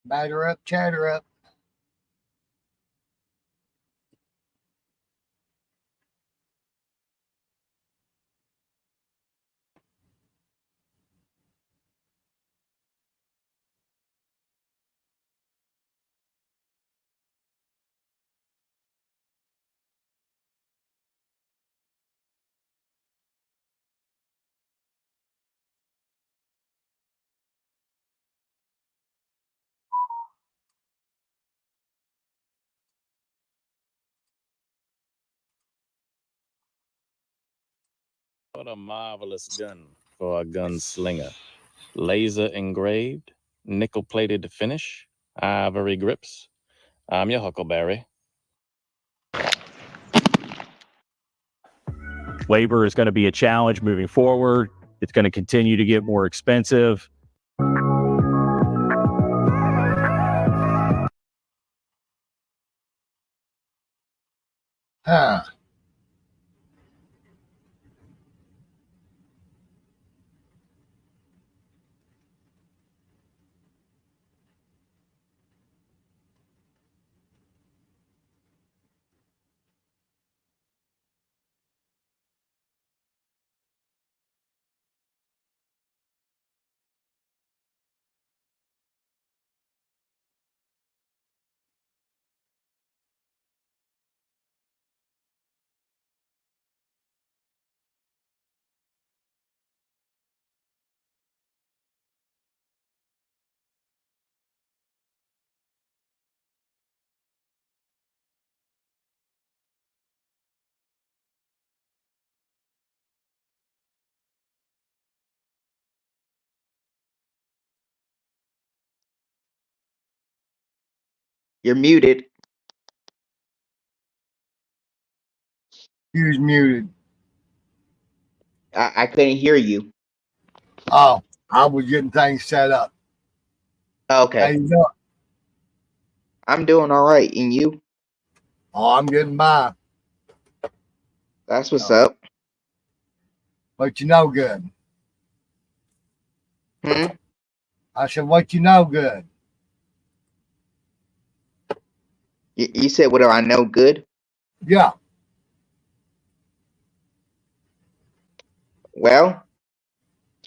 Batter up, chatter up. What a marvelous gun for a gunslinger. Laser engraved, nickel plated to finish, ivory grips. I'm your Huckleberry. Labor is going to be a challenge moving forward. It's going to continue to get more expensive. Huh. You're muted. Who's muted? I couldn't hear you. Oh, I was getting things set up. How Okay. you doing? I'm doing all right. And you? Oh, I'm getting by. That's what's Oh, up. but you know good. Hmm? I said, what you know good? You said, what do I know good? Yeah. Well,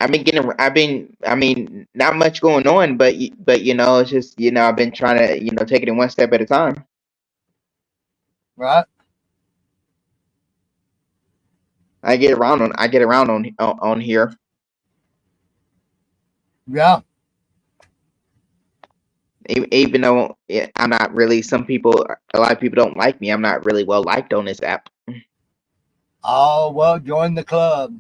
I mean, not much going on, but it's just, I've been trying to, take it in one step at a time. Right? I get around on here. Yeah. Even though I'm not really, a lot of people don't like me. I'm not really well liked on this app. Oh, well, join the club.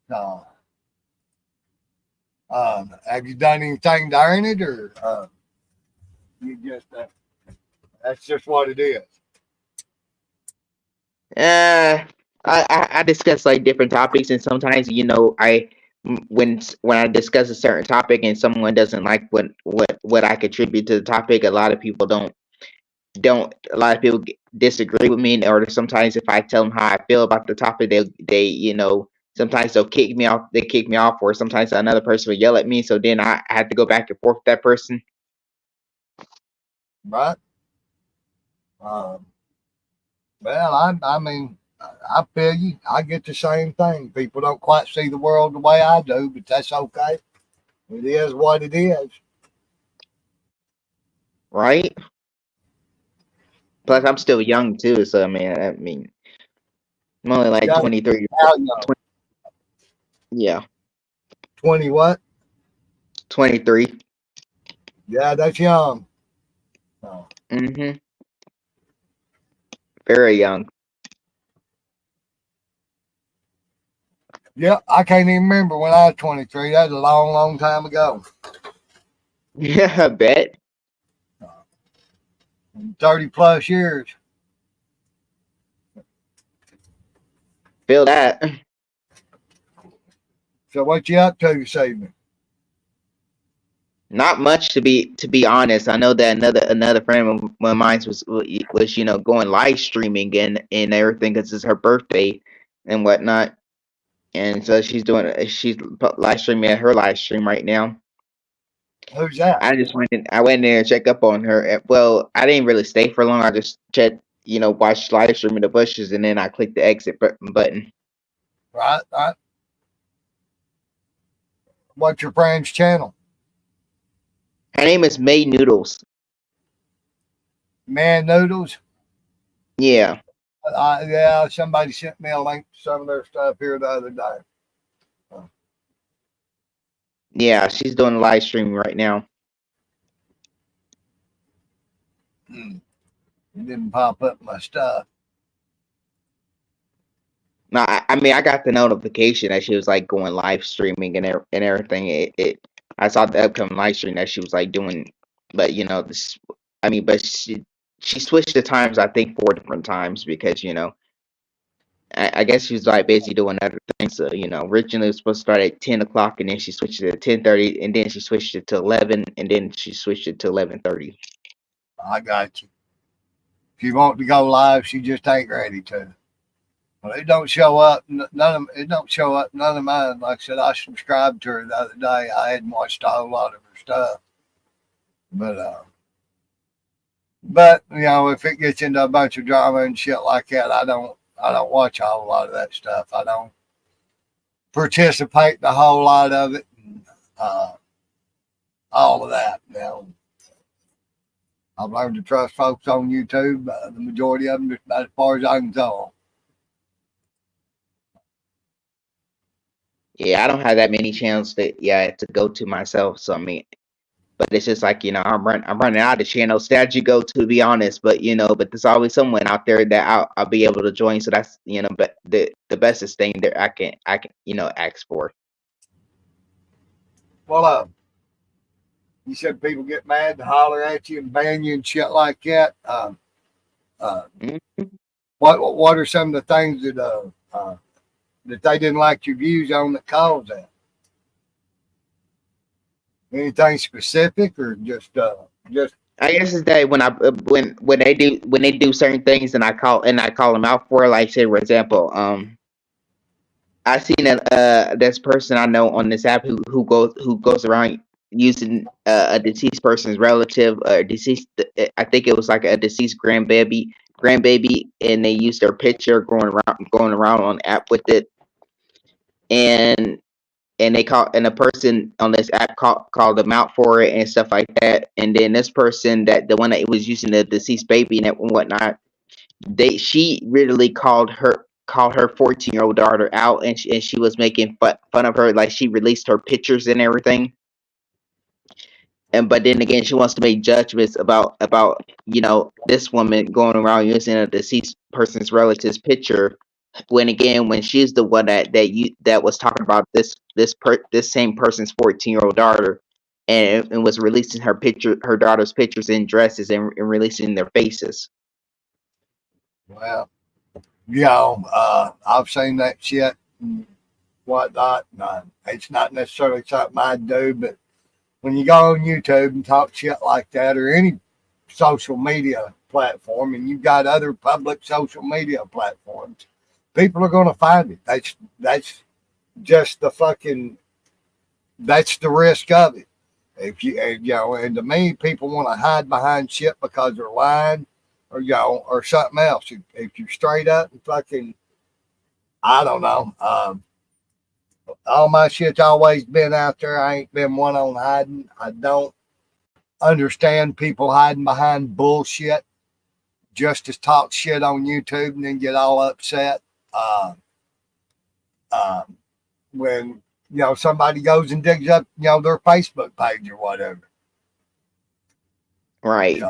So, have you done anything to earn it, or you just that's just what it is? I discuss like different topics, and sometimes when I discuss a certain topic and someone doesn't like what I contribute to the topic, a lot of people disagree with me, or sometimes if I tell them how I feel about the topic, they sometimes they'll kick me off. They kick me off, or sometimes another person will yell at me. So then I have to go back and forth with that person. Right? Well, I mean, I feel you. I get the same thing. People don't quite see the world the way I do, but that's okay. It is what it is. Right? Plus, I'm still young too, so I mean, I'm only like Yeah, 23. how young? Yeah, 20 what? 23. Yeah, that's young. So, Mm-hmm. Very young. yeah, I can't even remember when I was 23. That was a long, long time ago. Yeah, I bet. 30 plus years. Feel that. So what you up to this evening? Not much to be honest. I know that another friend of mine was going live streaming and everything because it's her birthday and whatnot, and so she's live streaming at her live stream right now. Who's that? I just went in. I went in there and checked up on her. Well, I didn't really stay for long. I just checked, watched live stream in the bushes, and then I clicked the exit button. Right, right. What's your friend's channel? Her name is May Noodles. Man Noodles. Yeah, Yeah, somebody sent me a link to some of their stuff here the other day. yeah, she's doing a live stream right now. It didn't pop up my stuff. No, I mean, I got the notification that she was like going live streaming and everything. I saw the upcoming live stream that she was like doing, but but she switched the times, I think 4 different times because I guess she was like basically doing other things. So originally it was supposed to start at 10 o'clock, and then she switched it to 10:30, and then she switched it to 11, and then she switched it to 11:30. I got you. If you want to go live, she just ain't ready to. Well, it don't show up. It don't show up. None of mine. Like I said, I subscribed to her the other day. I hadn't watched a whole lot of her stuff, but if it gets into a bunch of drama and shit like that, I don't watch a whole lot of that stuff. I don't participate in a whole lot of it. All of that. I've learned to trust folks on YouTube. The majority of them, just about as far as I can tell. Yeah, I don't have that many channels to go to myself. So I mean, but it's just like I'm running out of channels that you go to be honest. But but there's always someone out there that I'll be able to join. So that's but the bestest thing that I can ask for. Well, you said people get mad and holler at you and ban you and shit like that. Mhm. What are some of the things that they didn't like your views on that caused that? Anything specific or just I guess it's that when when they do certain things and I call them out for it, like say for example, I seen that this person I know on this app who goes around using a deceased person's relative, deceased. I think it was like a deceased grandbaby, and they used their picture going around on the app with it, and and a person on this app called them out for it and stuff like that. And then this person, the one that was using the deceased baby and whatnot, she literally called her 14-year-old daughter out, and she was making fun of her, like she released her pictures and everything. And but then again, she wants to make judgments about this woman going around using a deceased person's relative's picture, when she's the one that was talking about this same person's 14-year-old daughter, and was releasing her daughter's pictures in dresses, and releasing their faces. well, I've seen that shit and whatnot. It's not necessarily something I do, but when you go on YouTube and talk shit like that or any social media platform, and you've got other public social media platforms, people are going to find it. That's just that's the risk of it. If and to me, people want to hide behind shit because they're lying or or something else. If you're straight up and fucking, I don't know. All my shit's always been out there. I ain't been one on hiding. I don't understand people hiding behind bullshit just to talk shit on YouTube and then get all upset when somebody goes and digs up their Facebook page or whatever. Right.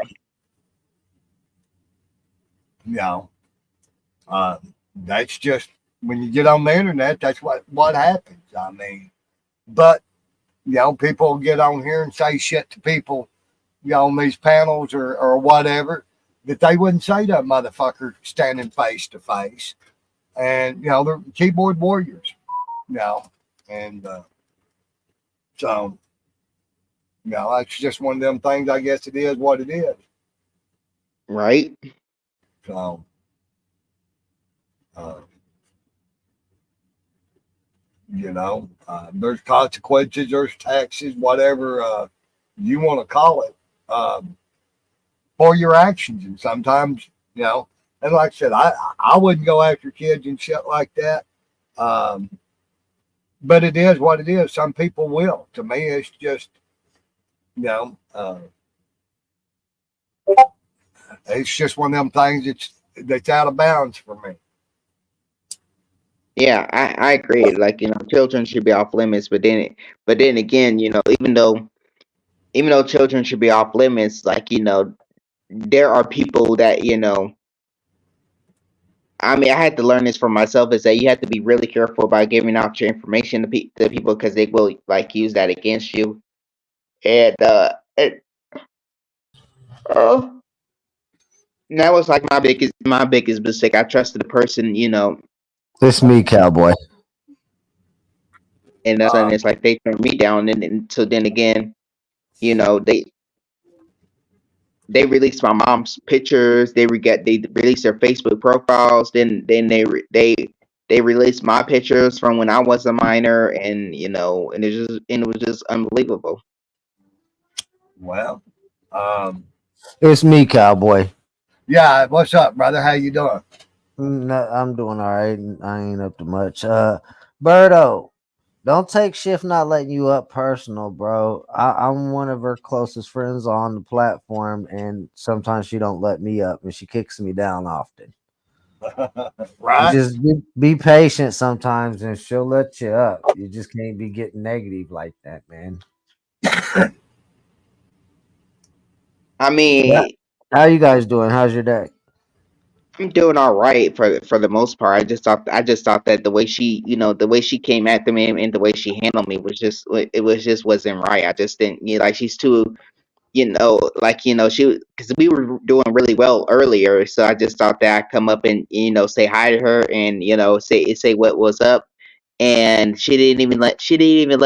That's just when you get on the internet. That's what happens. I mean, but people get on here and say shit to people on these panels or whatever that they wouldn't say to a motherfucker standing face to face. And they're keyboard warriors, and so that's just one of them things. I guess it is what it is. Right. So there's consequences, there's taxes, whatever you want to call it, for your actions. And sometimes, and like I said, I wouldn't go after kids and shit like that. Um, but it is what it is. Some people will. To me, it's just, you know, uh, it's just one of them things that's out of bounds for me. Yeah, I agree. Like, children should be off limits, but then again, even though children should be off limits, like, there are people that, I mean, I had to learn this for myself, is that you have to be really careful about giving out your information to people, because they will, like, use that against you. And oh, that was like my biggest mistake. I trusted the person, It's me, cowboy. and that's and it's like they turned me down, and so then again, you know, they released my mom's pictures. They released their Facebook profiles. Then they released my pictures from when I was a minor, and it was just unbelievable. Well, um, It's me, cowboy. yeah. What's up, brother? How you doing? No, I'm doing all right. I ain't up to much. Birdo, don't take shift not letting you up personal, bro. I'm one of her closest friends on the platform, and sometimes she don't let me up, and she kicks me down often. You Right? just be patient sometimes, and she'll let you up. You just can't be getting negative like that, man. I Yeah. mean, How you guys doing? How's your day? I'm doing all right for the most part. I just thought that the way she came at me, and the way she handled me was just wasn't right. I just didn't, like, she's too, like, she, because we were doing really well earlier, so I just thought that I'd come up and, say hi to her, and, say what was up. And she didn't even let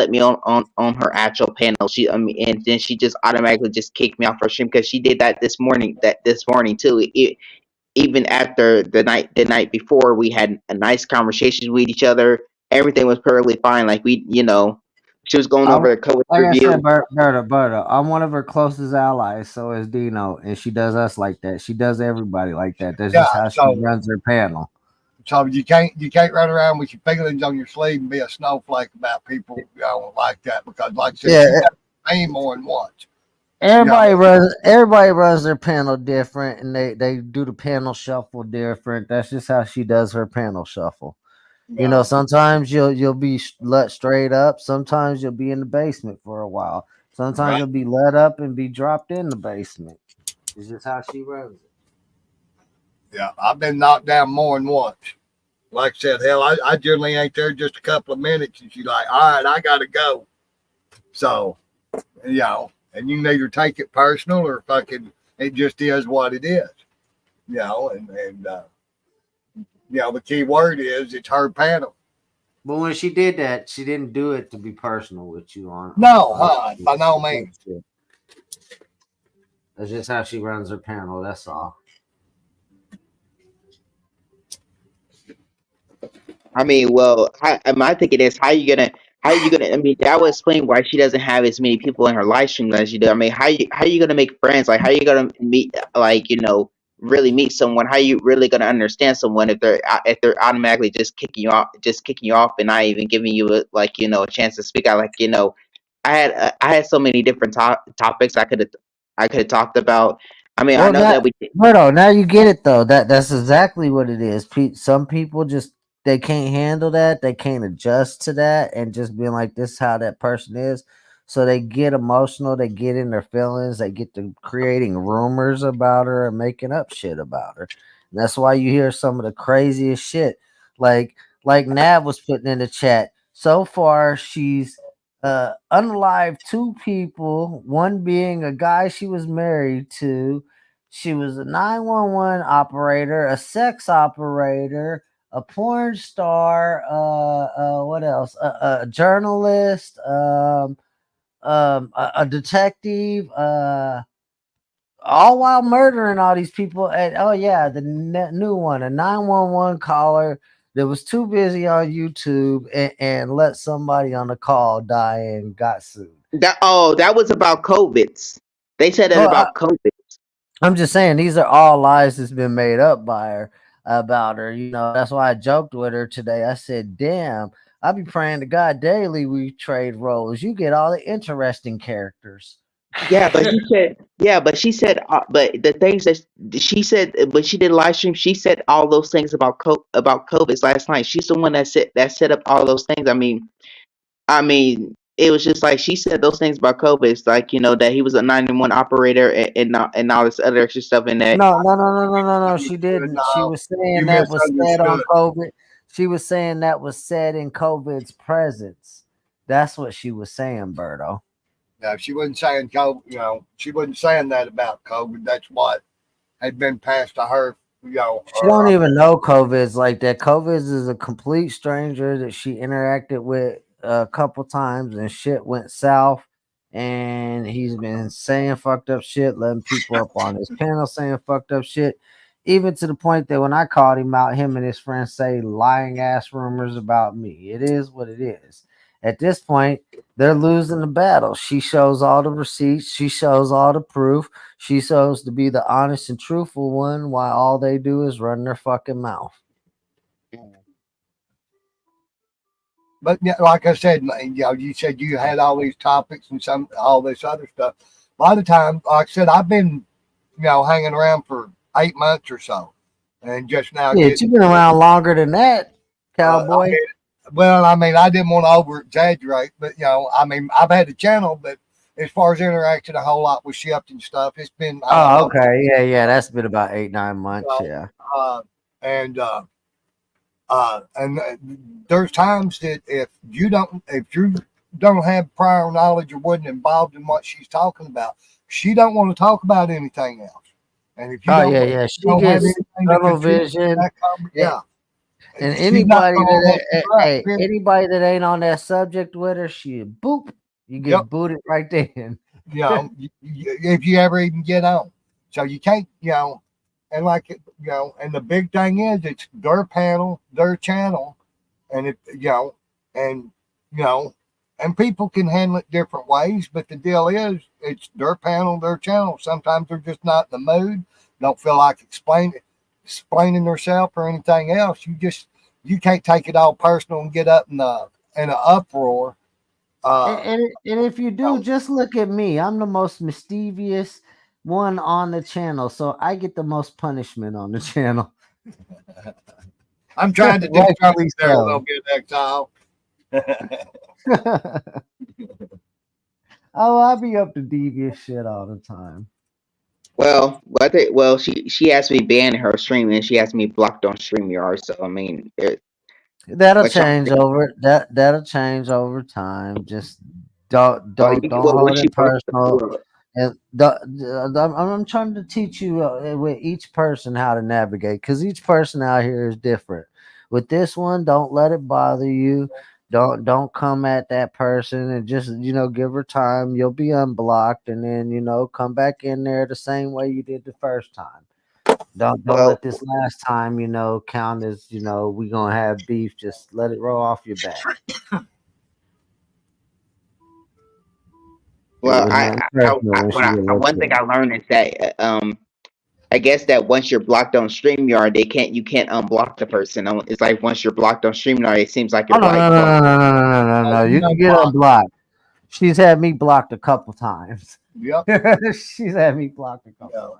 me on her actual panel. And then she just automatically just kicked me off her stream, because she did that this morning too. Even after the night before, we had a nice conversation with each other. Everything was perfectly fine. Like, she was going I'm over the code like I said, review. Berta. I'm one of her closest allies. So is Dino, and she does us like that. She does everybody like that. That's Yeah. just how she runs her panel. So you can't run around with your feelings on your sleeve and be a snowflake about people, like that, because like I said, Yeah, she got pain more than once. everybody runs their panel different, and they do the panel shuffle different. That's just how she does her panel shuffle. Yeah. Sometimes you'll be let straight up. Sometimes you'll be in the basement for a while. Sometimes Right. you'll be let up and be dropped in the basement. It's just how she runs it. Yeah. I've been knocked down more than once. Like I said, hell, I generally ain't there just a couple of minutes, and she's like, "All right, I gotta go." So, and you can either take it personal or fucking it just is what it is, and the key word is it's her panel. But when she did that, she didn't do it to be personal with you No, on by no means. That's just how she runs her panel. That's all. I mean, well, my thinking is, how you gonna? I mean, that would explain why she doesn't have as many people in her live stream as you do. I mean, how you gonna make friends? Like, how you gonna meet, like, really meet someone? How you really gonna understand someone if they're automatically just kicking you off, and not even giving you a chance to speak out? Like, I had so many different topics I could have talked about. I mean, I Well, know now, that we. Berto, now you get it though. That's exactly what it is. Some people just they can't handle that. They can't adjust to that, and just being like this, is how that person is. So they get emotional. They get in their feelings. They get to creating rumors about her and making up shit about her. And that's why you hear some of the craziest shit. Like like Nav was putting in the chat. So far, she's unalived two people. One being a guy she was married to. She was a 911 operator, a sex operator, a porn star, what else? A journalist, a detective, all while murdering all these people. And oh yeah, the new one, a 911 caller that was too busy on YouTube and let somebody on the call die and got sued. That was about COVIDs. They said that Oh, about COVID. I'm just saying these are all lies that's been made up by her about her. You know, that's why I joked with her today. I said, "Damn, I be praying to God daily we trade roles. You get all the interesting characters." Yeah, but she said, but the things that she said when she did a live stream, she said all those things about about COVID last night. She's the one that set up all those things. I mean, it was just like she said those things about COVID. It's like that he was a 911 operator and all this other extra stuff in that. No. She Understood. didn't. She No, was saying you that was said on misunderstood. COVID. She was saying that was said in COVID's presence. That's what she was saying, Berto. No, she wasn't saying COVID. She wasn't saying that about COVID. That's what had been passed to her. She don't even know COVID's like that. COVID's is a complete stranger that she interacted with a couple times and shit went south. And he's been saying fucked up shit, letting people up on his panel saying fucked up shit, even to the point that when I called him out, him and his friends say lying ass rumors about me. It is what it is. At this point, they're losing the battle. She shows all the receipts, she shows all the proof. She shows to be the honest and truthful one, while all they do is run their fucking mouth. But yeah, like I said, you said you had all these topics and all this other stuff. A lot of time, like I said, I've been, hanging around for 8 months or so, and just now Yeah, getting. you've been around longer than that, cowboy. I didn't want to over exaggerate, but I've had a channel, but as far as interacting a whole lot with shipped and stuff, it's been I don't Oh, know. okay. Yeah. That's been about 8-9 months. Yeah. Uh, and there's times that if you don't have prior knowledge or wasn't involved in what she's talking about, she don't want to talk about anything else. And if you Oh, don't, yeah. She don't have gets anything to tunnel contribute to vision. that yeah. And She's not anybody gonna let you up, hey, period. anybody that ain't on that subject with her, she boop, you get Yep. booted right then. If you ever even get on. So you can't, and and the big thing is it's their panel, their channel, and and you know, and people can handle it different ways, but the deal is it's their panel, their channel. Sometimes they're just not in the mood, don't feel like explaining themselves or anything else. You can't take it all personal and get up in an uproar. And if you do, just look at me. I'm the most mischievous one on the channel, so I get the most punishment on the channel. I'm trying to do Rightfully there a so. little bit, Exile. Oh, I be up to devious shit all the time. Well, she asked me ban her stream and she asked me blocked on StreamYard. So I mean, That'll what y'all change think? that'll change over time. Just Well, don't what hold she it posted. personal. And I'm trying to teach you with each person how to navigate, because each person out here is different. With this one, don't let it bother you. Don't come at that person, and just give her time. You'll be unblocked, and then come back in there the same way you did the first time. Don't Well, let this last time count as we gonna have beef. Just let it roll off your back. It well, was nothing personal when she was one thing I learned is that I guess that once you're blocked on StreamYard, you can't unblock the person. It's like once you're blocked on StreamYard, it seems like Oh you're no no like no no no no no no no! You can get unblocked. She's had me blocked a couple times. Yep. She's had me blocked a couple times.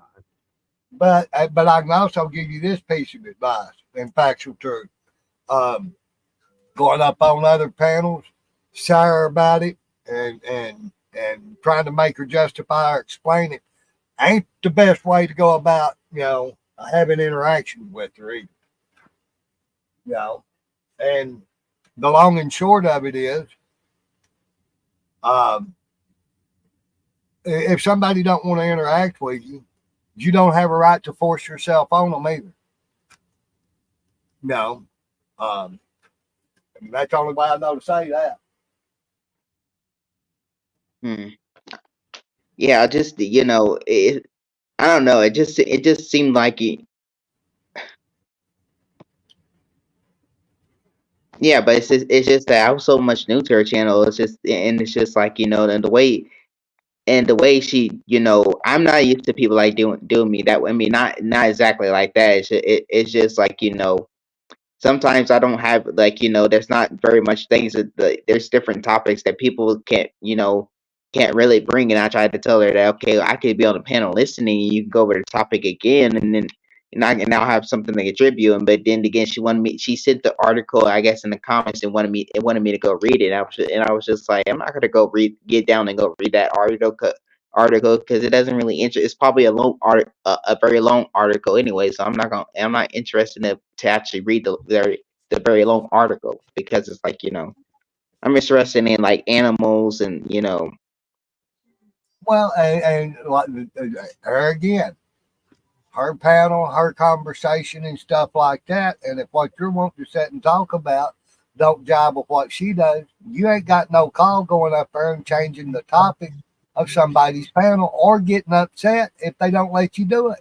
But I can also give you this piece of advice and factual truth. Going up on other panels, share about it, and trying to make her justify or explain it ain't the best way to go about having interaction with her either. And the long and short of it is, if somebody don't want to interact with you, you don't have a right to force yourself on them either. No, that's the only way I know to say that. Yeah, just I don't know. It just seemed like Yeah, but it's just that I was so much new to her channel. It's just like, and the way she, I'm not used to people like doing me that way. I mean, not exactly like that. It's just like, sometimes I don't have, like, there's not very much things there's different topics that people can't really bring. And I tried to tell her that, okay, I could be on the panel listening and you can go over the topic again, and then I can now have something to contribute. And but then again, she sent the article, I guess, in the comments, and wanted me to go read it. And I was just like, I'm not gonna get down and go read that article because it doesn't really interest. It's probably a very long article anyway. So I'm not interested to actually read the very long article, because it's like, I'm interested in like animals and Well, and like her again, her panel, her conversation, and stuff like that. And if what you're wanting to sit and talk about don't jive with what she does, you ain't got no call going up there and changing the topic of somebody's panel or getting upset if they don't let you do it.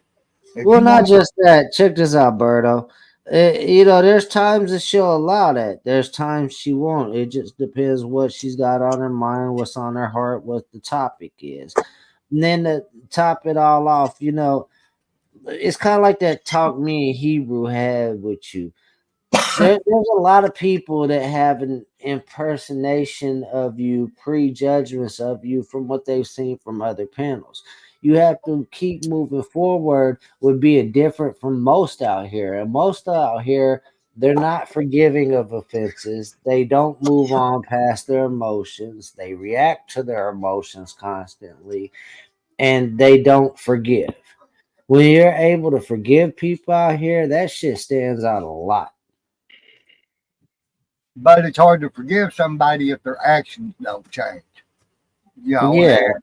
If Well, you not want, just that. Check this out, Berto. There's times that she'll allow that. There's times she won't. It just depends what she's got on her mind, what's on her heart, what the topic is. And then to top it all off, it's kind of like that talk me and Hebrew had with you. There's a lot of people that have an impersonation of you, prejudgments of you from what they've seen from other panels. You have to keep moving forward with being different from most out here. And most out here, they're not forgiving of offenses. They don't move on past their emotions. They react to their emotions constantly, and they don't forgive. When you're able to forgive people out here, that shit stands out a lot. but it's hard to forgive somebody if their actions don't change. You know, Yeah.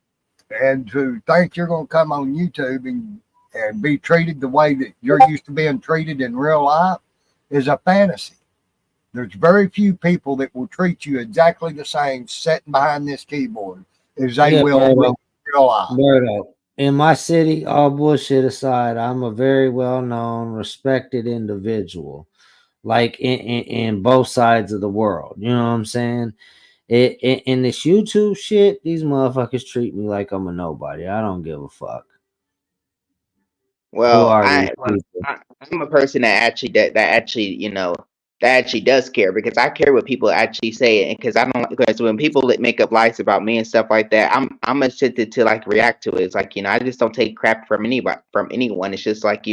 and to think you're going to come on YouTube and be treated the way that you're used to being treated in real life is a fantasy. There's very few people that will treat you exactly the same sitting behind this keyboard as they Yeah, will with Berto. real life. Berto. In my city, all bullshit aside, I'm a very well known, respected individual, like in both sides of the world. You know what I'm saying? In this YouTube shit, these motherfuckers treat me like I'm a nobody. I don't give a fuck. Who well, are these people? I'm a person that actually does care, because I care what people actually say. And because I don't, because when people make up lies about me and stuff like that, I'm addicted to like react to it. It's like, I just don't take crap from anyone. It's just like,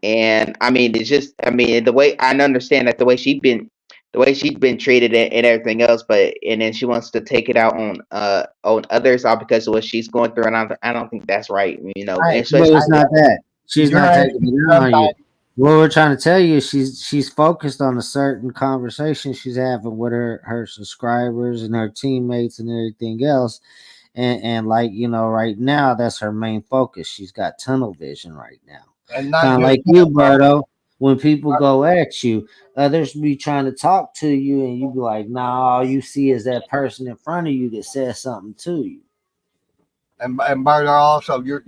and I mean, it's just, I mean, the way I understand that the way she's been treated and everything else, but and then she wants to take it out on others, all because of what she's going through, and I don't think that's right, and Hey, But especially. it's not that. She's you're not taking asking it out on you. somebody, What we're trying to tell you is she's focused on a certain conversation she's having with her subscribers and her teammates and everything else. And like, right now that's her main focus. She's got tunnel vision right now. and not Kind of just like you, Berto. When people go at you, others be trying to talk to you, and you be like, nah, all you see is that person in front of you that says something to you. and Bert, also you're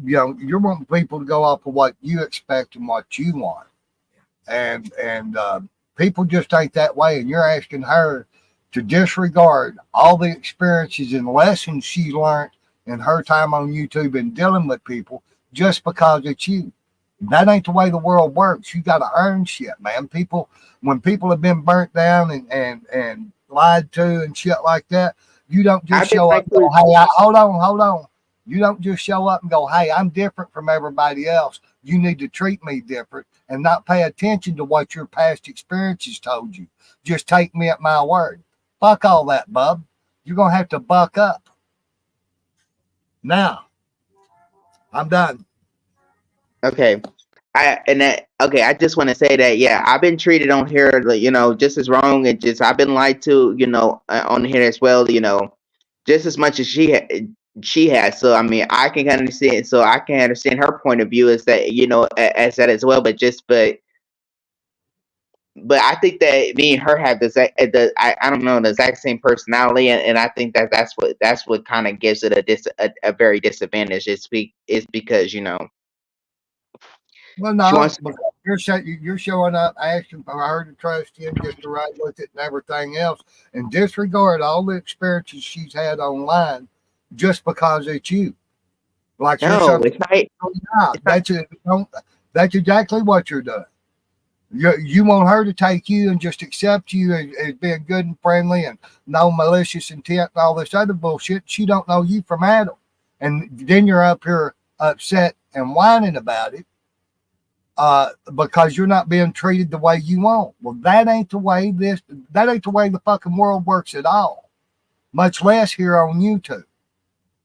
wanting people to go off of what you expect and what you want, and people just ain't that way, and you're asking her to disregard all the experiences and lessons she learned in her time on YouTube and dealing with people just because it's you. That ain't the way the world works. You got to earn shit, man. When people have been burnt down and lied to and shit like that, you don't just I've been show up like, and go, hey, hold on. You don't just show up and go, hey, I'm different from everybody else. You need to treat me different and not pay attention to what your past experiences told you. Just take me at my word. Fuck all that, bub. You're going to have to buck up. Now, I'm done. okay. I just want to say that, yeah, I've been treated on here, like, just as wrong, and just I've been lied to, on here as well, just as much as she has. So I mean, I can understand. So I can understand her point of view as that, as that as well. But I think that me and her have I don't know, the exact same personality, and I think that that's what kind of gives it a very disadvantage. Is because, Well, She no, wants. because you're showing up asking for her to trust you and just to write with it and everything else, and disregard all the experiences she's had online just because it's you. Like you're No, something it's not. out. It's not. That's exactly what you're doing. You want her to take you and just accept you as being good and friendly and no malicious intent and all this other bullshit. She don't know you from Adam, and then you're up here upset and whining about it because you're not being treated the way you want. Well, that ain't the way the fucking world works at all. Much less here on YouTube.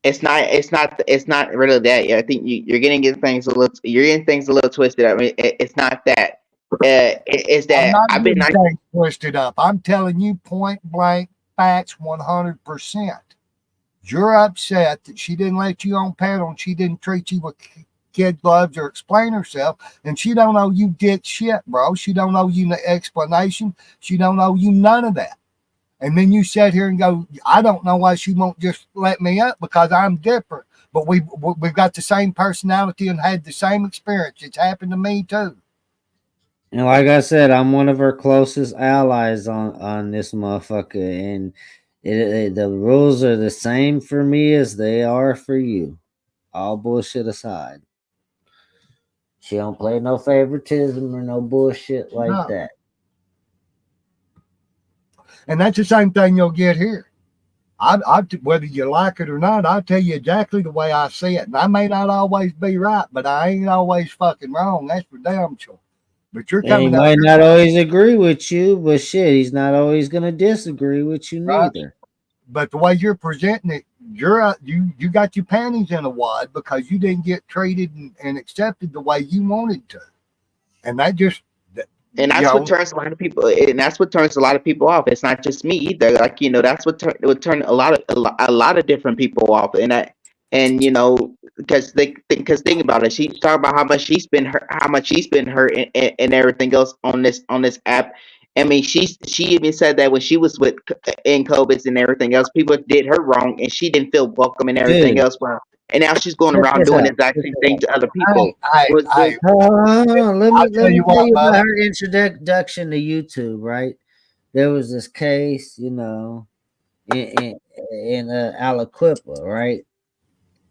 It's not. It's not. It's not really that. I think you're getting things a little. You're getting things a little twisted. I mean, it's not that. It's I'm that not I've been. getting things twisted up. I'm telling you point blank facts 100%. You're upset that she didn't let you on panel and she didn't treat you with kid gloves or explain herself, and she don't owe you dick shit, bro. She don't owe you the explanation. She don't owe you none of that. And then you sit here and go, I don't know why she won't just let me up because I'm different. But we've got the same personality and had the same experience. It's happened to me too. And like I said, I'm one of her closest allies on this motherfucker, and the rules are the same for me as they are for you. All bullshit aside, she don't play no favoritism or no bullshit like No. that. And that's the same thing you'll get here. Whether you like it or not, I'll tell you exactly the way I see it. And I may not always be right, but I ain't always fucking wrong. That's for damn sure. But you're And he coming up might here, not always agree with you, but shit, he's not always gonna disagree with you right? neither. But the way you're presenting it, you got your panties in a wad because you didn't get treated and accepted the way you wanted to. And that just, And you that's what know, turns a lot of people. And that's what turns a lot of people off. It's not just me either. Like that's what would turn a lot of different people off. And because think about it. She talked about how much she spent her and everything else on this app. I mean, she even said that when she was with in COVID and everything else, people did her wrong, and she didn't feel welcome and everything Dude, else. Well, and now she's going check around this doing the out. exact same thing to other I, people. I, I, Let I'll me tell you tell what, you about buddy. her introduction to YouTube. Right, there was this case, in Aliquippa, right?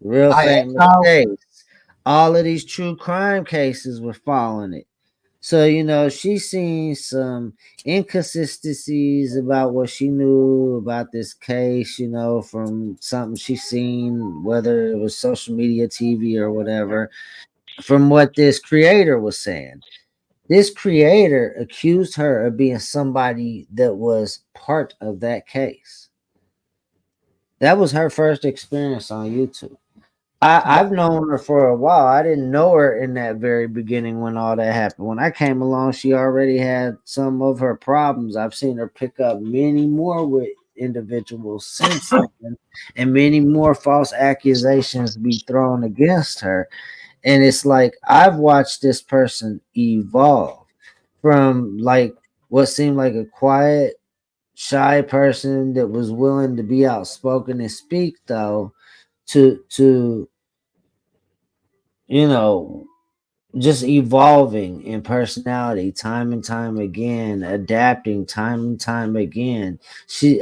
Real I, famous no, case. All of these true crime cases were following it. So, she's seen some inconsistencies about what she knew about this case, from something she's seen, whether it was social media, TV, or whatever, from what this creator was saying. This creator accused her of being somebody that was part of that case. That was her first experience on YouTube. I've known her for a while. I didn't know her in that very beginning when all that happened. When I came along, she already had some of her problems. I've seen her pick up many more with individuals since then, and many more false accusations be thrown against her. And it's like I've watched this person evolve from like what seemed like a quiet, shy person that was willing to be outspoken and speak, though, to you know, just evolving in personality time and time again, adapting time and time again.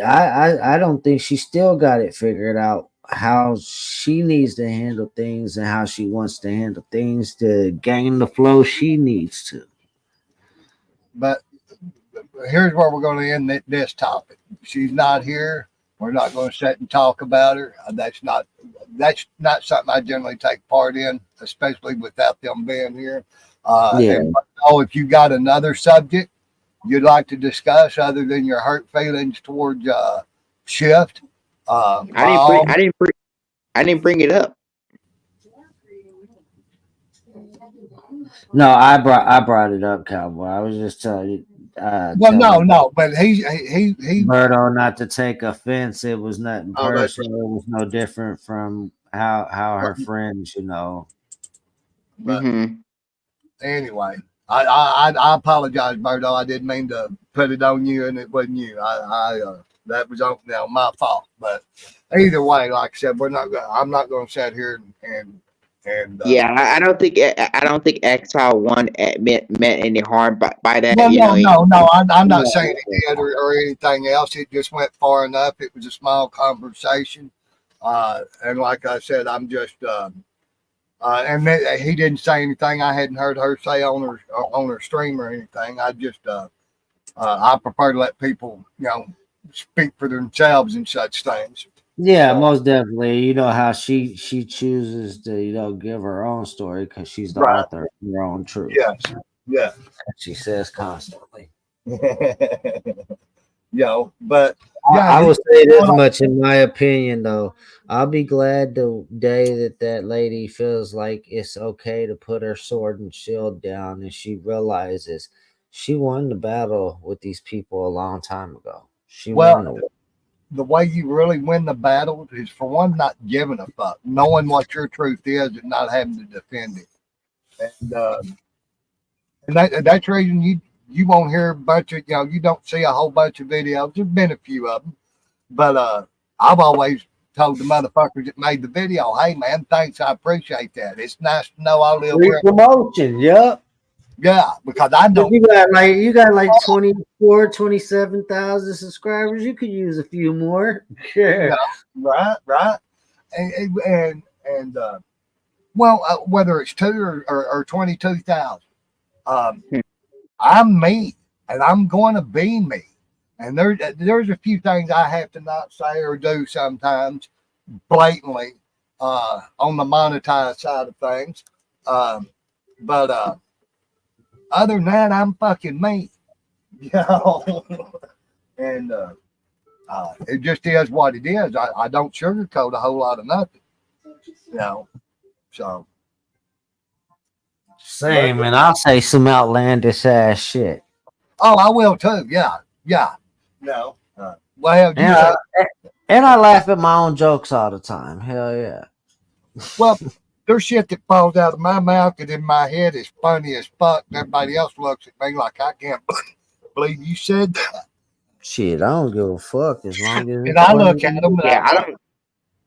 I don't think she still got it figured out how she needs to handle things and how she wants to handle things to gain the flow she needs to. but here's where we're going to end this topic. She's not here. We're not going to sit and talk about her. That's not something I generally take part in, especially without them being here. Yeah. And if you got another subject you'd like to discuss other than your hurt feelings towards Shift, I didn't bring. I didn't bring it up. No, I brought it up, Cowboy. I was just telling you. No, but he Birdo, not to take offense. It was nothing Oh, that's personal. It was no different from how her friends, but Mm-hmm. anyway, I apologize, Birdo. I didn't mean to put it on you, and it wasn't you. That was my fault. But either way, like I said, I'm not going to sit here and And Yeah, I don't think Exile One meant any harm by that. no, You know, no. I'm not saying No. it did or anything else. It just went far enough. It was a small conversation, and like I said, I'm just. And he didn't say anything I hadn't heard her say on her stream or anything. I prefer to let people, speak for themselves and such things. Yeah, So, most definitely. You know how she chooses to give her own story because she's the right. author of her own truth. Yes. Yeah. She says constantly. But yeah, I will say this hold on. much in my opinion, though. I'll be glad the day that lady feels like it's okay to put her sword and shield down and she realizes she won the battle with these people a long time ago. She Well, won the war. the way you really win the battle is for one, not giving a fuck, knowing what your truth is and not having to defend it. And that's the reason you won't hear a bunch of, you don't see a whole bunch of videos. There's been a few of them, but I've always told the motherfuckers that made the video, hey man, thanks, I appreciate that. It's nice to know I live Free where, promotion, yep. yeah, because I But don't. you got like 27,000 subscribers. You could use a few more. Yeah, Yeah. right, and well, whether it's 22,000, um, I'm me, and I'm going to be me. And there's a few things I have to not say or do sometimes blatantly on the monetized side of things. But other than that, I'm fucking me, you know. And it just is what it is. I don't sugarcoat a whole lot of nothing, you know. So, but Same, and I'll say some outlandish ass shit. oh, I will too. Yeah, yeah. No. Well, you And say, I laugh at my own jokes all the time. Hell yeah. well, there's shit that falls out of my mouth and in my head is funny as fuck, and everybody else looks at me like I can't believe you said that. Shit, I don't give a fuck as long as And it's I funny look to at them me. and yeah, I'm I like, don't.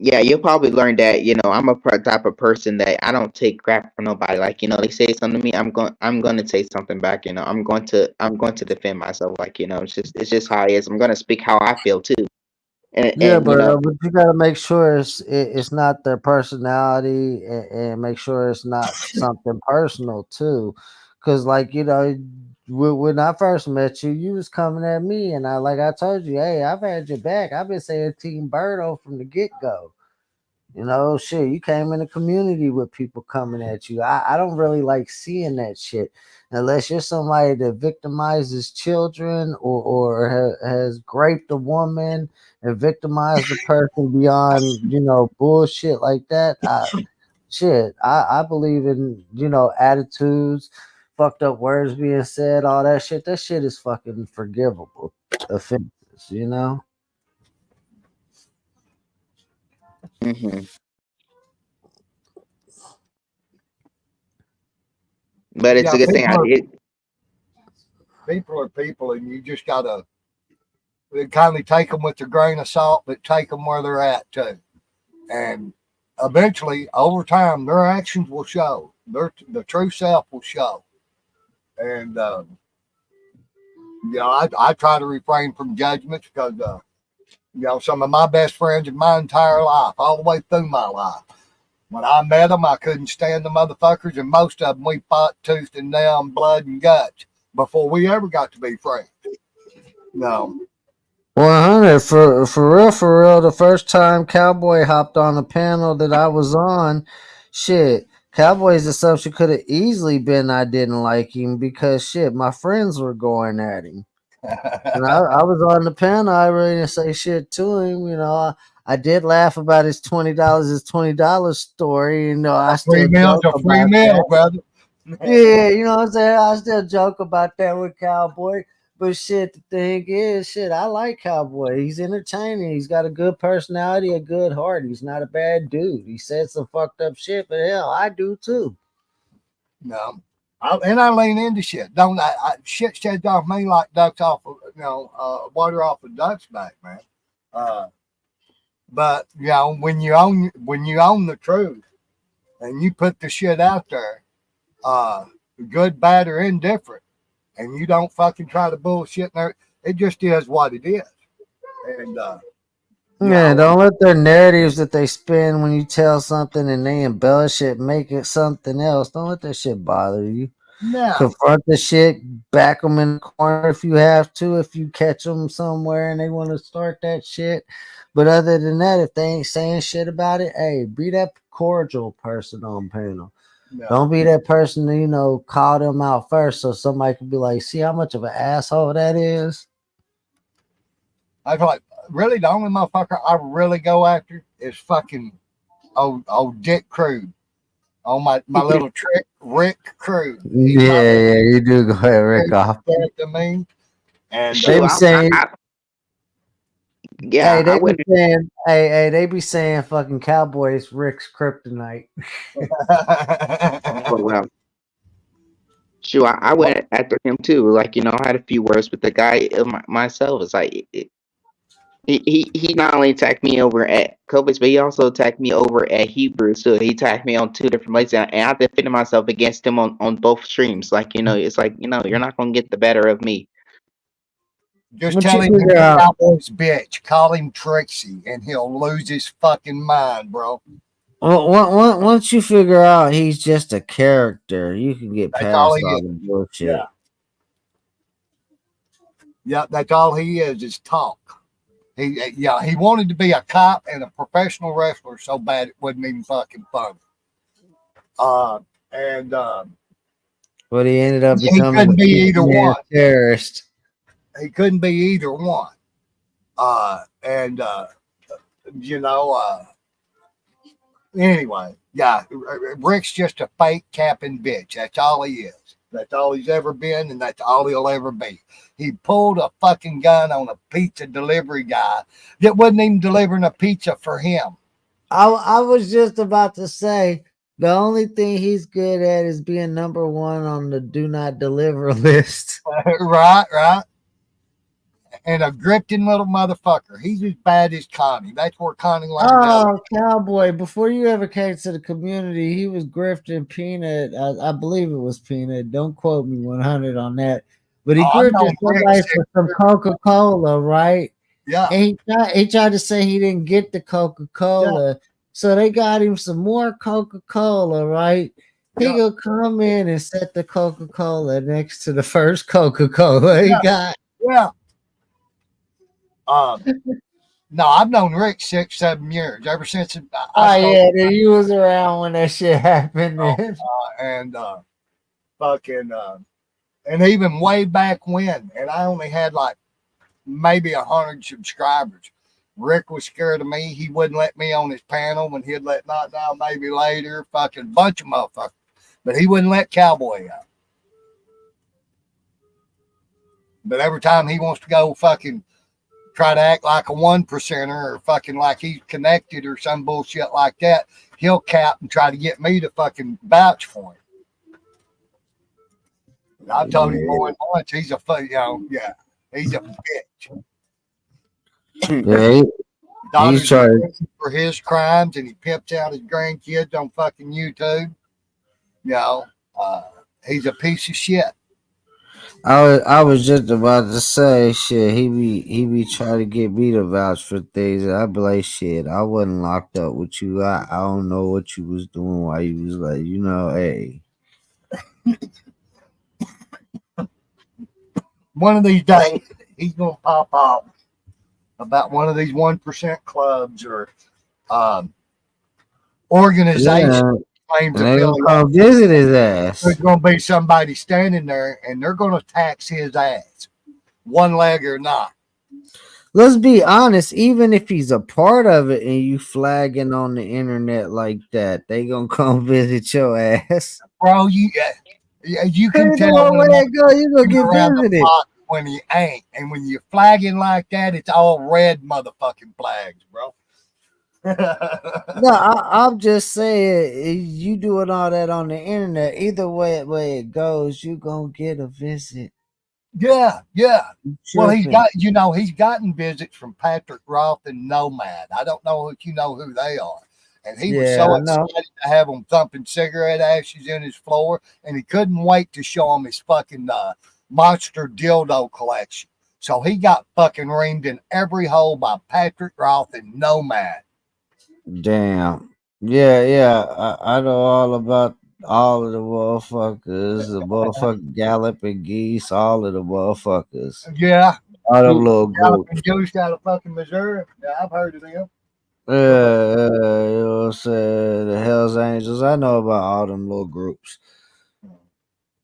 Yeah, you'll probably learn that. You know, I'm a type of person that I don't take crap from nobody. Like, you know, they say something to me, I'm going to say something back. You know, I'm going to defend myself. Like, you know, it's just how it is. I'm going to speak how I feel too. Yeah, And you know, but you gotta make sure it's not their personality and make sure it's not something personal too, because like when I first met you, you was coming at me, and I told you, hey, I've had your back. I've been saying Team Birdo from the get go. Shit, you came in a community with people coming at you. I don't really like seeing that shit unless you're somebody that victimizes children or has raped a woman and victimized the person beyond, bullshit like that. I believe in, attitudes, fucked up words being said, all that shit. That shit is fucking forgivable offenses, hmm but it's yeah, a good thing I did. people are people, and you just gotta kind of take them with a grain of salt, but take them where they're at too. And eventually, over time, their actions will show. The true self will show. And I try to refrain from judgments because some of my best friends in my entire life, all the way through my life. When I met them, I couldn't stand the motherfuckers, and most of them we fought tooth and nail, and blood and guts before we ever got to be friends. No, 100 for real. The first time Cowboy hopped on a panel that I was on, shit, Cowboy's assumption could have easily been I didn't like him because shit, my friends were going at him, and I was on the panel. I really didn't say shit to him. I did laugh about his $20 story. I free still meals joke are free about meals, that. brother. Yeah, you know what I'm saying? I still joke about that with Cowboy. But shit, the thing is, shit, I like Cowboy. He's entertaining. He's got a good personality, a good heart. He's not a bad dude. He said some fucked up shit, but hell, I do too. No, I lean into shit. Don't shit sheds off me like ducks off, water off a duck's back, man. Uh, but when you own the truth, and you put the shit out there, good, bad, or indifferent, and you don't fucking try to bullshit there, it just is what it is. And Yeah, don't let their narratives that they spin when you tell something and they embellish it, make it something else. Don't let that shit bother you. no, Confront the shit, back them in the corner if you have to, if you catch them somewhere and they want to start that shit. But other than that, if they ain't saying shit about it, hey, be that cordial person on panel. no. Don't be that person that, you know, call them out first so somebody can be like, see how much of an asshole that is? I was like, really, the only motherfucker I really go after is fucking old Dick Crude. On my little trick, Rick Crude. Yeah, you do go ahead, Rick off. To me. And They be saying, yeah, hey, they I be would. saying, hey, they be saying fucking Cowboys, Rick's kryptonite. Oh, well, sure, I went after him too. Like, you know, I had a few words with the guy myself. It's like he not only attacked me over at Kobe's, but he also attacked me over at Hebrews too. He attacked me on 2 different places, and I defended myself against him on both streams. Like, you know, it's like, you know, you're not gonna get the better of me. just What tell you him he's figure a out? Cowboys bitch. Call him Trixie, and he'll lose his fucking mind, bro. Well, once you figure out he's just a character, you can get That's all past he all is. the bullshit. Yeah. Yeah, that's all he is talk. He wanted to be a cop and a professional wrestler so bad it wasn't even fucking funny. And But he ended up he becoming couldn't a be either Superman one. terrorist. He couldn't be either one. And you know, anyway, yeah, Rick's just a fake capping bitch. That's all he is. That's all he's ever been, and that's all he'll ever be. He pulled a fucking gun on a pizza delivery guy that wasn't even delivering a pizza for him. I was just about to say the only thing he's good at is being number one on the do not deliver list. Right. And a grifting little motherfucker. He's as bad as Connie. That's where Connie learned that. Oh, Cowboy! Before you ever came to the community, he was grifting Peanut. I believe it was Peanut. Don't quote me 100 on that. But he I've grifted known Rick somebody since, for some Coca-Cola, right? yeah, And he tried to say he didn't get the Coca-Cola. So they got him some more Coca-Cola, right? He yeah, gonna come in and set the Coca-Cola next to the first Coca-Cola he yeah. got. yeah. No, I've known Rick 6-7 years. Ever since I spoke, Yeah, he was around when that shit happened. Then. and fucking and even way back when, and I only had like maybe 100 subscribers. Rick was scared of me. He wouldn't let me on his panel when he'd let Not Now, maybe later, fucking bunch of motherfuckers. But he wouldn't let Cowboy out. But every time he wants to go fucking try to act like a 1%er or fucking like he's connected or some bullshit like that, he'll cap and try to get me to fucking vouch for him. And I've told him more than once, he's a he's a bitch. Yeah, Daughters he's trying. for his crimes, and he pimps out his grandkids on fucking YouTube. You know, he's a piece of shit. I was just about to say shit. He be trying to get me to vouch for things. And I be like, shit, I wasn't locked up with you. I don't know what you was doing while you was like, you know, hey. One of these days, he's gonna pop off about one of these 1% clubs or organizations. Yeah, Claims and they gonna affiliation. come visit his ass. There's going to be somebody standing there, and they're going to tax his ass, one leg or not. Let's be honest. Even if he's a part of it, and you flagging on the internet like that, they gonna come visit your ass. Bro, you can Hey, tell when where it go, you gonna get around the visited. block when he ain't, and when you're flagging like that, it's all red motherfucking flags, bro. No, I'm just saying, you doing all that on the internet. Either way it goes, you gonna get a visit. Yeah. Well, he's Tripping. he's gotten visits from Patrick Roth and Nomad. I don't know if you know who they are. And he was Yeah, so I know. excited to have him thumping cigarette ashes in his floor, and he couldn't wait to show him his fucking monster dildo collection. So he got fucking reamed in every hole by Patrick Roth and Nomad. Damn. Yeah, yeah. I know all about all of the motherfuckers, the motherfucking galloping geese, all of the motherfuckers. Yeah, All them Goose, little Galloping groups. Goose out of fucking Missouri. Yeah, I've heard of them. Yeah, yeah, you know what I'm saying? The Hells Angels. I know about all them little groups.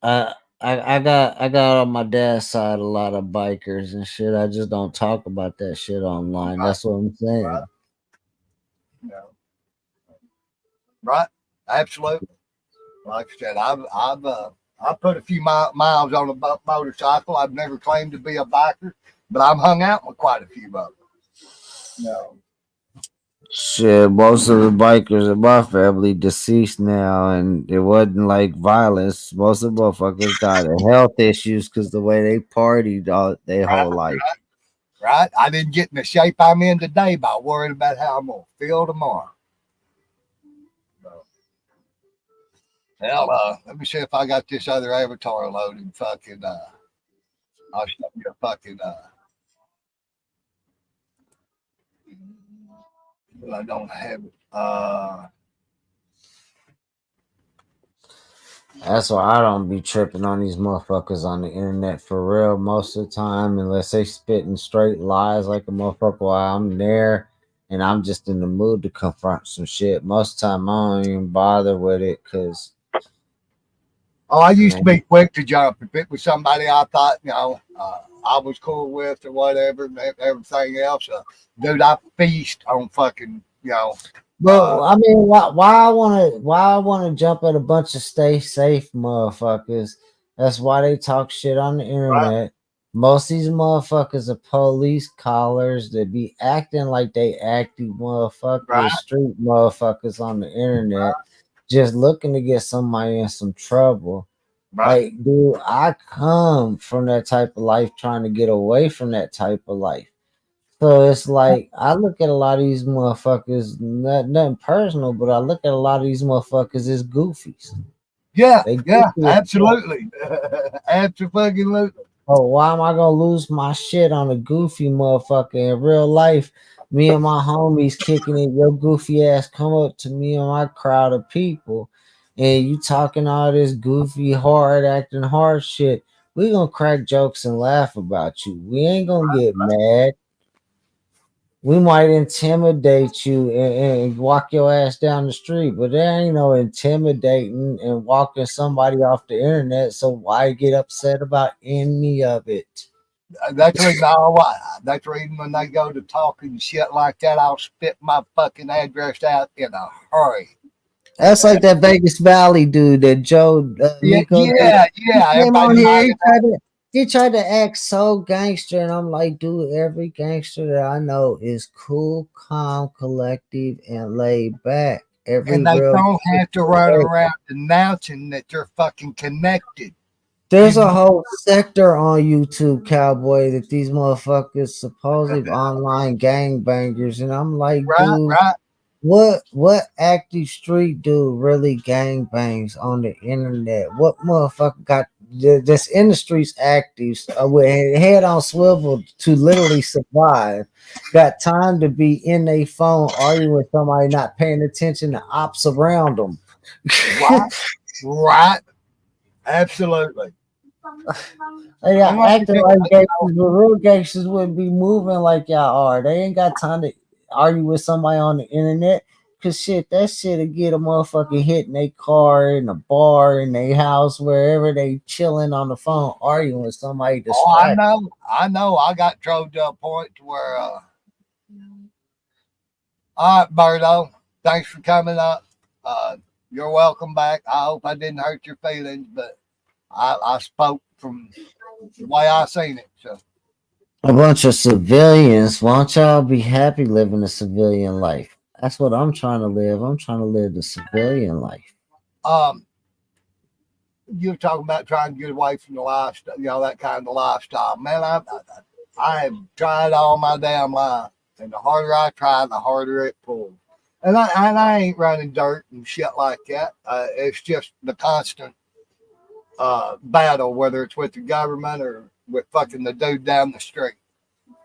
I got on my dad's side a lot of bikers and shit. I just don't talk about that shit online. Right, That's what I'm right, saying. yeah, right. Absolutely. Like I said, I put a few miles on a motorcycle. I've never claimed to be a biker, but I've hung out with quite a few of them. No. Shit, most of the bikers in my family deceased now, and it wasn't like violence. Most of the motherfuckers died of health issues because the way they partied all their Right, whole life. right. I didn't get in the shape I'm in today by worrying about how I'm gonna feel tomorrow. So, hell, let me see if I got this other avatar loaded. Fucking, I'll show you a fucking. I don't have it. That's why I don't be tripping on these motherfuckers on the internet for real most of the time, unless they spitting straight lies like a motherfucker while I'm there and I'm just in the mood to confront some shit. Most of the time, I don't even bother with it because, Oh, I used to man, be quick to jump if it was somebody I thought I was cool with or whatever, and everything else. Dude, I feast on fucking but I mean, why I wanna jump at a bunch of stay safe motherfuckers? That's why they talk shit on the right, internet. Most of these motherfuckers are police collars that be acting like they active motherfuckers, right, street motherfuckers on the internet, just looking to get somebody in some trouble. right. Like, dude, I come from that type of life trying to get away from that type of life. So it's like I look at a lot of these motherfuckers, nothing personal, but I look at a lot of these motherfuckers as goofies. Yeah, They yeah, goofy as fuck. absolutely, absolutely. Oh, why am I gonna lose my shit on a goofy motherfucker in real life? Me and my homies kicking it, your goofy ass come up to me and my crowd of people, and you talking all this goofy, hard acting, hard shit. We gonna crack jokes and laugh about you. We ain't gonna get mad. We might intimidate you and walk your ass down the street, but there ain't no intimidating and walking somebody off the internet. So why get upset about any of it? That's the reason that's the reason when they go to talking shit like that, I'll spit my fucking address out in a hurry. That's like that Vegas Valley dude that Joe Yeah, Nico did. yeah, He yeah. came on Everybody here. might He tried to act so gangster, and I'm like, dude, every gangster that I know is cool, calm, collective, and laid back. Every and they real don't have to run around announcing that they're fucking connected. There's You a whole sector on YouTube, cowboy, that these motherfuckers supposedly online gangbangers, and I'm like, right, dude, right. what active street dude really gangbangs on the internet? What motherfucker got this in the streets active with head on swivel to literally survive? Got time to be in a phone arguing with somebody, not paying attention to ops around them. Right, right. Absolutely. They And got like I acting said, like gangsters, but real gangsters wouldn't be moving like y'all are. They ain't got time to argue with somebody on the internet. Cause shit, that shit'll get a motherfucker hit in their car, in a bar, in their house, wherever they chilling on the phone, arguing with somebody oh, I distracted. know, I know. I got drove to a point to where, all right, Berto, thanks for coming up. You're welcome back. I hope I didn't hurt your feelings, but I spoke from the way I seen it. So, A bunch of civilians. Why don't y'all be happy living a civilian life? That's what I'm trying to live. I'm trying to live the civilian life. um, you're talking about trying to get away from the lifestyle, that kind of lifestyle. Man, I have tried all my damn life, and the harder I try, the harder it pulls. And I ain't running dirt and shit like that. It's just the constant battle, whether it's with the government or with fucking the dude down the street.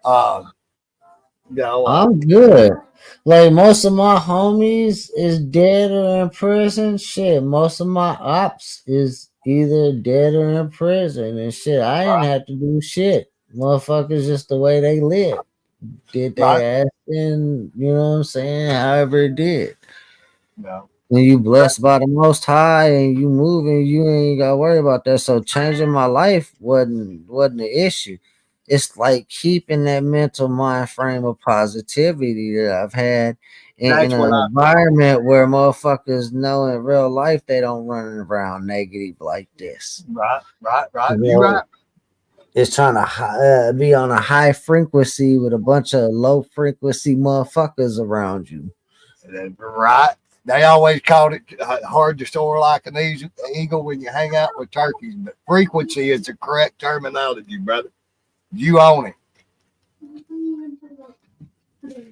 Uh, I'm good. Like most of my homies is dead or in prison. Shit, most of my ops is either dead or in prison and shit. I didn't have to do shit. Motherfuckers just the way they live. Did right, they ass in, you know what I'm saying? However it did. no, When you blessed by the most high and you moving, you ain't gotta worry about that. So changing my life wasn't the issue. It's like keeping that mental mind frame of positivity that I've had in that's an what I environment where motherfuckers know in real life they don't run around negative like this. right. You You know, right. it's trying to be on a high frequency with a bunch of low frequency motherfuckers around you. Right. They always called it hard to soar like an eagle when you hang out with turkeys, but frequency is the correct terminology, brother. You own it.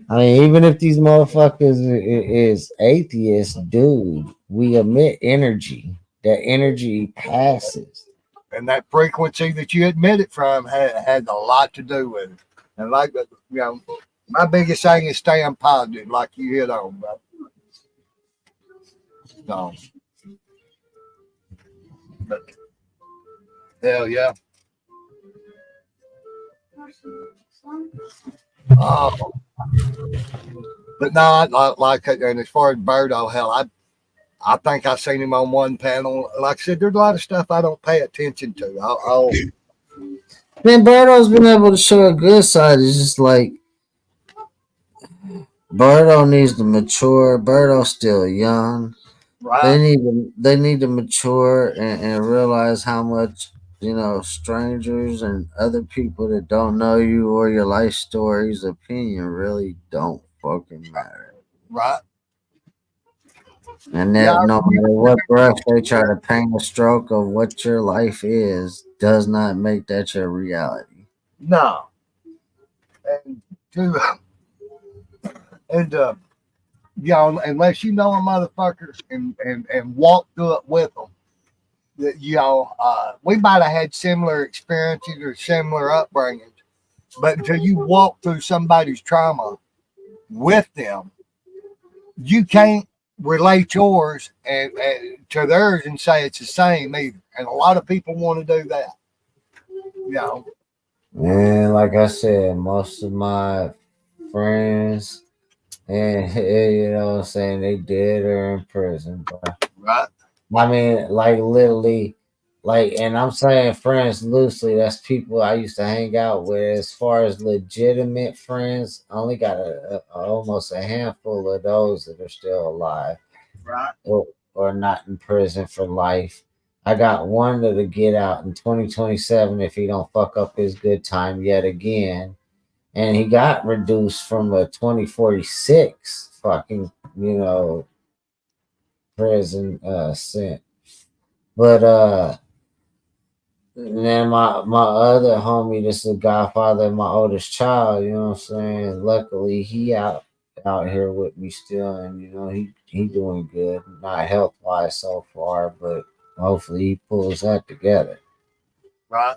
I mean, even if these motherfuckers is atheists, dude, we emit energy. That energy passes. And that frequency that you emit it from had a lot to do with it. And like, my biggest thing is staying positive, like you hit on, brother. So, but hell yeah. Oh, but no, like and as far as Birdo, hell, I think I seen him on one panel. Like I said, there's a lot of stuff I don't pay attention to. Man, Birdo's been able to show a good side. It's just like Birdo needs to mature. Birdo's still young. Right, They need to mature and realize how much strangers and other people that don't know you or your life story's opinion really don't fucking matter. right. And Yeah, that no matter what brush they try to paint a stroke of what your life is, does not make that your reality. no. And to and unless you know a motherfucker and walk through it with them, that we might have had similar experiences or similar upbringings, but until you walk through somebody's trauma with them, you can't relate yours and to theirs and say it's the same either. And a lot of people want to do that. You know, And like I said, most of my friends and you know what I'm saying, they dead or in prison, bro. right, I mean, like literally, like, and I'm saying friends loosely. That's people I used to hang out with. As far as legitimate friends, I only got almost a handful of those that are still alive right, or not in prison for life. I got one that'll get out in 2027 if he don't fuck up his good time yet again. And he got reduced from a 2046 fucking, prison sentence. But then my other homie, this is the godfather of my oldest child, you know what I'm saying? Luckily he out here with me still, and he doing good, not health wise so far, but hopefully he pulls that together. right.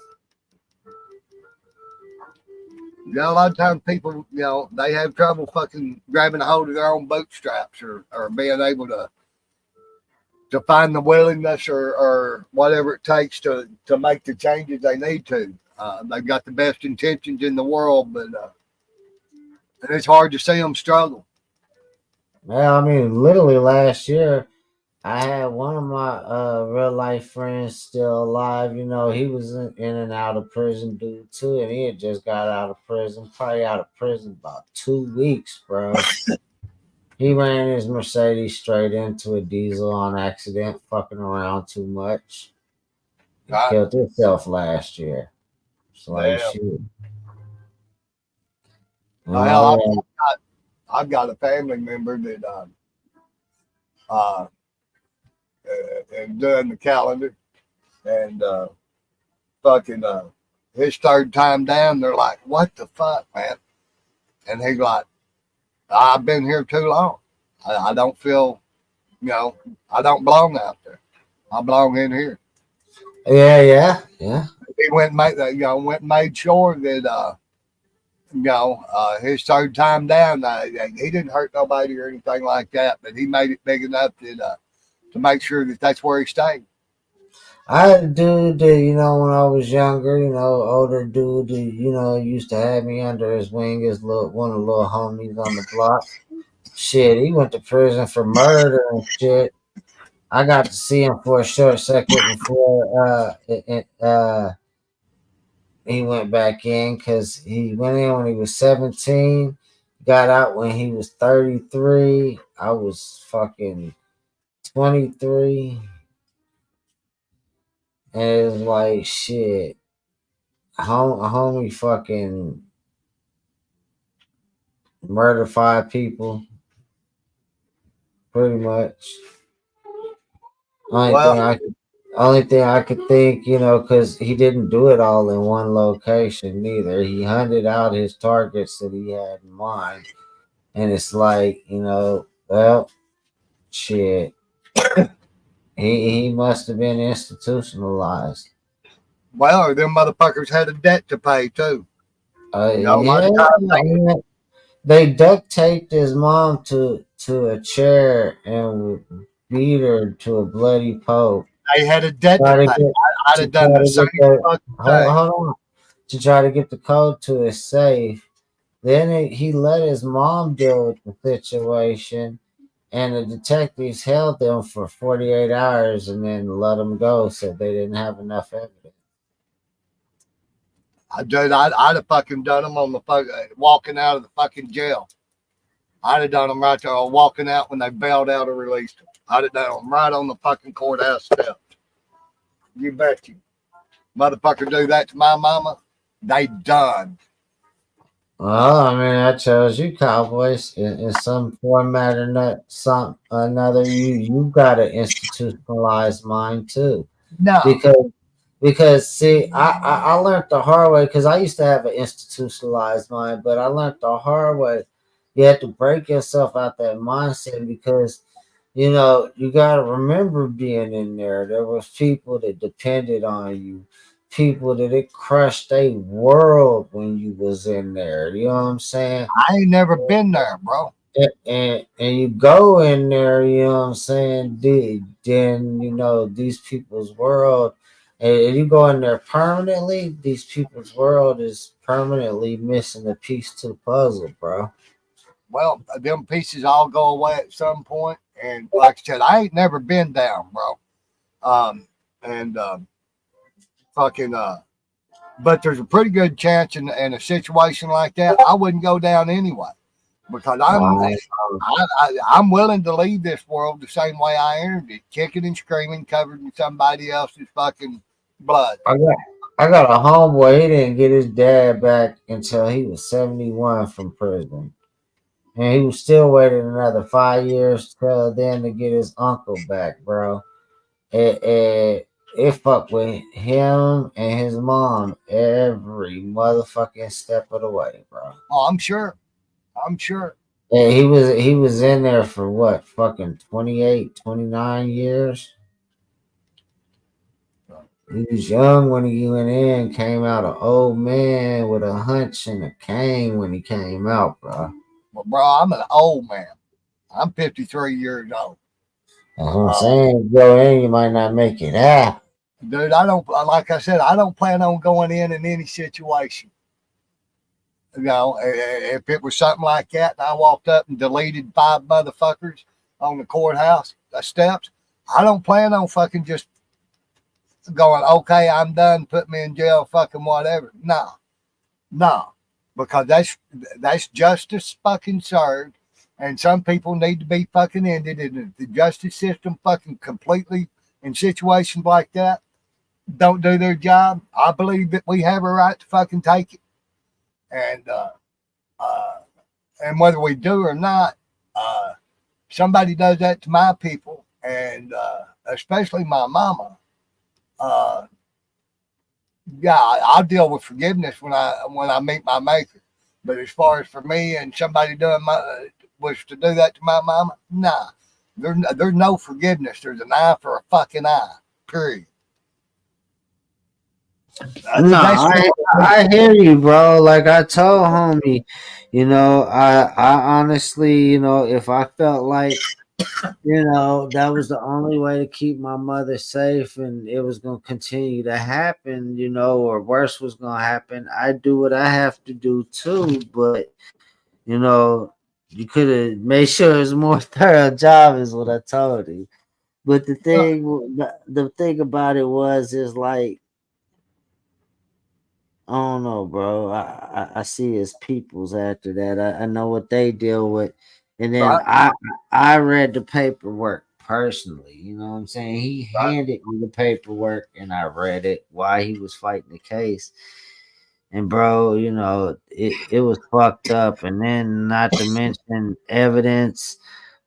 A lot of times people, they have trouble fucking grabbing a hold of their own bootstraps or being able to find the willingness or whatever it takes to make the changes they need to. They've got the best intentions in the world, but and it's hard to see them struggle. Well, I mean, literally last year I had one of my real life friends still alive. He was in and out of prison, dude, too, and he had just got out of prison, probably out of prison about 2 weeks, bro. He ran his Mercedes straight into a diesel on accident, fucking around too much. He Right? killed himself last year. It's like Damn. shit. Hell, I've got a family member that doing the calendar and fucking his third time down. They're like, "What the fuck, man?" And he's like, "I've been here too long. I don't feel, I don't belong out there. I belong in here. Yeah. He went and made, went and made sure that, his third time down, he didn't hurt nobody or anything like that, but he made it big enough that, to make sure that that's where he stayed. I had a dude that, when I was younger, older dude that, used to have me under his wing as one of the little homies on the block. Shit, he went to prison for murder and shit. I got to see him for a short second before he went back in, because he went in when he was 17, got out when he was 33. I was fucking 23. And it was like, shit, homie fucking murdered 5 people, pretty much. Only Well, thing I could, only thing I could think, because he didn't do it all in one location neither. He hunted out his targets that he had in mind, and it's like, well, shit, he must have been institutionalized. well, them motherfuckers had a debt to pay too. By Yeah, the time I mean, they duct taped his mom to a chair and beat her to a bloody pulp. they had a debt to Try to pay, get I'd to have done try the to same get the fucking hold, thing. hold on to try to get the code to his safe. Then he let his mom deal with the situation, and the detectives held them for 48 hours and then let them go. Said they didn't have enough evidence. I'd have fucking done them on the walking out of the fucking jail. I'd have done them right there, or walking out when they bailed out or released them. I'd have done them right on the fucking courthouse steps. You bet you. Motherfucker do that to my mama, they done. Well, I mean, that shows you, Cowboys, in some format or not, some another. You got an institutionalized mind too, No, because see, I learned the hard way, because I used to have an institutionalized mind, but I learned the hard way. You have to break yourself out that mindset, because you got to remember being in there. There was people that depended on you, people that it crushed their world when you was in there. You know what I'm saying? I ain't never been there, bro. And you go in there, you know what I'm saying? Then these people's world, and you go in there permanently. These people's world is permanently missing a piece to the puzzle, bro. Well, them pieces all go away at some point. And like I said, I ain't never been down, bro. And fucking but there's a pretty good chance in a situation like that, I wouldn't go down anyway, because Um, I'm willing to leave this world the same way I entered it, kicking and screaming, covered in somebody else's fucking blood. I got I got a homeboy. He didn't get his dad back until he was 71 from prison. And he was still waiting another 5 years till then to get his uncle back, bro. It fucked with him and his mom every motherfucking step of the way, bro. Oh, I'm sure. I'm sure. And he was in there for what, fucking 28, 29 years. He was young when he went in, came out an old man with a hunch and a cane when he came out, bro. But bro, I'm an old man. I'm 53 years old. That's what I'm saying. Go in, you might not make it out. Dude, I don't, like I said, I don't plan on going in any situation. If it was something like that and I walked up and deleted 5 motherfuckers on the courthouse steps, I don't plan on fucking just going, okay, I'm done, put me in jail, fucking whatever. No, because that's justice fucking served, and some people need to be fucking ended. And if the justice system fucking completely in situations like that don't do their job, I believe that we have a right to fucking take it. And whether we do or not, somebody does that to my people, and especially my mama. Yeah, I'll deal with forgiveness when I meet my maker. But as far as for me and somebody doing was to do that to my mama, nah. There's no forgiveness. There's an eye for a fucking eye. Period. No, I hear you, bro. Like I told homie, I honestly, if I felt like, that was the only way to keep my mother safe and it was gonna continue to happen, or worse was gonna happen, I do what I have to do too. But you could have made sure it was a more thorough job, is what I told you. But the thing about it is like, I don't know, bro. I see his peoples after that. I know what they deal with, and then Right, I read the paperwork personally. You know what I'm saying? He right. handed me the paperwork, and I read it while he was fighting the case. And bro, it was fucked up. And then, not to mention, evidence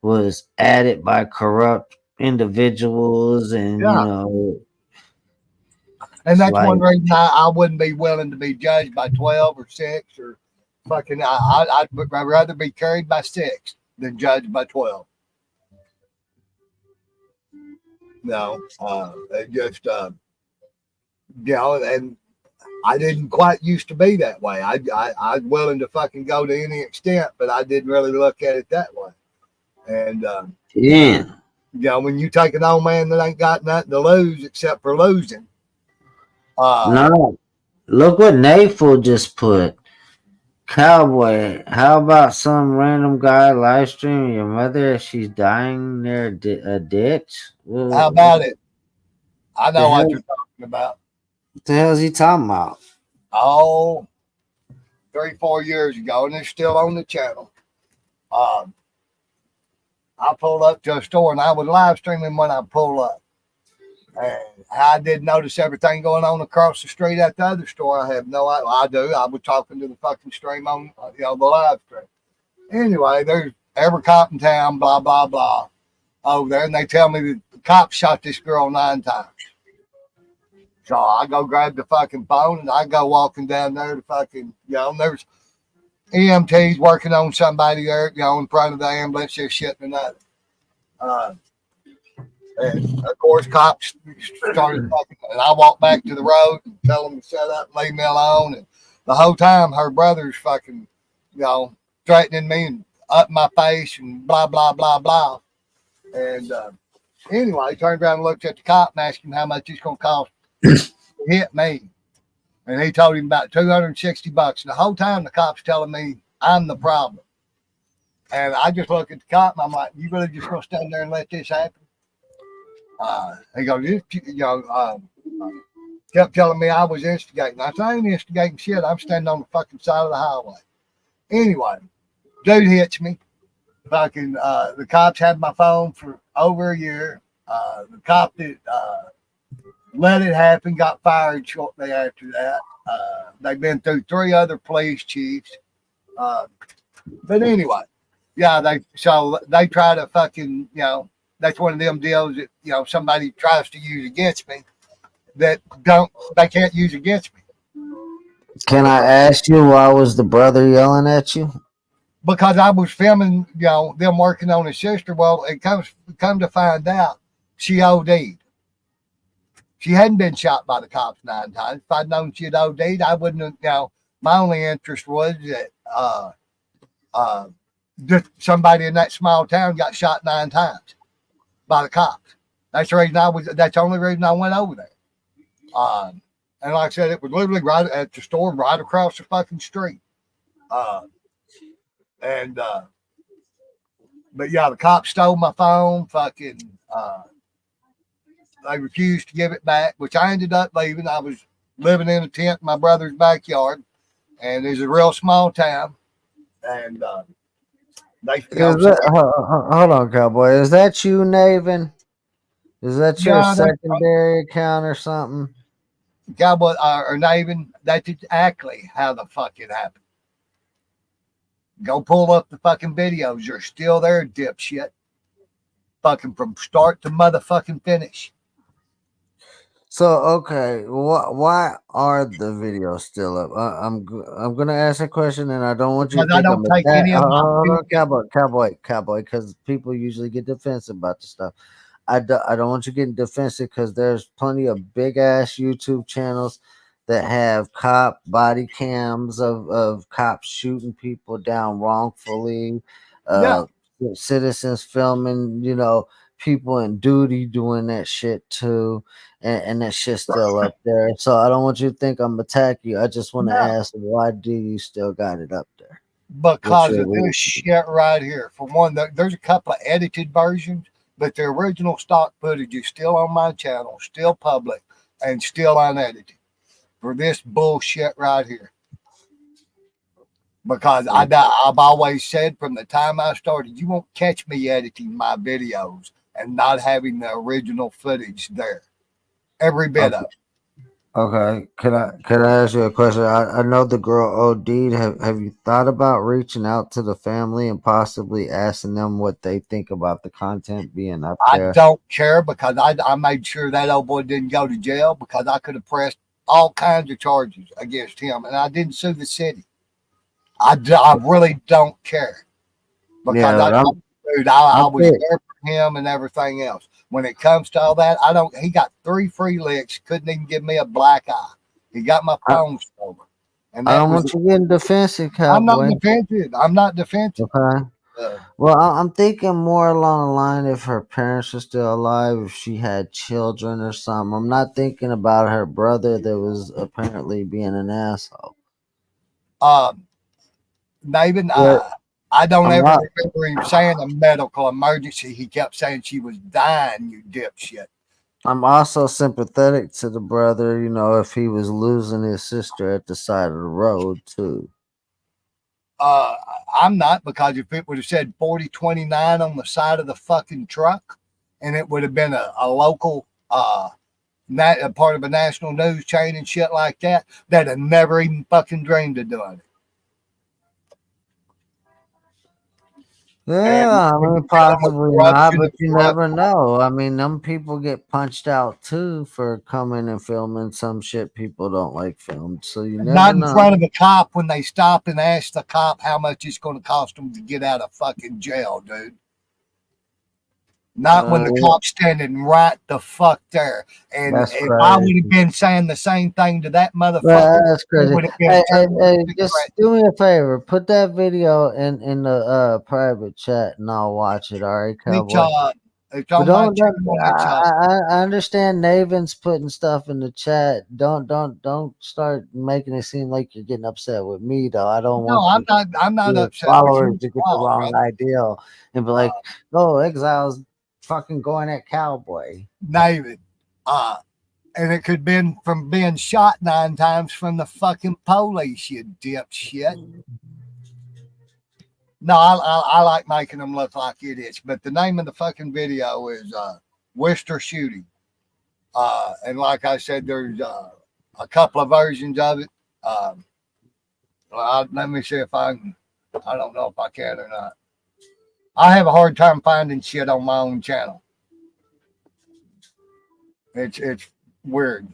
was added by corrupt individuals, and Yeah. And it's that's like, one reason I wouldn't be willing to be judged by 12 or 6 or fucking. I'd rather be carried by 6 than judged by 12. No, it just, and I didn't quite used to be that way. I was willing to fucking go to any extent, but I didn't really look at it that way. And, yeah, when you take an old man that ain't got nothing to lose except for losing, no. Look what Naful just put. Cowboy, how about some random guy live streaming your mother if she's dying near a ditch? how What about it? I the know what hell? you're talking about. What the hell is he talking about? Oh, 3-4 years ago, and it's still on the channel. Um, I pulled up to a store and I was live streaming when I pulled up. And I did notice everything going on across the street at the other store. I have no idea. I do. I was talking to the fucking stream on, the live stream. Anyway, there's every cop in town, blah, blah, blah, over there. And they tell me that the cops shot this girl 9 times. So I go grab the fucking phone and I go walking down there to fucking, there's EMTs working on somebody there, in front of the ambulance, this shit and another. And of course, cops started fucking, and I walked back to the road and tell them to shut up and leave me alone. And the whole time, her brother's fucking, threatening me and up my face and blah, blah, blah, blah. And anyway, he turned around and looked at the cop and asked him how much it's going to cost to hit me. And he told him about $260. And the whole time, the cop's telling me I'm the problem. And I just look at the cop and I'm like, you really just going to stand there and let this happen? He goes, kept telling me I was instigating. I said, I ain't instigating shit. I'm standing on the fucking side of the highway. Anyway, dude hits me. Fucking, the cops had my phone for over a year. The cop that let it happen got fired shortly after that. They've been through 3 other police chiefs. But anyway, yeah, they try to fucking, that's one of them deals that, somebody tries to use against me that they can't use against me. Can I ask you, why was the brother yelling at you? Because I was filming, them working on his sister. Well, it come to find out she OD'd. She hadn't been shot by the cops 9 times. If I'd known she'd OD'd, I wouldn't have, my only interest was that just somebody in that small town got shot 9 times by the cops. That's the only reason I went over there. And like I said, it was literally right at the store, right across the fucking street. But yeah, the cops stole my phone. Fucking, they refused to give it back, which I ended up leaving. I was living in a tent in my brother's backyard, and it's a real small town. And Hold on, cowboy. Is that you, Navin? Is that your yeah, secondary account or something? Cowboy or Navin, that's exactly how the fuck it happened. Go pull up the fucking videos. You're still there, dipshit. Fucking from start to motherfucking finish. So okay, why are the videos still up? I'm gonna ask a question, and I don't want you to Because I think I'm don't a take that. any of my Hold on, videos. cowboy, because people usually get defensive about the stuff. I don't want you getting defensive because there's plenty of big ass YouTube channels that have cop body cams of cops shooting people down wrongfully, Yeah, uh, citizens filming, people in duty doing that shit too, and that shit's still up there. So I don't want you to think I'm attacking you. I just want to no. ask, why do you still got it up there? What's Because your of this reason? shit right here. For one, there's a couple of edited versions, but the original stock footage is still on my channel, still public, and still unedited for this bullshit right here. Because I've always said from the time I started, you won't catch me editing my videos and not having the original footage there. Every bit of it. Okay, can I ask you a question? I know the girl OD'd. Have you thought about reaching out to the family and possibly asking them what they think about the content being up I there? don't care because I made sure that old boy didn't go to jail because I could have pressed all kinds of charges against him and I didn't sue the city. I really don't care because Yeah, dude, I I was think there for him and everything else. When it comes to all that, I don't. He got 3 free licks, couldn't even give me a black eye. He got my I, phone stolen, and I that don't was. want you getting defensive, I'm not cowboy. defensive. I'm not defensive. Okay. Uh, Well, I'm thinking more along the line if her parents are still alive, if she had children or something. I'm not thinking about her brother that was apparently being an asshole. um, Navin, But I don't I'm ever not. remember him saying a medical emergency. He kept saying she was dying, you dipshit. I'm also sympathetic to the brother, if he was losing his sister at the side of the road too. Uh, I'm not because if it would have said 4029 on the side of the fucking truck and it would have been a local, a part of a national news chain and shit like that, they'd have never even fucking dreamed of doing it. And Yeah, I when mean, you're dealing with possibly not, corruption but and you corrupt, never know. I mean, them people get punched out too for coming and filming some shit people don't like filmed. So you never not in know. front of a cop when they stop and ask the cop how much it's going to cost them to get out of fucking jail, dude. Not when the Yeah, cop's standing right the fuck there. And that's if I would have crazy. been saying the same thing to that motherfucker, That's it crazy. would have been Hey, hey, terminated hey, just threat. do me a favor. Put that video in the private chat and I'll watch it. All right, It's cowboy. it's But on my channel. It's I understand Naven's putting stuff in the chat. Don't start making it seem like you're getting upset with me though. I don't no, want I'm not your upset with you followers to at get the all, wrong brother. idea and be like, "Oh, Exile's fucking going at Cowboy." David. Uh and it could have been from being shot 9 times from the fucking police, you dipshit. No, I like making them look like idiots, but the name of the fucking video is Worcester Shooting. And like I said, there's a couple of versions of it. Let me see if I can. I don't know if I can or not. I have a hard time finding shit on my own channel. It's weird.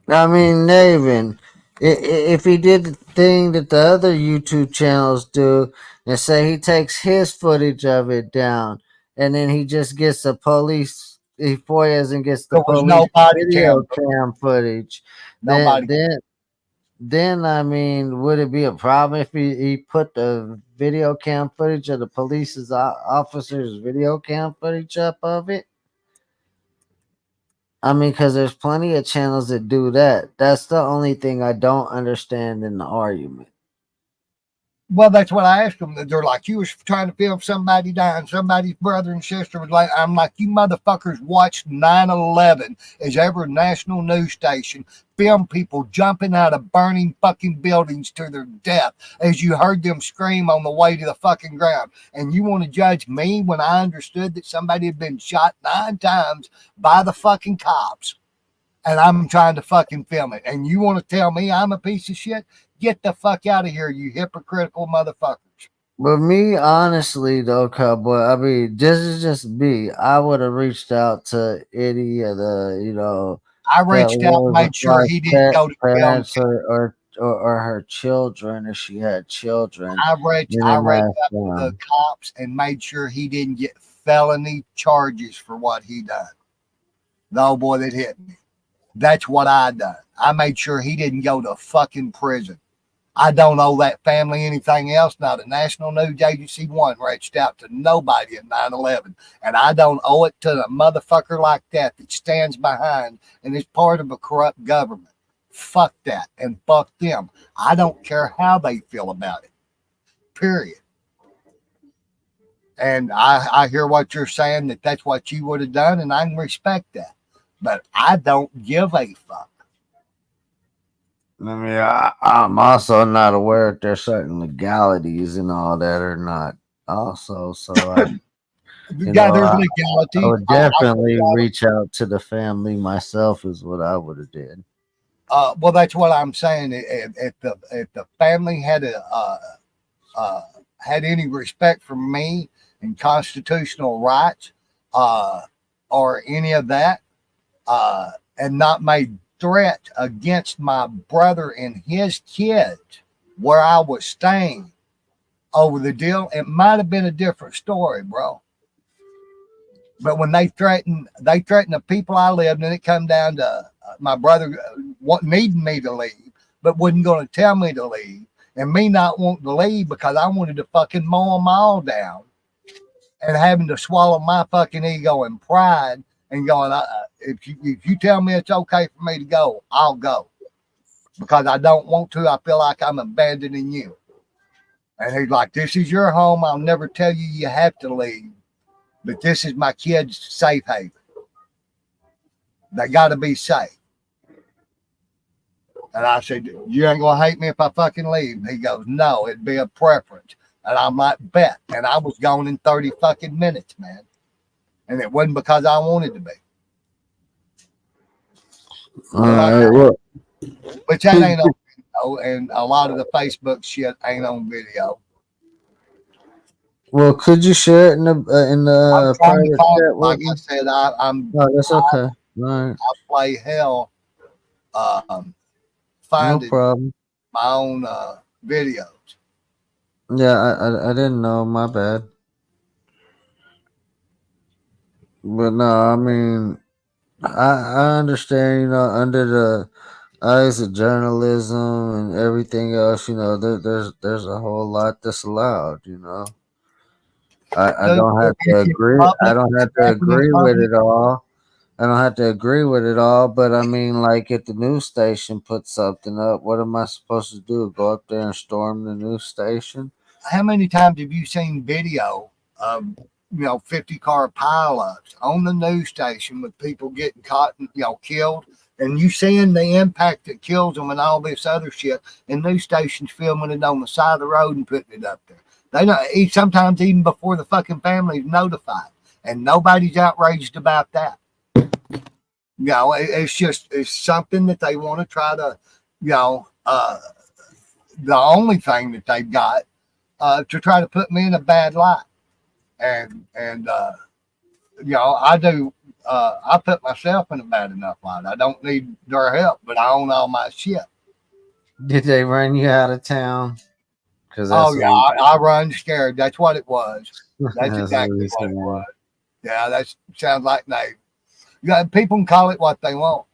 I mean, Navin, if he did the thing that the other YouTube channels do and say he takes his footage of it down and then he just gets the police, he FOIAs and gets the There was police no body video cam. cam footage, then Nobody. then then I mean, would it be a problem if he put the video cam footage of the police's officers' video cam footage up of it? I mean, because there's plenty of channels that do that. That's the only thing I don't understand in the argument. Well, that's what I asked them. They're like, you was trying to film somebody dying, somebody's brother and sister was like, I'm like, you motherfuckers watched 9/11 as every national news station film people jumping out of burning fucking buildings to their death as you heard them scream on the way to the fucking ground. And you want to judge me when I understood that somebody had been shot 9 times by the fucking cops and I'm trying to fucking film it. And you want to tell me I'm a piece of shit? Get the fuck out of here, you hypocritical motherfuckers. But me, honestly, though, cowboy, I mean, this is just me. I would have reached out to any of the, I that reached out and was made sure like he didn't go to jail. parents or her children if she had children, and I then reached ask out to the them. cops and made sure he didn't get felony charges for what he done. The old boy that hit me. That's what I done. I made sure he didn't go to fucking prison. I don't owe that family anything else. Not a National News Agency one reached out to nobody at 9/11. And I don't owe it to a motherfucker like that stands behind and is part of a corrupt government. Fuck that and fuck them. I don't care how they feel about it. Period. And I hear what you're saying, that that's what you would have done, and I can respect that. But I don't give a fuck. I mean, I'm also not aware if there's certain legalities and all that or not. Also, so Yeah, there's I legalities. would I definitely reach out to the family myself. Is what I would have did. well, that's what I'm saying. If the family had any respect for me and constitutional rights, or any of that, and not made threat against my brother and his kids where I was staying over the deal, it might have been a different story, bro. But when they threatened the people I lived, and it come down to my brother needing me to leave, but wasn't going to tell me to leave, and me not wanting to leave because I wanted to fucking mow them all down, and having to swallow my fucking ego and pride, and going, if you tell me it's okay for me to go, I'll go because I don't want to. I feel like I'm abandoning you. And he's like, this is your home. I'll never tell you you have to leave, but this is my kids' safe haven. They got to be safe. And I said, you ain't going to hate me if I fucking leave. He goes, no, it'd be a preference. And I'm like, bet. And I was gone in 30 fucking minutes, man. And it wasn't because I wanted to be. All right, well, Which that ain't on video. And a lot of the Facebook shit ain't on video. could you share it in I'm the trying to private find chat it. with Like me? I said, I'm No, that's okay. All right, I play hell no finding problem. my own videos. Yeah, I didn't know. My bad. But no, I mean, I understand. Under the eyes of journalism and everything else, there's a whole lot that's allowed. I Dude, don't have to it's agree. I public. don't It's have to happening agree with public. it all. I don't have to agree with it all, but I mean, like, if the news station puts something up, what am I supposed to do? Go up there and storm the news station? How many times have you seen video of 50-car pileups on the news station with people getting caught and killed, and you seeing the impact that kills them and all this other shit, and news stations filming it on the side of the road and putting it up there. They know sometimes even before the fucking family is notified, and nobody's outraged about that. It's something that they want to try to, the only thing that they've got to try to put me in a bad light. And I do. I put myself in a bad enough light. I don't need their help, but I own all my shit. Did they run you out of town? Because Oh that's yeah, what I run scared. That's what it was. That's that's what exactly he what it said. was. Yeah, that sounds like Nate. Yeah, people can call it what they want.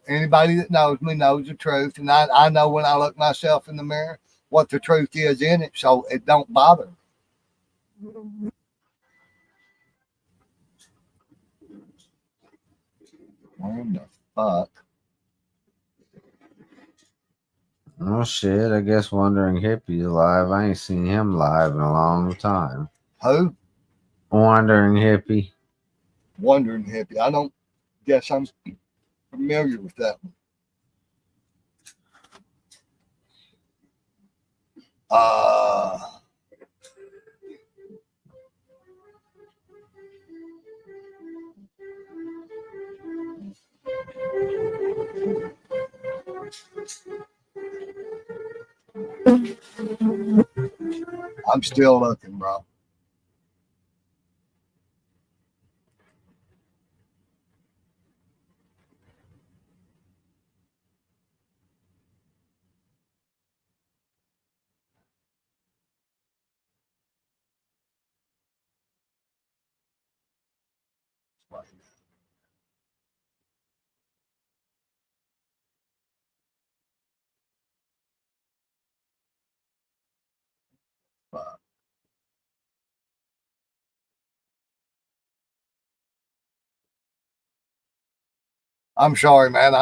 Anybody that knows me knows the truth, and I know when I look myself in the mirror what the truth is in it, so it don't bother me. What the fuck? Oh shit! I guess Wandering Hippie's live. I ain't seen him live in a long time. Who? Wandering Hippie. Wondering hippie. I don't guess I'm familiar with that one. Uh, I'm still looking, bro. I'm sorry, man.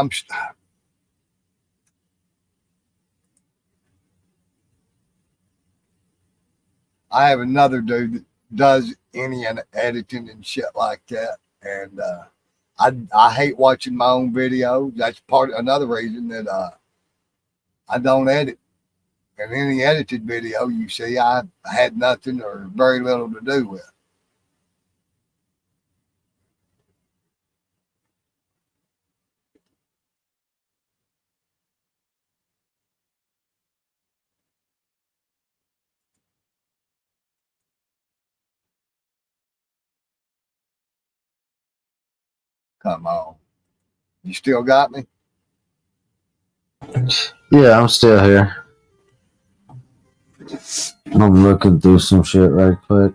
I have another dude that does any and editing and shit like that, and I hate watching my own videos. That's another reason that I don't edit. And any edited video you see, I had nothing or very little to do with. Come on, you still got me? Yeah, I'm still here. I'm looking through some shit right quick.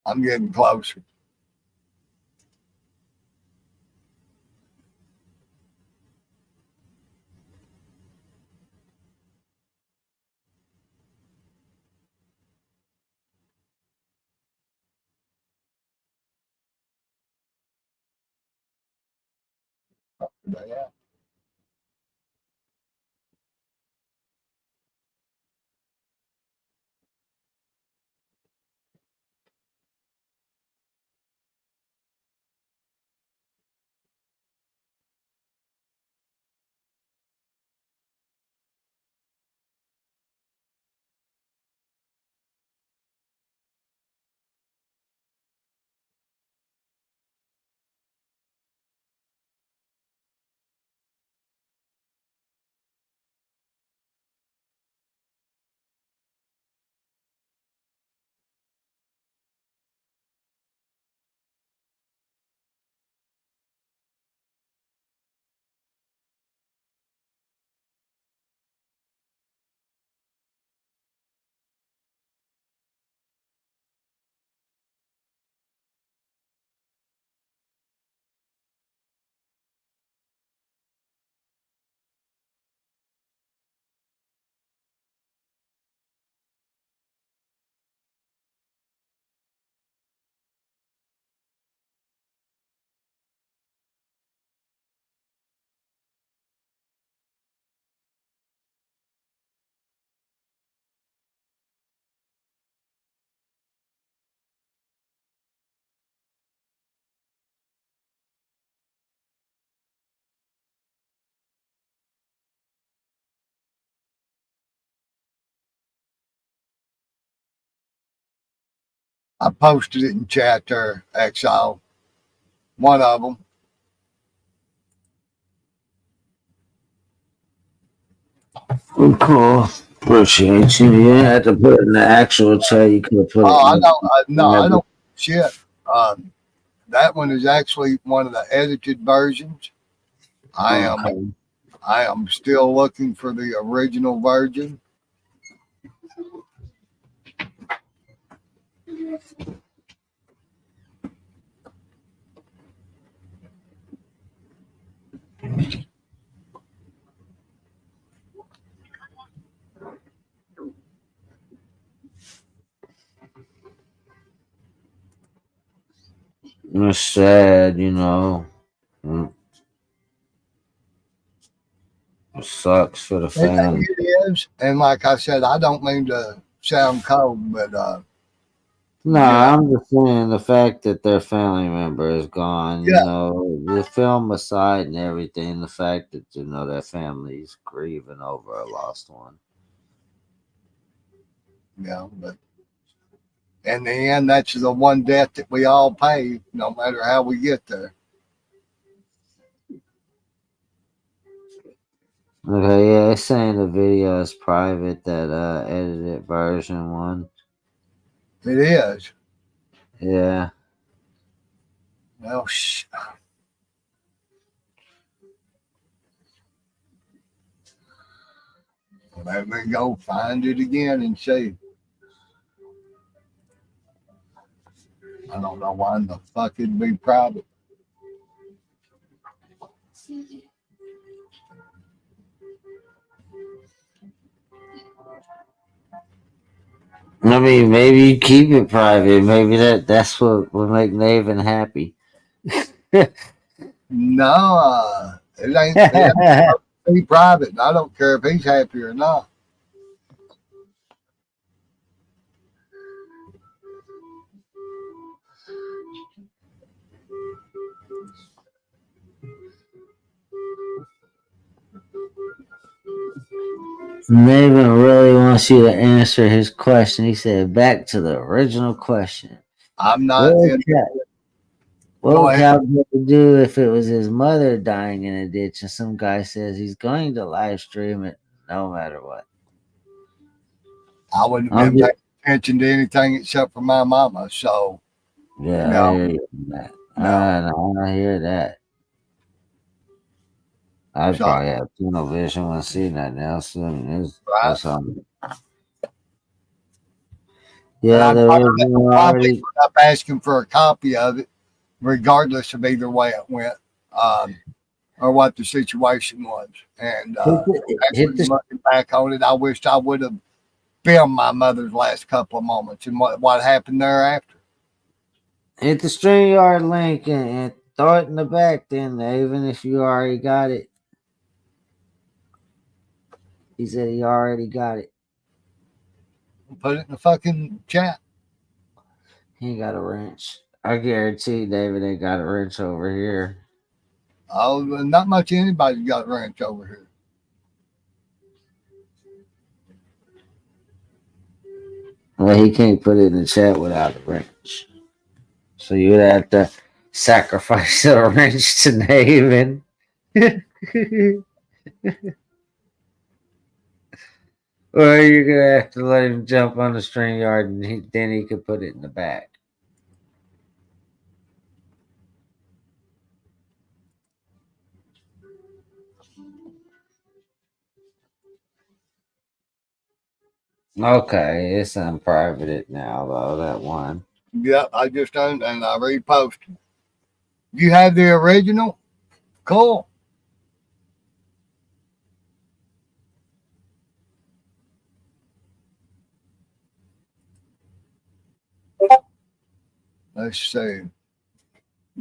I'm getting closer. Yeah. I posted it in chat there, Exile. One of them. Cool. Appreciate you. You had to put it in the actual chat. You could have put it Oh, I in don't. No, I don't. Shit. That one is actually one of the edited versions. I am. Okay. I am still looking for the original version. It's sad, you know. Mm, It sucks for the family. It is, and like I said, I don't mean to sound cold, but No, you know, I'm just saying the fact that their family member is gone, you yeah, know, the film aside and everything, the fact that, you know, their family's grieving over a lost one. but in the end, that's the one debt that we all pay, no matter how we get there. Okay, yeah, it's saying the video is private, that edited version one. It is. Yeah. Well, let me go find it again and see. I don't know why in the fuck it'd be private. I mean, maybe you keep it private. Maybe that's what would make Nathan happy. No, it ain't supposed to be private. And I don't care if he's happy or not. Nathan really wants you to answer his question. He said, back to the original question. I'm What not in. Go would ahead. Cowboy do if it was his mother dying in a ditch and some guy says he's going to live stream it no matter what? I wouldn't have I'm been just, paying attention to anything except for my mama. So yeah, I no, hear you on that. no. I hear that. I'd So probably have tunnel vision when see nothing else. right. That's all. And Yeah, I'd the original probably already. end up asking for a copy of it, regardless of either way it went, um, or what the situation was. And Hit actually the looking back on it, I wished I would have filmed my mother's last couple of moments and what happened thereafter. hit the StreamYard link and throw it in the back then, even if you already got it. He said he already got it. Put it in the fucking chat. He ain't got a wrench. I guarantee David ain't got a wrench over here. Oh, not much anybody's got a ranch over here. Well, he can't put it in the chat without a wrench. So you would have to sacrifice a wrench to David. Or you're gonna have to let him jump on the string yard and then he could put it in the back. Okay, it's unprivated now though, that one. Yep, I just done and I reposted. You have the original? Cool. Let's see.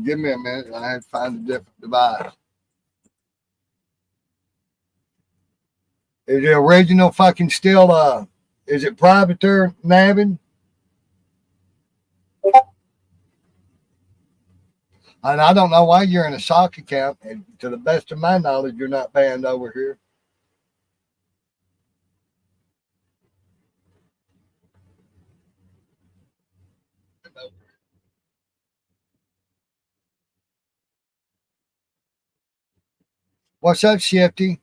Give me a minute. I have to find a different device. Is the original fucking still is it private there, Navin? And I don't know why you're in a sock account. And to the best of my knowledge, you're not banned over here. What's up, Shifty?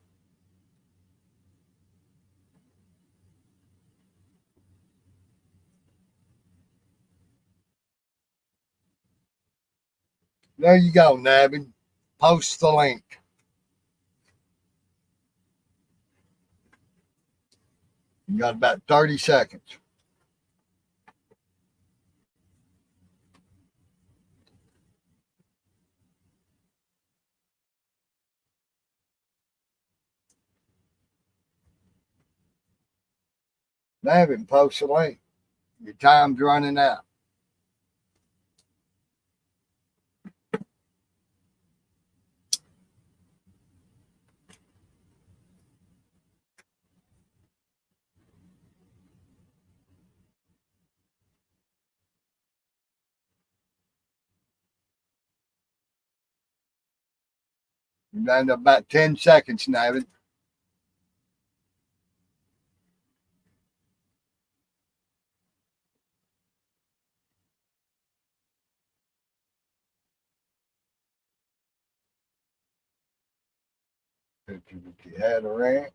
There you go, Navin. Post the link. You got about 30 seconds. Navin, post the link. Your time's running out. We're down to about 10 seconds, David. If you had a ranch.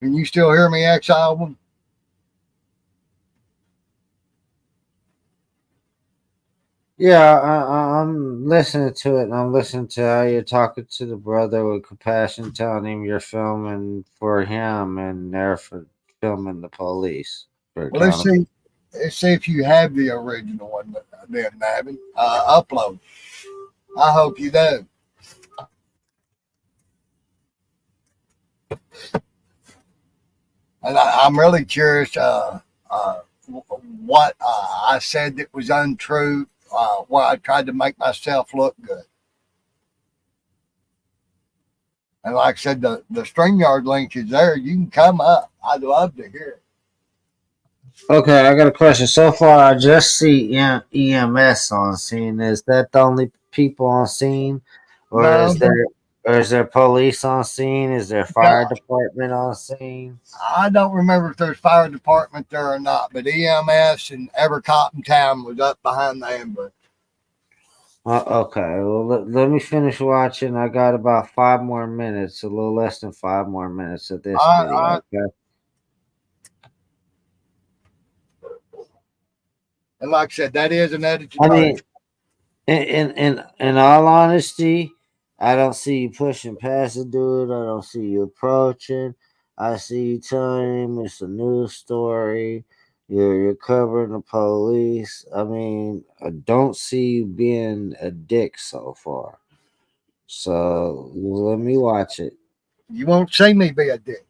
Can you still hear me, X album? Yeah, I'm listening to it, and I'm listening to how you're talking to the brother with compassion, telling him you're filming for him, and they're for filming the police. For Well, let's see if you have the original one then, David. Upload. I hope you do. And I'm really curious what I said that was untrue, where I tried to make myself look good. And like I said, the StreamYard link is there. You can come up. I'd love to hear it. Okay, I got a question. So far, I just see EMS on scene. Is that the only people on scene, or No, is there police on scene? Is there fire department on scene? I don't remember if there's fire department there or not, but EMS and every cop in town was up behind the ambulance. Okay, well, let me finish watching. I got about 5 more minutes, a little less than 5 more minutes of this video. Okay. And like I said, that is an edited I version. mean, in all honesty, I don't see you pushing past the dude. I don't see you approaching. I see you telling him it's a news story. You're covering the police. I mean, I don't see you being a dick so far. So let me watch it. You won't see me be a dick.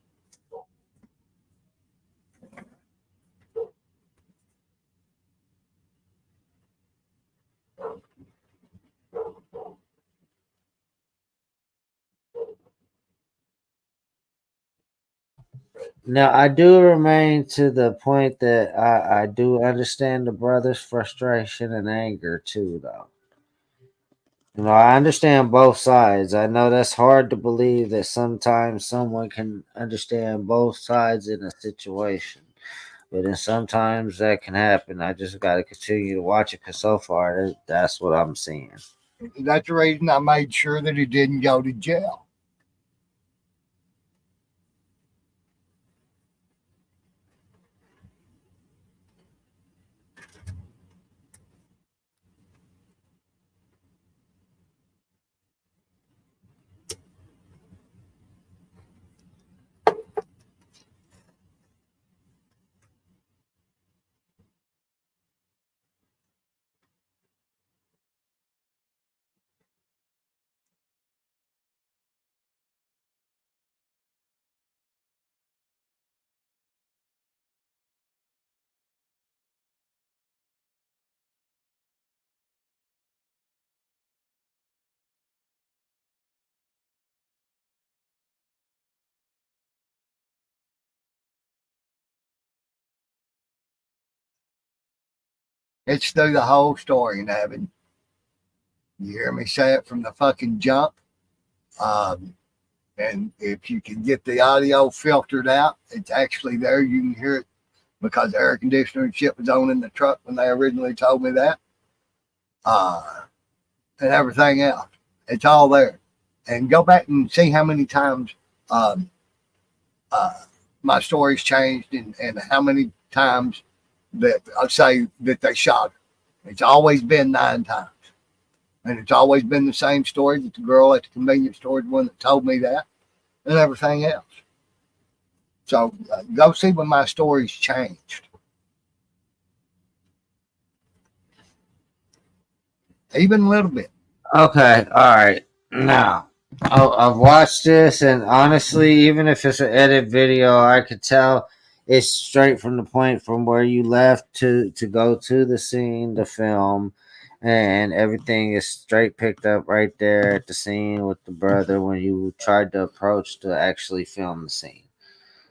Now, I do remain to the point that I do understand the brother's frustration and anger too, though. You know, I understand both sides. I know that's hard to believe that sometimes someone can understand both sides in a situation, but then sometimes that can happen. I just got to continue to watch it because so far that's what I'm seeing. That's the reason I made sure that he didn't go to jail. It's through the whole story, Navin. You hear me say it from the fucking jump. And if you can get the audio filtered out, it's actually there. You can hear it because the air conditioner and shit was on in the truck when they originally told me that. And everything else. It's all there. And go back and see how many times um, my story's changed and how many times that I say that they shot her. It's always been 9 times. And it's always been the same story that the girl at the convenience store is the one that told me that and everything else. So go see when my story's changed. Even a little bit. Okay, all right. Now, I've watched this, and honestly, even if it's an edit video, I could tell it's straight from the point from where you left to go to the scene, the film, and everything is straight picked up right there at the scene with the brother when you tried to approach to actually film the scene.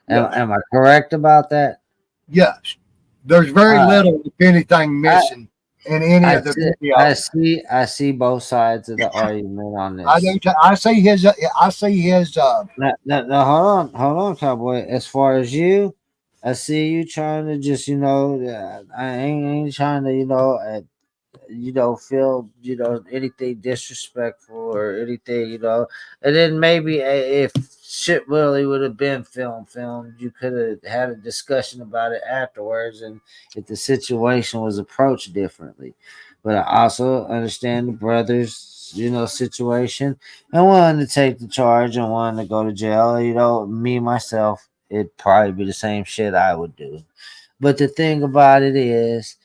Yes. Am I correct about that? Yes. There's very Uh, little, if anything, missing in any of the videos. I see both sides of the argument on I this. do. I see his. I see his. Now, hold on, cowboy. As far as you, I see you trying to just, I ain't trying to, feel, anything disrespectful or anything, and then maybe if shit really would have been filmed, you could have had a discussion about it afterwards, and if the situation was approached differently. But I also understand the brothers, situation, and wanting to take the charge and wanting to go to jail. Me myself, it'd probably be the same shit I would do. But the thing about it is,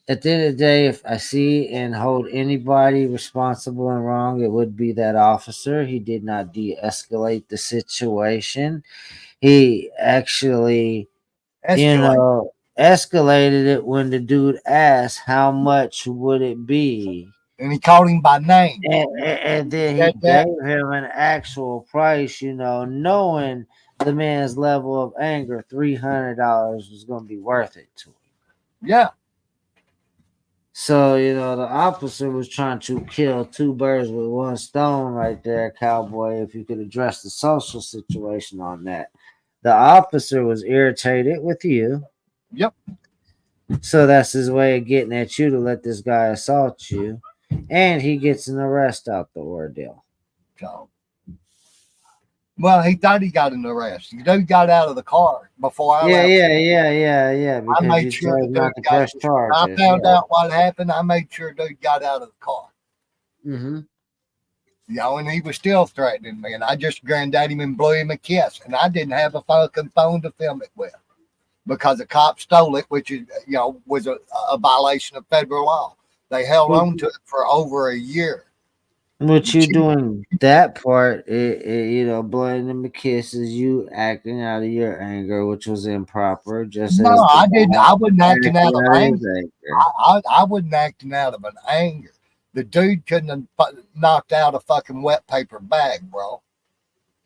at the end of the day, if I see and hold anybody responsible and wrong, it would be that officer. He did not de escalate the situation. He actually, Escalate. escalated it when the dude asked how much would it be. And he called him by name. And then he Get that? gave him an actual price, knowing the man's level of anger, $300 was going to be worth it to him. Yeah. So, the officer was trying to kill two birds with one stone right there, cowboy, if you could address the social situation on that. The officer was irritated with you. Yep. So that's his way of getting at you to let this guy assault you. And he gets an arrest out the ordeal. So, well, he thought he got an arrest. The dude got out of the car before I left. Yeah. I Because made you sure the chose not dude to press when I charges. found out what happened, I made sure the dude got out of the car. Mm-hmm. And he was still threatening me, and I just grinned at him and blew him a kiss, and I didn't have a fucking phone to film it with because the cop stole it, which is was a violation of federal law. They held on to it for over a year. What you doing that part, blowing them the kisses, you acting out of your anger, which was improper. Just No, as I didn't. I wasn't acting out of anger. anger. I wasn't acting out of an anger. The dude couldn't have knocked out a fucking wet paper bag, bro.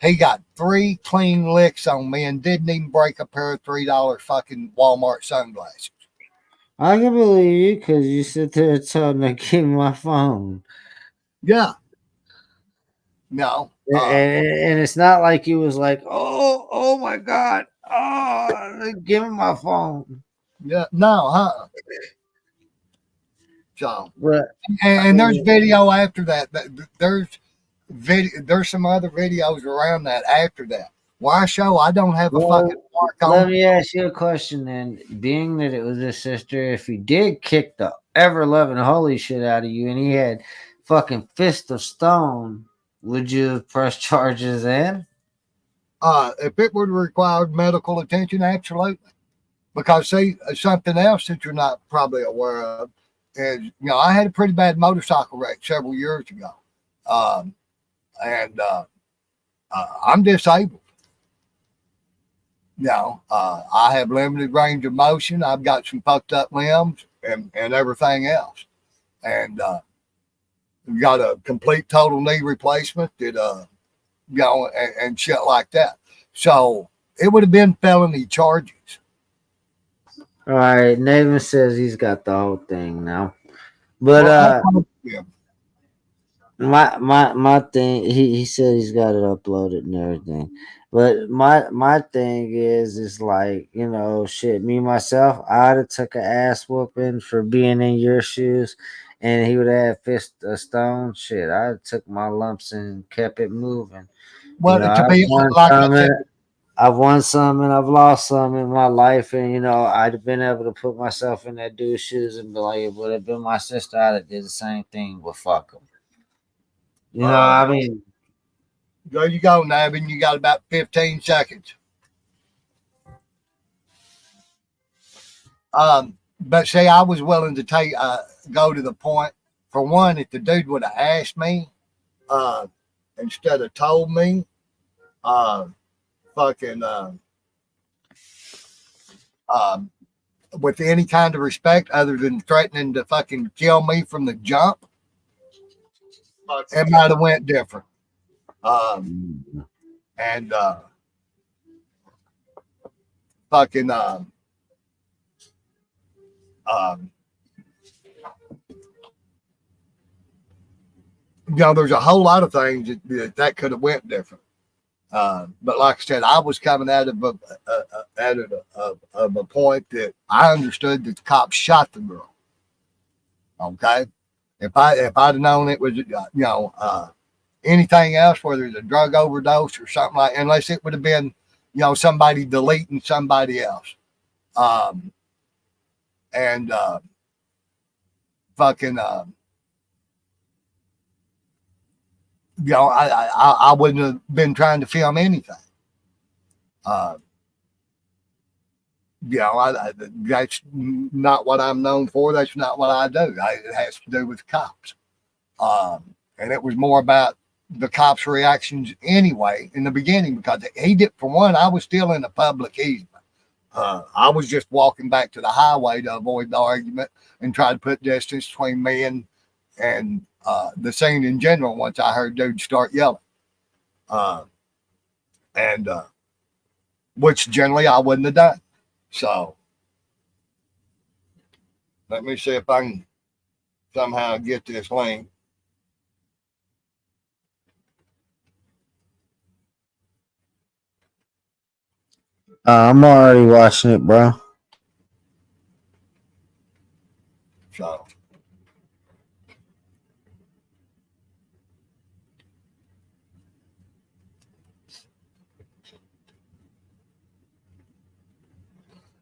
He got 3 clean licks on me and didn't even break a pair of $3 fucking Walmart sunglasses. I can believe you because you sit there and told me to give me my phone. Yeah. No. And it's not like he was like, oh my God. Oh, give me my phone. Yeah. No, huh? So, But and there's video after that. There's some other videos around that after that. Why show I don't have a fucking mark on. Let me ask you a question then. Being that it was his sister, if he did kick the ever loving holy shit out of you and he had fucking fist of stone, would you have pressed charges then? If it would have required medical attention, absolutely. Because see, something else that you're not probably aware of is, I had a pretty bad motorcycle wreck several years ago. And I'm disabled. I have limited range of motion. I've got some fucked up limbs and everything else. And got a complete total knee replacement that, and shit like that. So it would have been felony charges. All right, Nathan says he's got the whole thing now. But Yeah. my thing, he said he's got it uploaded and everything. But my thing is like, shit, me myself, I'd have took an ass whooping for being in your shoes, and he would have had fist of stone. Shit, I took my lumps and kept it moving. Well, to be like I said, I've won some and I've lost some in my life, and I'd have been able to put myself in that dude's shoes and be like, it would have been my sister, I'd have did the same thing, but fuck him. I mean, there you go, Navin. You got about 15 seconds. But see, I was willing to go to the point. For one, if the dude would have asked me, instead of told me, with any kind of respect other than threatening to fucking kill me from the jump, it might have went different. And fucking there's a whole lot of things that could have went different. But like I said, I was coming out of a point that I understood that the cops shot the girl. Okay, if I'd have known it was anything else, whether it's a drug overdose or something like, unless it would have been somebody deleting somebody else, and fucking I wouldn't have been trying to film anything. That's not what I'm known for. That's not what I do. It has to do with cops. And it was more about the cops' reactions anyway in the beginning, because he did, for one, I was still in a public easement. I was just walking back to the highway to avoid the argument and try to put distance between me and the scene in general once I heard dudes start yelling. And which generally I wouldn't have done. So let me see if I can somehow get this link. I'm already watching it, bro. So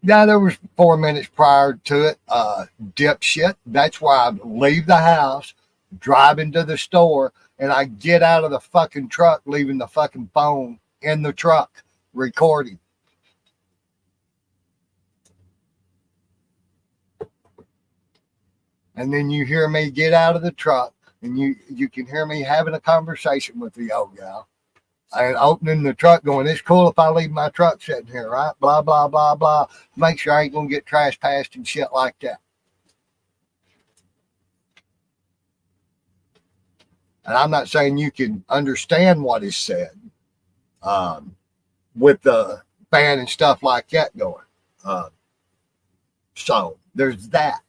yeah, there was 4 minutes prior to it. Dipshit. That's why I leave the house, drive into the store, and I get out of the fucking truck, leaving the fucking phone in the truck, recording. And then you hear me get out of the truck, and you can hear me having a conversation with the old gal. And opening the truck going, it's cool if I leave my truck sitting here, right? Blah, blah, blah, blah. Make sure I ain't going to get trespassed and shit like that. And I'm not saying you can understand what is said with the fan and stuff like that going. So there's that.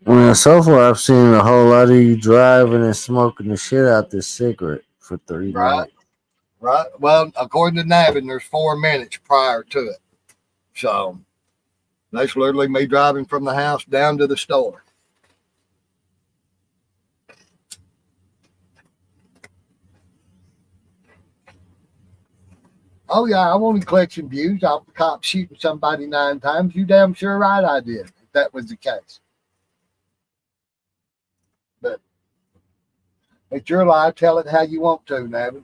Well, so far I've seen a whole lot of you driving and smoking the shit out this cigarette for 3 Right. minutes. Right. Well, according to Navin, there's 4 minutes prior to it. So that's literally me driving from the house down to the store. Oh, yeah, I wanted collection views off the cop shooting somebody 9 times. You damn sure right I did, if that was the case. But it's your lie. Tell it how you want to, Navin.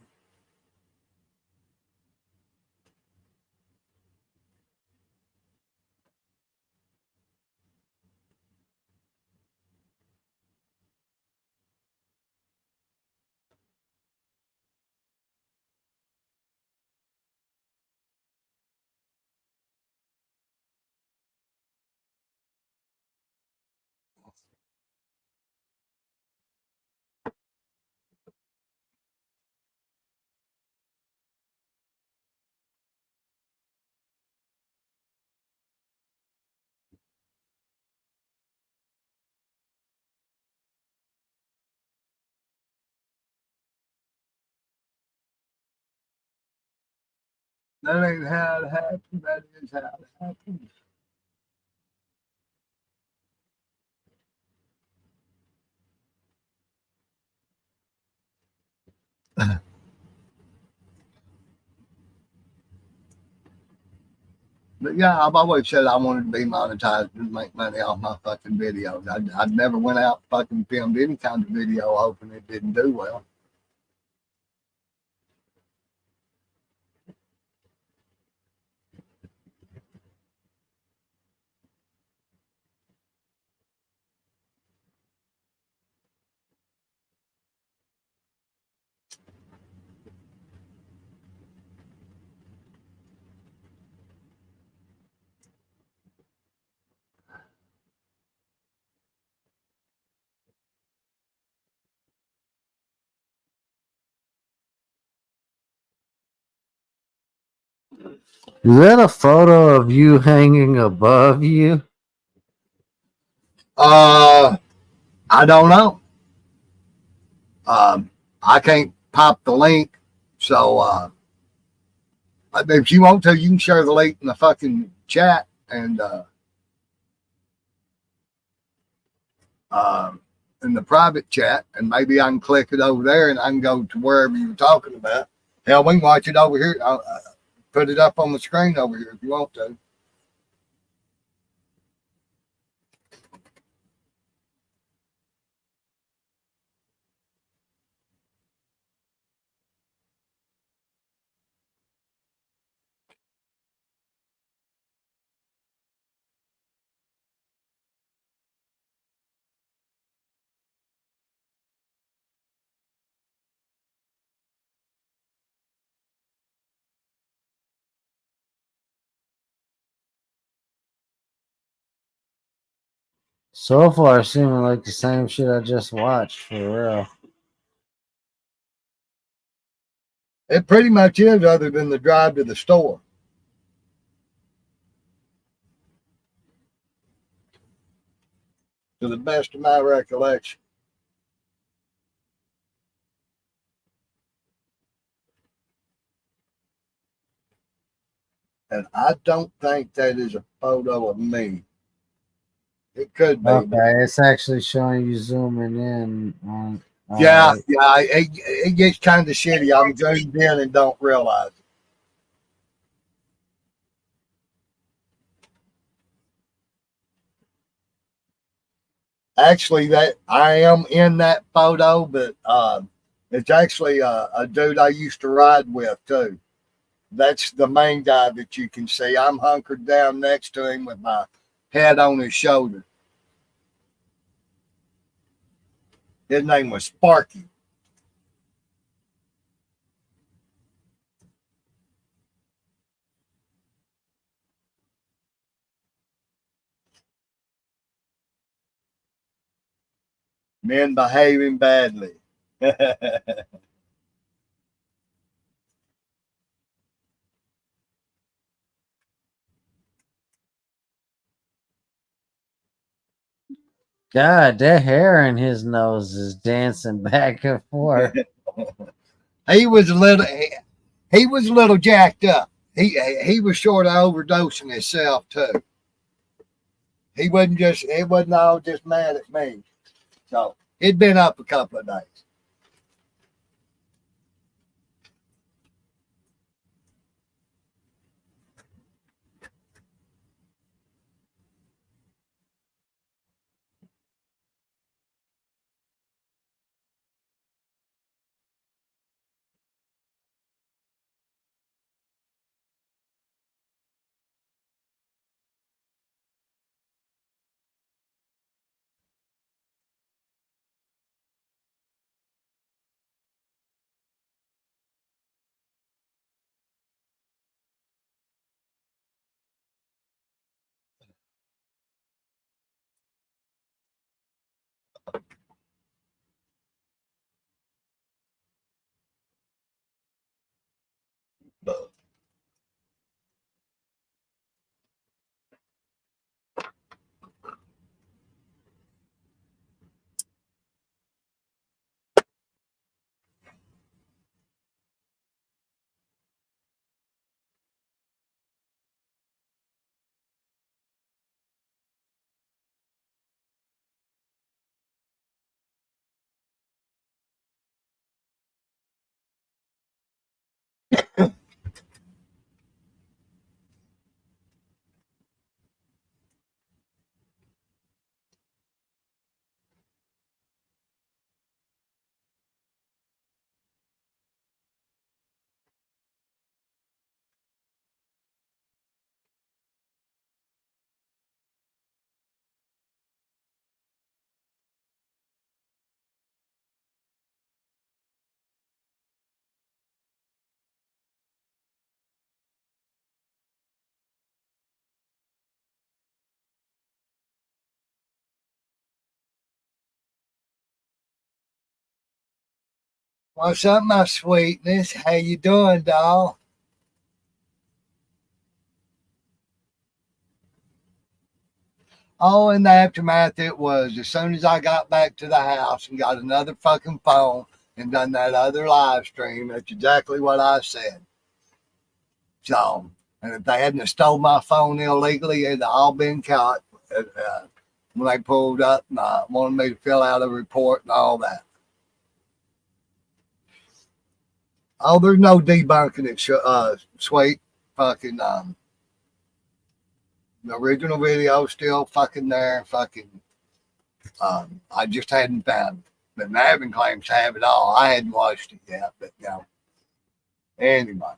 That ain't how it happened. That is how it happened. But yeah, I've always said I wanted to be monetized and make money off my fucking videos. I never went out and fucking filmed any kind of video hoping it didn't do well. Is that a photo of you hanging above you? I don't know. I can't pop the link, so if you want to, you can share the link in the fucking chat and in the private chat, and maybe I can click it over there and I can go to wherever you were talking about. Hell, we can watch it over here. I'll put it up on the screen over here if you want to. So far, seeming like the same shit I just watched for real. It pretty much is, other than the drive to the store. To the best of my recollection. And I don't think that is a photo of me. It could be. Okay, it's actually showing you zooming in on. Yeah, it gets kind of shitty. I'm zoomed in and don't realize it. Actually, that I am in that photo, but it's actually a dude I used to ride with too. That's the main guy that you can see. I'm hunkered down next to him with my head on his shoulder. His name was Sparky. Men behaving badly. God, that hair in his nose is dancing back and forth. He was a little. He was a little jacked up. He was sort of overdosing himself too. He wasn't just. It wasn't all just mad at me. So he'd been up a couple of days. What's up, my sweetness? How you doing, doll? Oh, in the aftermath, it was as soon as I got back to the house and got another fucking phone and done that other live stream. That's exactly what I said. So, and if they hadn't have stole my phone illegally, it'd all been caught when they pulled up and wanted me to fill out a report and all that. Oh, there's no debunking it, sweet. Fucking, the original video still fucking there. Fucking, I just hadn't found it. But Navin claims to have it all. I hadn't watched it yet, but you know. Anyway.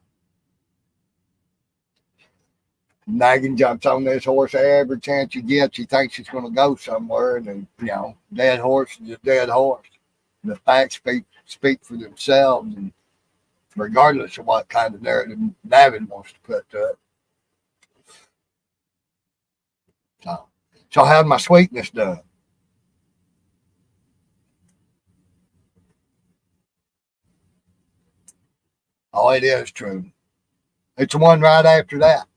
Naggin jumps on this horse every chance he gets. He thinks he's going to go somewhere, and then, you know, dead horse is a dead horse. The facts speak for themselves, and regardless of what kind of narrative Navin wants to put to it. So how'd my sweetness done? Oh, it is true. It's the one right after that.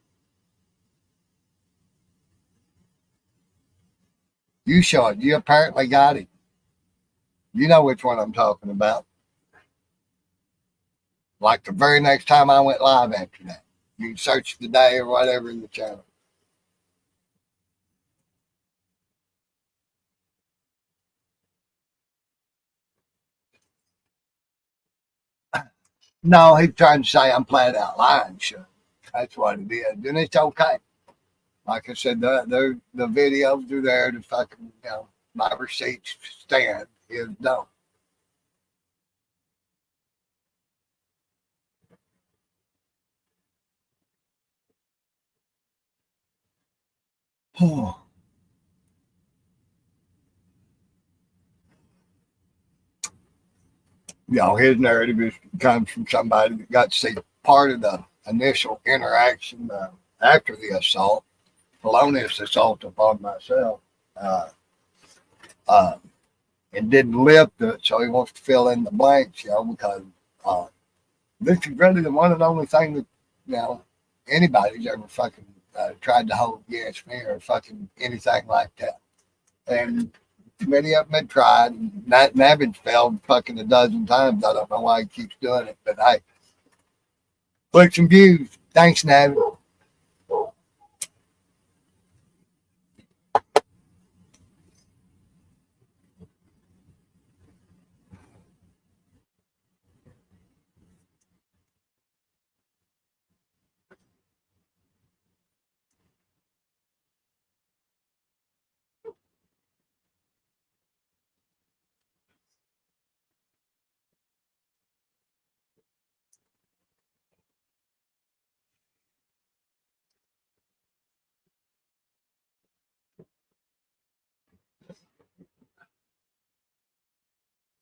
You saw it. You apparently got it. You know which one I'm talking about. Like the very next time I went live after that. You can search the day or whatever in the channel. No, he's trying to say I'm flat out lying, sure. That's what it is. And it's okay. Like I said, the videos are there to fucking, you know, my receipts stand. His don't. You know, his narrative comes from somebody that got to see part of the initial interaction after the assault, felonious assault upon myself, and didn't live through it, so he wants to fill in the blanks, you know, because this is really the one and only thing that, you know, anybody's ever fucking tried to hold against me or fucking anything like that. And many of them had tried, and Navin's failed fucking a dozen times. I don't know why he keeps doing it, but hey, click some views. Thanks, Navin.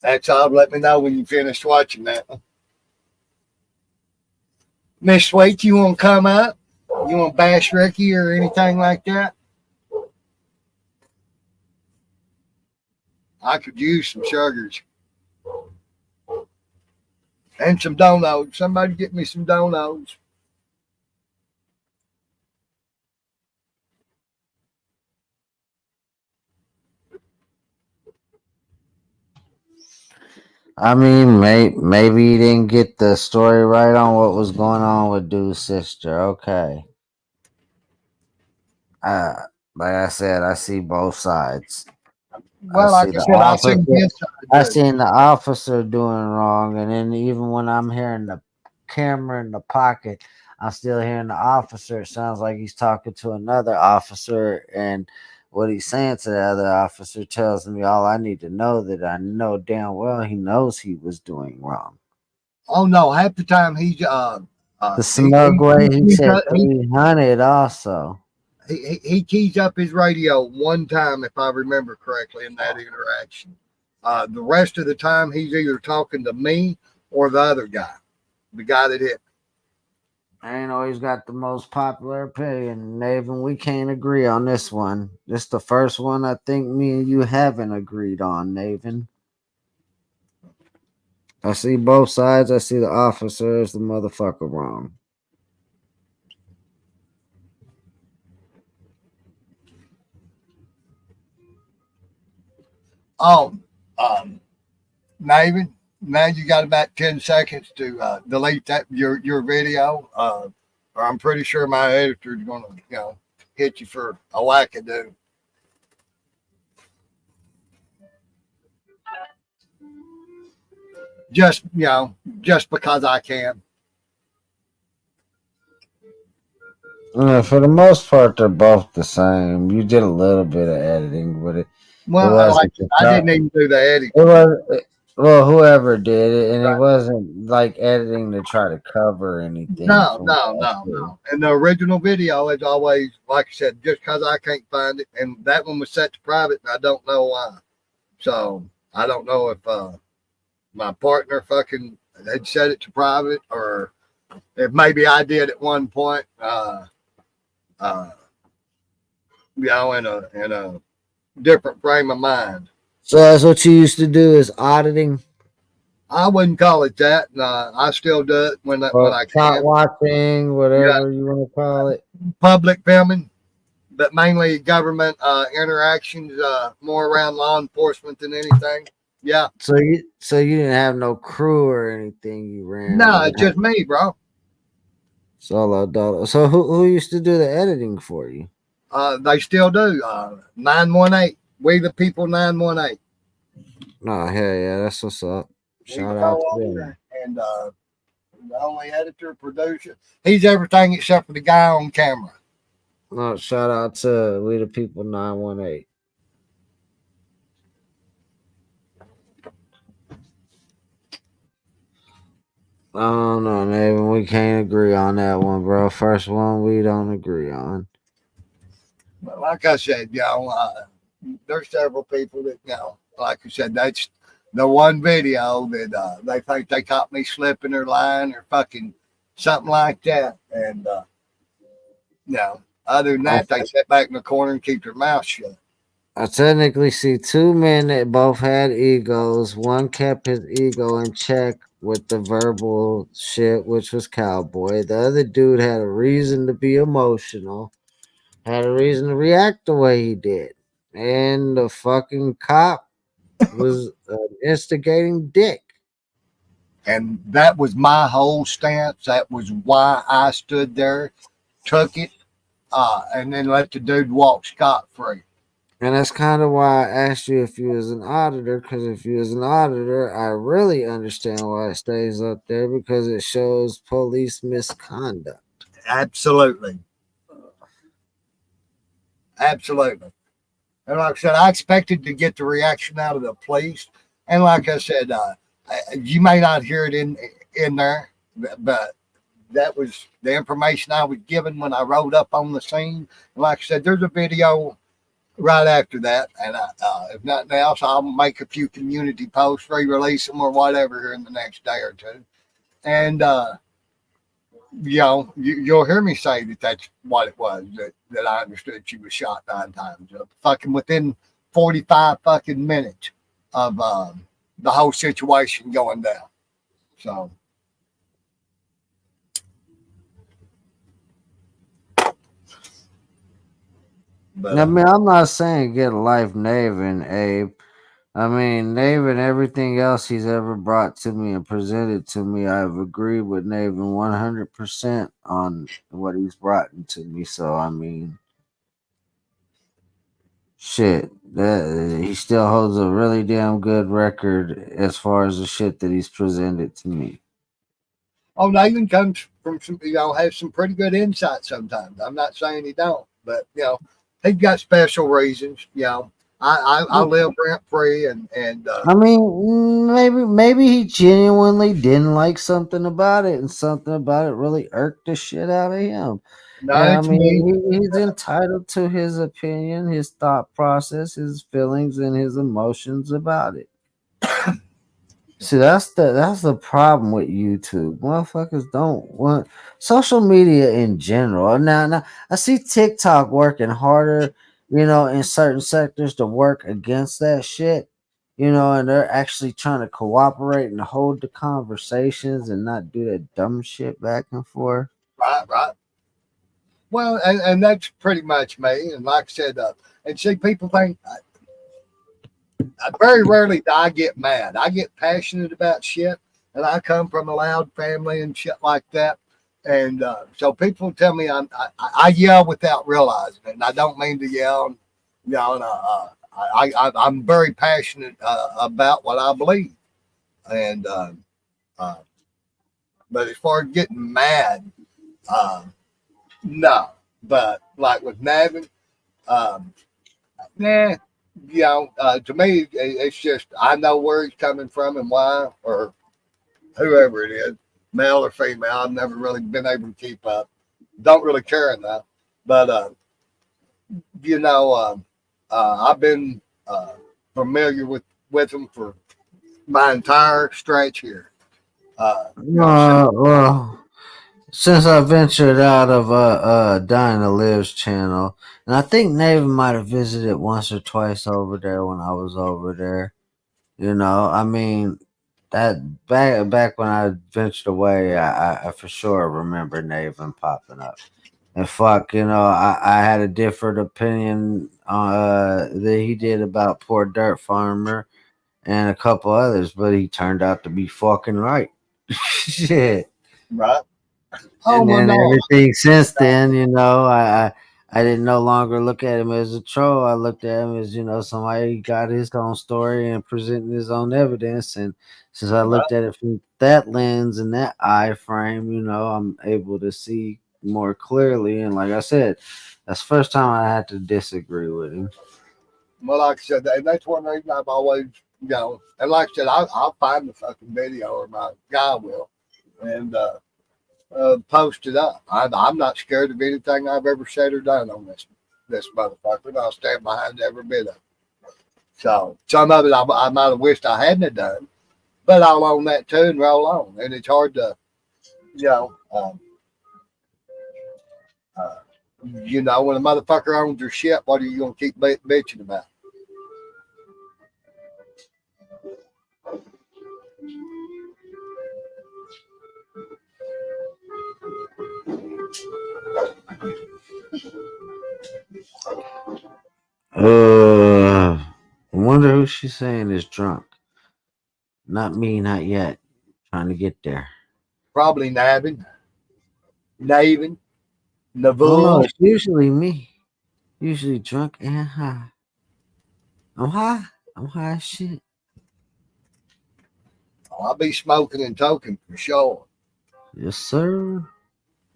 That's all. Let me know when you finished watching that. Miss Sweet, you want to come up? You want to bash Ricky or anything like that? I could use some sugars and some donuts. Somebody get me some donuts. I mean, maybe you didn't get the story right on what was going on with Dude's sister. Okay. Like I said, I see both sides. Well, like I said, I seen this I side. seen the officer doing wrong, and then even when I'm hearing the camera in the pocket, I'm still hearing the officer. It sounds like he's talking to another officer, and what he's saying to the other officer tells me all I need to know, that I know damn well he knows he was doing wrong. Oh no, half the time he's The smug way he said 300 also. He keys up his radio one time, if I remember correctly, in that interaction. The rest of the time, he's either talking to me or the other guy, the guy that hit me. I ain't always got the most popular opinion, Navin. We can't agree on this one. This is the first one I think me and you haven't agreed on, Navin. I see both sides. I see the officer as the motherfucker wrong. Oh, Navin, now you got about 10 seconds to delete that your video, or I'm pretty sure my editor's gonna hit you for a wackadoo. Just because I can. For the most part, they're both the same. You did a little bit of editing, but it Well, like wasn't the I top. didn't even do the editing. It was well, whoever did it, and it Right. wasn't like editing to try to cover anything. No, From no, what I no, see. no. And the original video is always, like I said, just because I can't find it. And that one was set to private, and I don't know why. So I don't know if my partner fucking had set it to private, or if maybe I did at one point. In a different frame of mind. So that's what you used to do is auditing I wouldn't call it that. I still do it when or I caught can. watching, Yeah, whatever you want to call it. public filming, but mainly government interactions, more around law enforcement than anything. Yeah. So you didn't have no crew or anything. You ran No, it it's just me, bro. solo dolo. So who used to do the editing for you? They still do. 918. We the people 918. No, hell yeah, that's what's up. We Shout the out to co-owner them. and the only editor, producer. He's everything except for the guy on camera. No, shout out to We the People 918. I don't know, Nathan. We can't agree on that one, bro. First one we don't agree on. But like I said, there's several people that, like I said, that's the one video that they think they caught me slipping or lying or fucking something like that. And, other than that, they sit back in the corner and keep their mouth shut. I technically see two men that both had egos. One kept his ego in check with the verbal shit, which was Cowboy. The other dude had a reason to be emotional, had a reason to react the way he did. And the fucking cop was an instigating dick. And that was my whole stance. That was why I stood there, took it, and then let the dude walk scot free. And that's kind of why I asked you if you was an auditor, because if you was an auditor, I really understand why it stays up there, because it shows police misconduct. Absolutely. Absolutely. And like I said, I expected to get the reaction out of the police. And like I said, you may not hear it in there, but that was the information I was given when I rode up on the scene. And like I said, there's a video right after that. And if nothing else, I'll make a few community posts, re-release them or whatever here in the next day or two. And, you'll hear me say that that's what it was, that I understood she was shot 9 times. Fucking within 45 fucking minutes of the whole situation going down. So. But, I mean, I'm not saying get a life, Navin, Abe. I mean, Navin, everything else he's ever brought to me and presented to me, I've agreed with Navin 100% on what he's brought to me. So, I mean, shit, he still holds a really damn good record as far as the shit that he's presented to me. Oh, Nathan comes from some, has some pretty good insight sometimes. I'm not saying he don't, but he's got special reasons. I live rent free, and I mean, maybe he genuinely didn't like something about it, and something about it really irked the shit out of him. no, And I it's mean, me. he's entitled to his opinion, his thought process, his feelings, and his emotions about it. See, that's the problem with YouTube. Motherfuckers don't want social media in general. Now I see TikTok working harder, in certain sectors to work against that shit. you know, and they're actually trying to cooperate and hold the conversations and not do that dumb shit back and forth. Right. Well, and that's pretty much me. And like I said, and see, people think very rarely do I get mad. I get passionate about shit, and I come from a loud family and shit like that. And so people tell me I yell without realizing it, and I don't mean to yell. You know, and, I'm very passionate about what I believe, and uh, but as far as getting mad, uh, no. But like with Navin, um, nah, you know, to me, it's just I know where he's coming from and why, or whoever it is, male or female. I've never really been able to keep up. Don't really care enough. But, you know, I've been familiar with him for my entire stretch here. You know, Well, since I ventured out of Dinah Lives channel, and I think Navy might have visited once or twice over there when I was over there. You know, I mean, that back when I ventured away, I for sure remember Naven popping up. And fuck, you know, I had a different opinion that he did about Poor Dirt Farmer and a couple others, but he turned out to be fucking right. Shit. right? Oh, And well, then no. everything since then, you know, I didn't no longer look at him as a troll. I looked at him as, you know, somebody got his own story and presenting his own evidence. And since I Right. looked at it from that lens and that eye frame, you know, I'm able to see more clearly. And like I said, that's the first time I had to disagree with him. Well, like I said, and that's one reason I've always, you know, and like I said, I'll find the fucking video or my guy will. And, post it up. I'm not scared of anything I've ever said or done on this motherfucker, and I'll stand behind every bit of it. So some of it I might have wished I hadn't have done, but I'll own that too and roll on. And it's hard to, you know, uh, you know, when a motherfucker owns your shit, what are you gonna keep bitching about? I wonder who she's saying is drunk. Not me, not yet. Trying to get there. Probably Navin, Oh no, Navul. it's usually me. Usually drunk and high. I'm high. I'm high as shit. I'll be smoking and toking for sure. Yes, sir.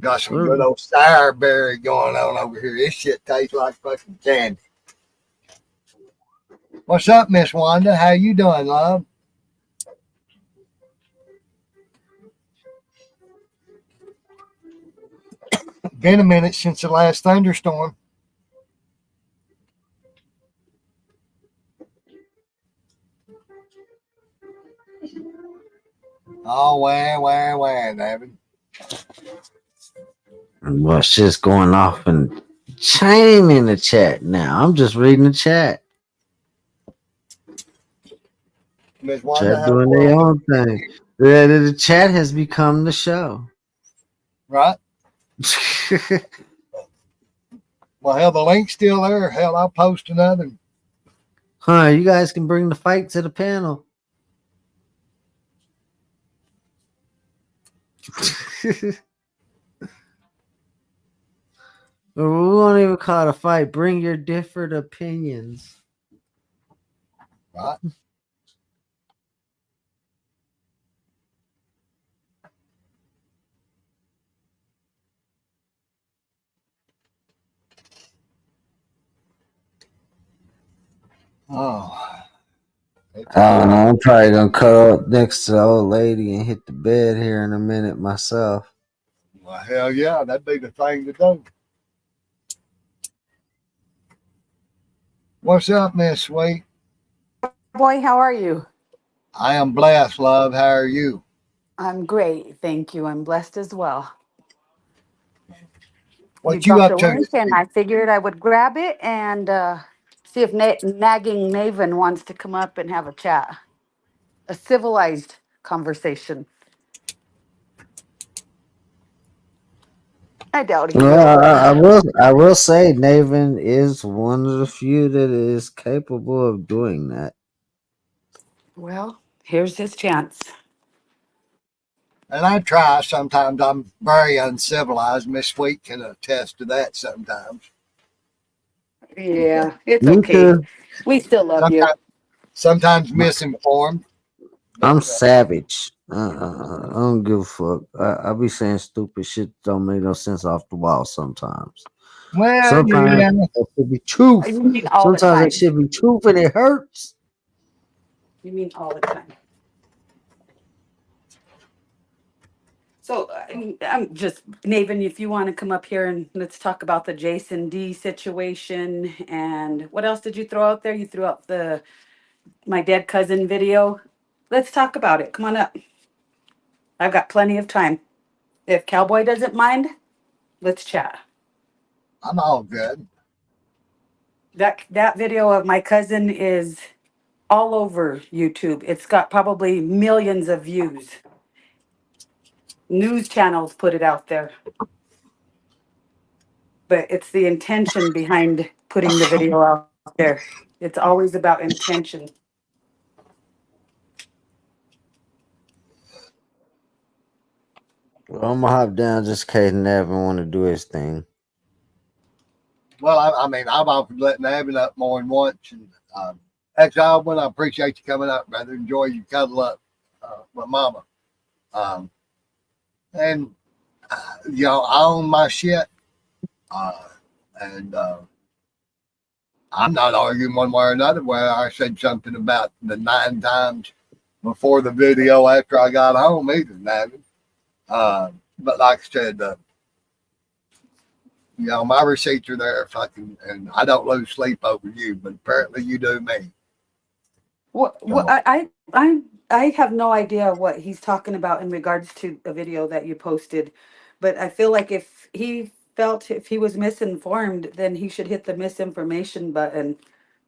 Got some Sir. good old sourberry going on over here. This shit tastes like fucking candy. What's up, Miss Wanda? How you doing, love? Been a minute since the last thunderstorm. Oh, where, David? What's just going off and chain in the chat now? I'm just reading the chat. Miss Wanda, Chat doing their own thing. The chat has become the show. right? Well, hell, the link's still there. Hell, I'll post another. Huh, you guys can bring the fight to the panel. We won't even call it a fight. Bring your different opinions. Right? Oh. I don't know. I'm probably gonna cuddle up next to the old lady and hit the bed here in a minute myself. Well, hell yeah, that'd be the thing to do. What's up, Miss Sweet? Boy, how are you? I am blessed, love. How are you? I'm great, thank you. I'm blessed as well. What You you dropped up a to link this and week? I figured I would grab it and See if nagging Naven wants to come up and have a chat, a civilized conversation. I doubt he will, Well, but I will say Naven is one of the few that is capable of doing that. well, here's his chance. And I try. Sometimes I'm very uncivilized. Miss Sweet can attest to that sometimes. Yeah, it's Me okay. too. We still love you. Sometimes misinformed. But I'm savage. I don't give a fuck. I be saying stupid shit that don't make no sense off the wall sometimes. well, Sometimes yeah. it should be truth. You mean all the Sometimes it time. should be truth and it hurts. You mean all the time. So I'm just, Naven, if you want to come up here and let's talk about the Jason D situation. And what else did you throw out there? You threw out the my dead cousin video. Let's talk about it. Come on up. I've got plenty of time. If Cowboy doesn't mind, let's chat. I'm all good. That video of my cousin is all over YouTube. It's got probably millions of views. News channels put it out there. But it's the intention behind putting the video out there. It's always about intention. Well, I'm gonna hop down just in case Nevin want to do his thing. Well, I mean, I've offered letting Evan up more than once. And Exile, I appreciate you coming up, brother. Enjoy you cuddle up with Mama. And you know, I own my shit, and I'm not arguing one way or another. Where I said something about the 9 times before the video after I got home, either, Evan. But like I said, you know, my receipts are there, fucking, and I don't lose sleep over you, but apparently you do me. What So, I have no idea what he's talking about in regards to a video that you posted, but I feel like if he felt if he was misinformed, then he should hit the misinformation button,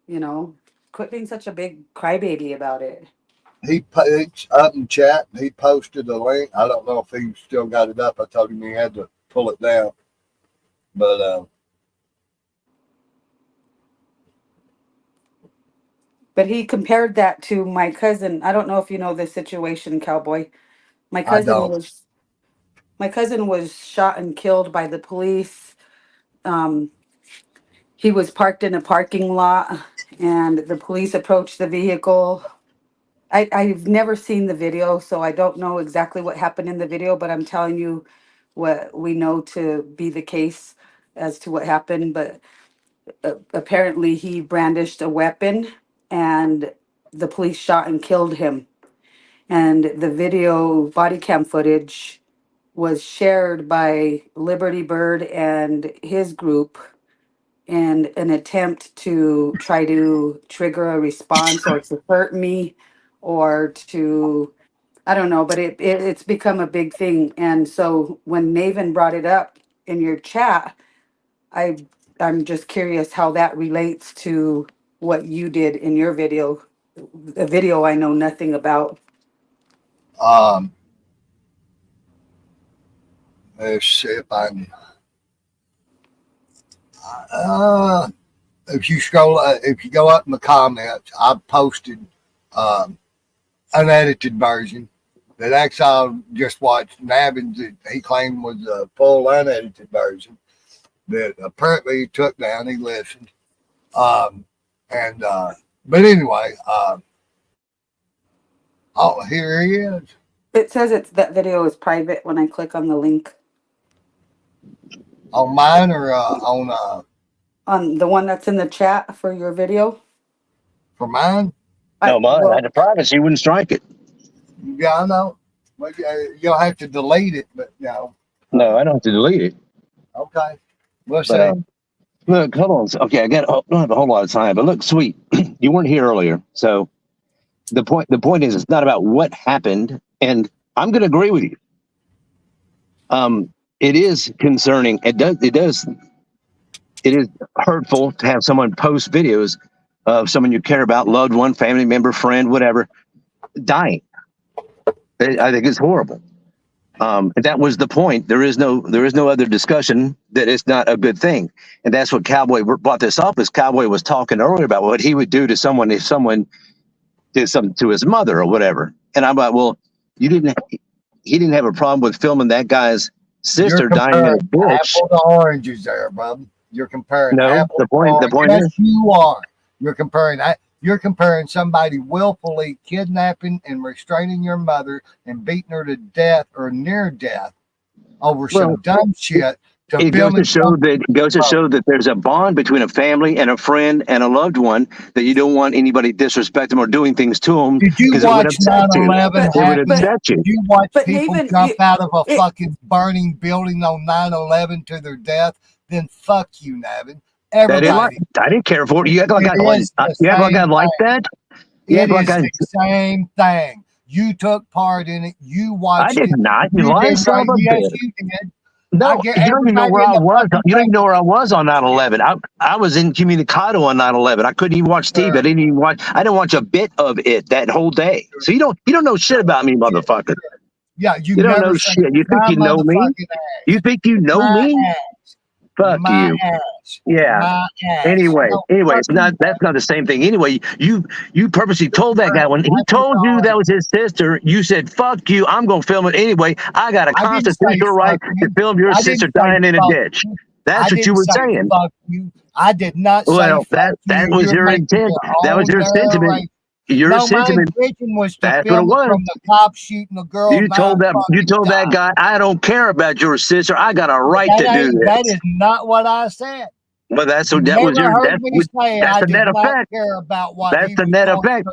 you know. Quit being such a big crybaby about it. it's up in chat. He posted a link. I don't know if he still got it up. I told him he had to pull it down. But But he compared that to my cousin. I don't know if you know this situation, Cowboy. My I cousin don't. was my cousin was shot and killed by the police. Um, he was parked in a parking lot, and the police approached the vehicle. I've never seen the video, so I don't know exactly what happened in the video, but I'm telling you what we know to be the case as to what happened. But apparently, he brandished a weapon, and the police shot and killed him. And the video body cam footage was shared by Liberty Bird and his group in an attempt to try to trigger a response or to hurt me or to I don't know, but it's become a big thing. And so when Naven brought it up in your chat, I I'm just curious how that relates to what you did in your video, a video I know nothing about. Um, let's see if I can. Uh, if you scroll, if you go up in the comments, I posted um, an edited version that Exile just watched. Nabbins, he claimed was a full unedited version that apparently he took down. He listened. Um, and but anyway, oh, here he is. It says it's that video is private when I click on the link. On mine or On the one that's in the chat for your video? for mine? No, mine. I Well, had a privacy, wouldn't strike it. Yeah, I know. But you'll have to delete it. But you know. No, I don't have to delete it. Okay. What's But up? look, hold on. Okay, don't have a whole lot of time, but look, sweet. You weren't here earlier, so the point is, it's not about what happened, and I'm going to agree with you. It is concerning. It is hurtful to have someone post videos of someone you care about, loved one, family member, friend, whatever, dying. I think it's horrible. And that was the point. There is no other discussion that it's not a good thing. And that's what Cowboy brought this up, as Cowboy was talking earlier about what he would do to someone if someone did something to his mother or whatever. And I'm like, well, he didn't have a problem with filming that guy's sister dying in a ditch. Apple to oranges there, bub. You're comparing No, apple the point yes, is, you are. You're comparing somebody willfully kidnapping and restraining your mother and beating her to death or near death over some dumb shit. It goes to show that there's a bond between a family and a friend and a loved one, that you don't want anybody disrespecting them or doing things to them. Did you watch 9/11? It would upset you. Did you watch people Nathan, jump out of a fucking burning building on 9/11 to their death? Then fuck you, Navin. Everybody. I didn't care for it. You act like I like that. It is the same thing. You took part in it. You watched it. I did not. You lied, son of a bitch. Yes, you did. No, you don't even know where I was. You don't even know where I was on 9/11. I was in Communicado on 9/11. I couldn't even watch TV. I didn't watch a bit of it that whole day. So you don't know shit about me, motherfucker. Yeah, you don't know shit. You think you know me? You think you know me? Fuck you. Yeah. Anyway, it's not. That's not the same thing. Anyway, you purposely told that guy when he told you that was his sister. You said, "Fuck you! I'm gonna film it anyway. I got a constitutional right to film your sister dying in a ditch." That's what you were saying. Fuck you. I did not say. Well, that was your intent. That was your sentiment. Your sentiment. Was that's what it was. From the cops shooting a girl. You told that guy, "I don't care about your sister. I got a right to do this." That is not what I said. Well, that's the net effect. That's the net effect.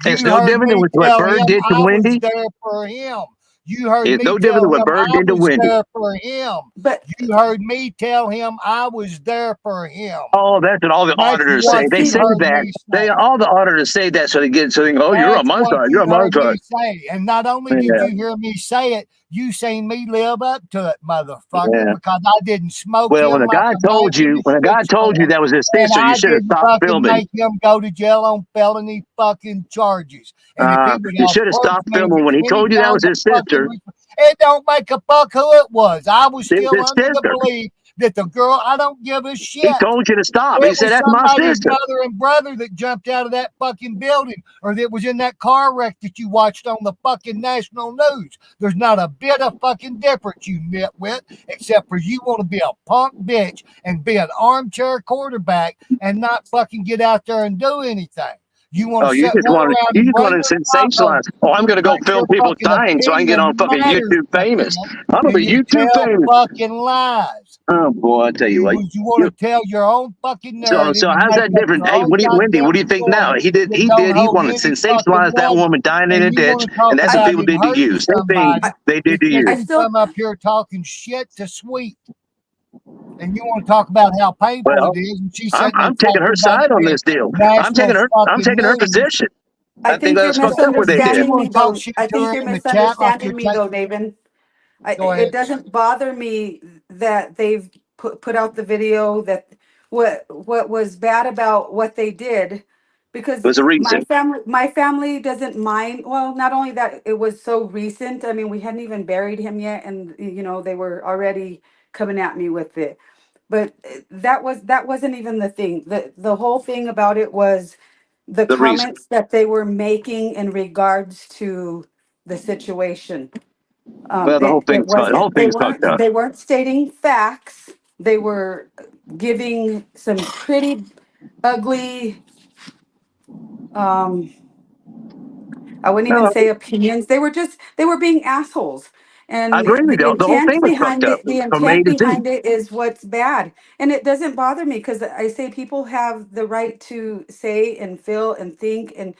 It's no different than what Bird did to Wendy. There for him. You heard it's me no different than what Bird did to Wendy. There for him. But you heard me tell him I was there for him. Oh, that's what all the auditors say. They say that. All the auditors say that so they go, "Oh, you're a monster. You're a monster." And not only did you hear me say it, you seen me live up to it, motherfucker, because I didn't smoke. Well, when a guy told you that was his sister, you should have stopped filming. Make him go to jail on felony fucking charges. You should have stopped filming when he told you that was his sister. It don't make a fuck who it was. I was still under the belief that the girl, I don't give a shit. He told you to stop. He said, "That's my sister." Mother and brother that jumped out of that fucking building, or that was in that car wreck that you watched on the fucking national news. There's not a bit of fucking difference, you nitwit, except for you want to be a punk bitch and be an armchair quarterback and not fucking get out there and do anything. You want to just want to sensationalize. Oh, I'm going to go film people dying so I can get on fucking YouTube famous. I'm going to be YouTube famous. Fucking lies. Oh boy, I tell you what. You want to tell your own fucking narrative. So how's that different? Hey, Wendy, what do you think now? He wanted to sensationalize that woman dying in a ditch, and that's what people did to you. Same thing they did to you. I come up here talking shit to Sweet. And you want to talk about how painful it is, and she said, "I'm taking her side on this deal. I'm taking her position." I think you're misunderstanding me, though. I think you're misunderstanding me, though, Nathan. It doesn't bother me that they've put out the video. That what was bad about what they did, because was a reason. My family doesn't mind. Well, not only that, it was so recent. I mean, we hadn't even buried him yet, and they were already coming at me with it. But that wasn't even the thing. The whole thing about it was the comments that they were making in regards to the situation. Well, the whole thing's fucked up. They weren't stating facts. They were giving some pretty ugly, I wouldn't even say opinions. They were being assholes. And I agree with you. The whole thing was fucked up. The intent behind it is what's bad. And it doesn't bother me, because I say people have the right to say and feel and think. And,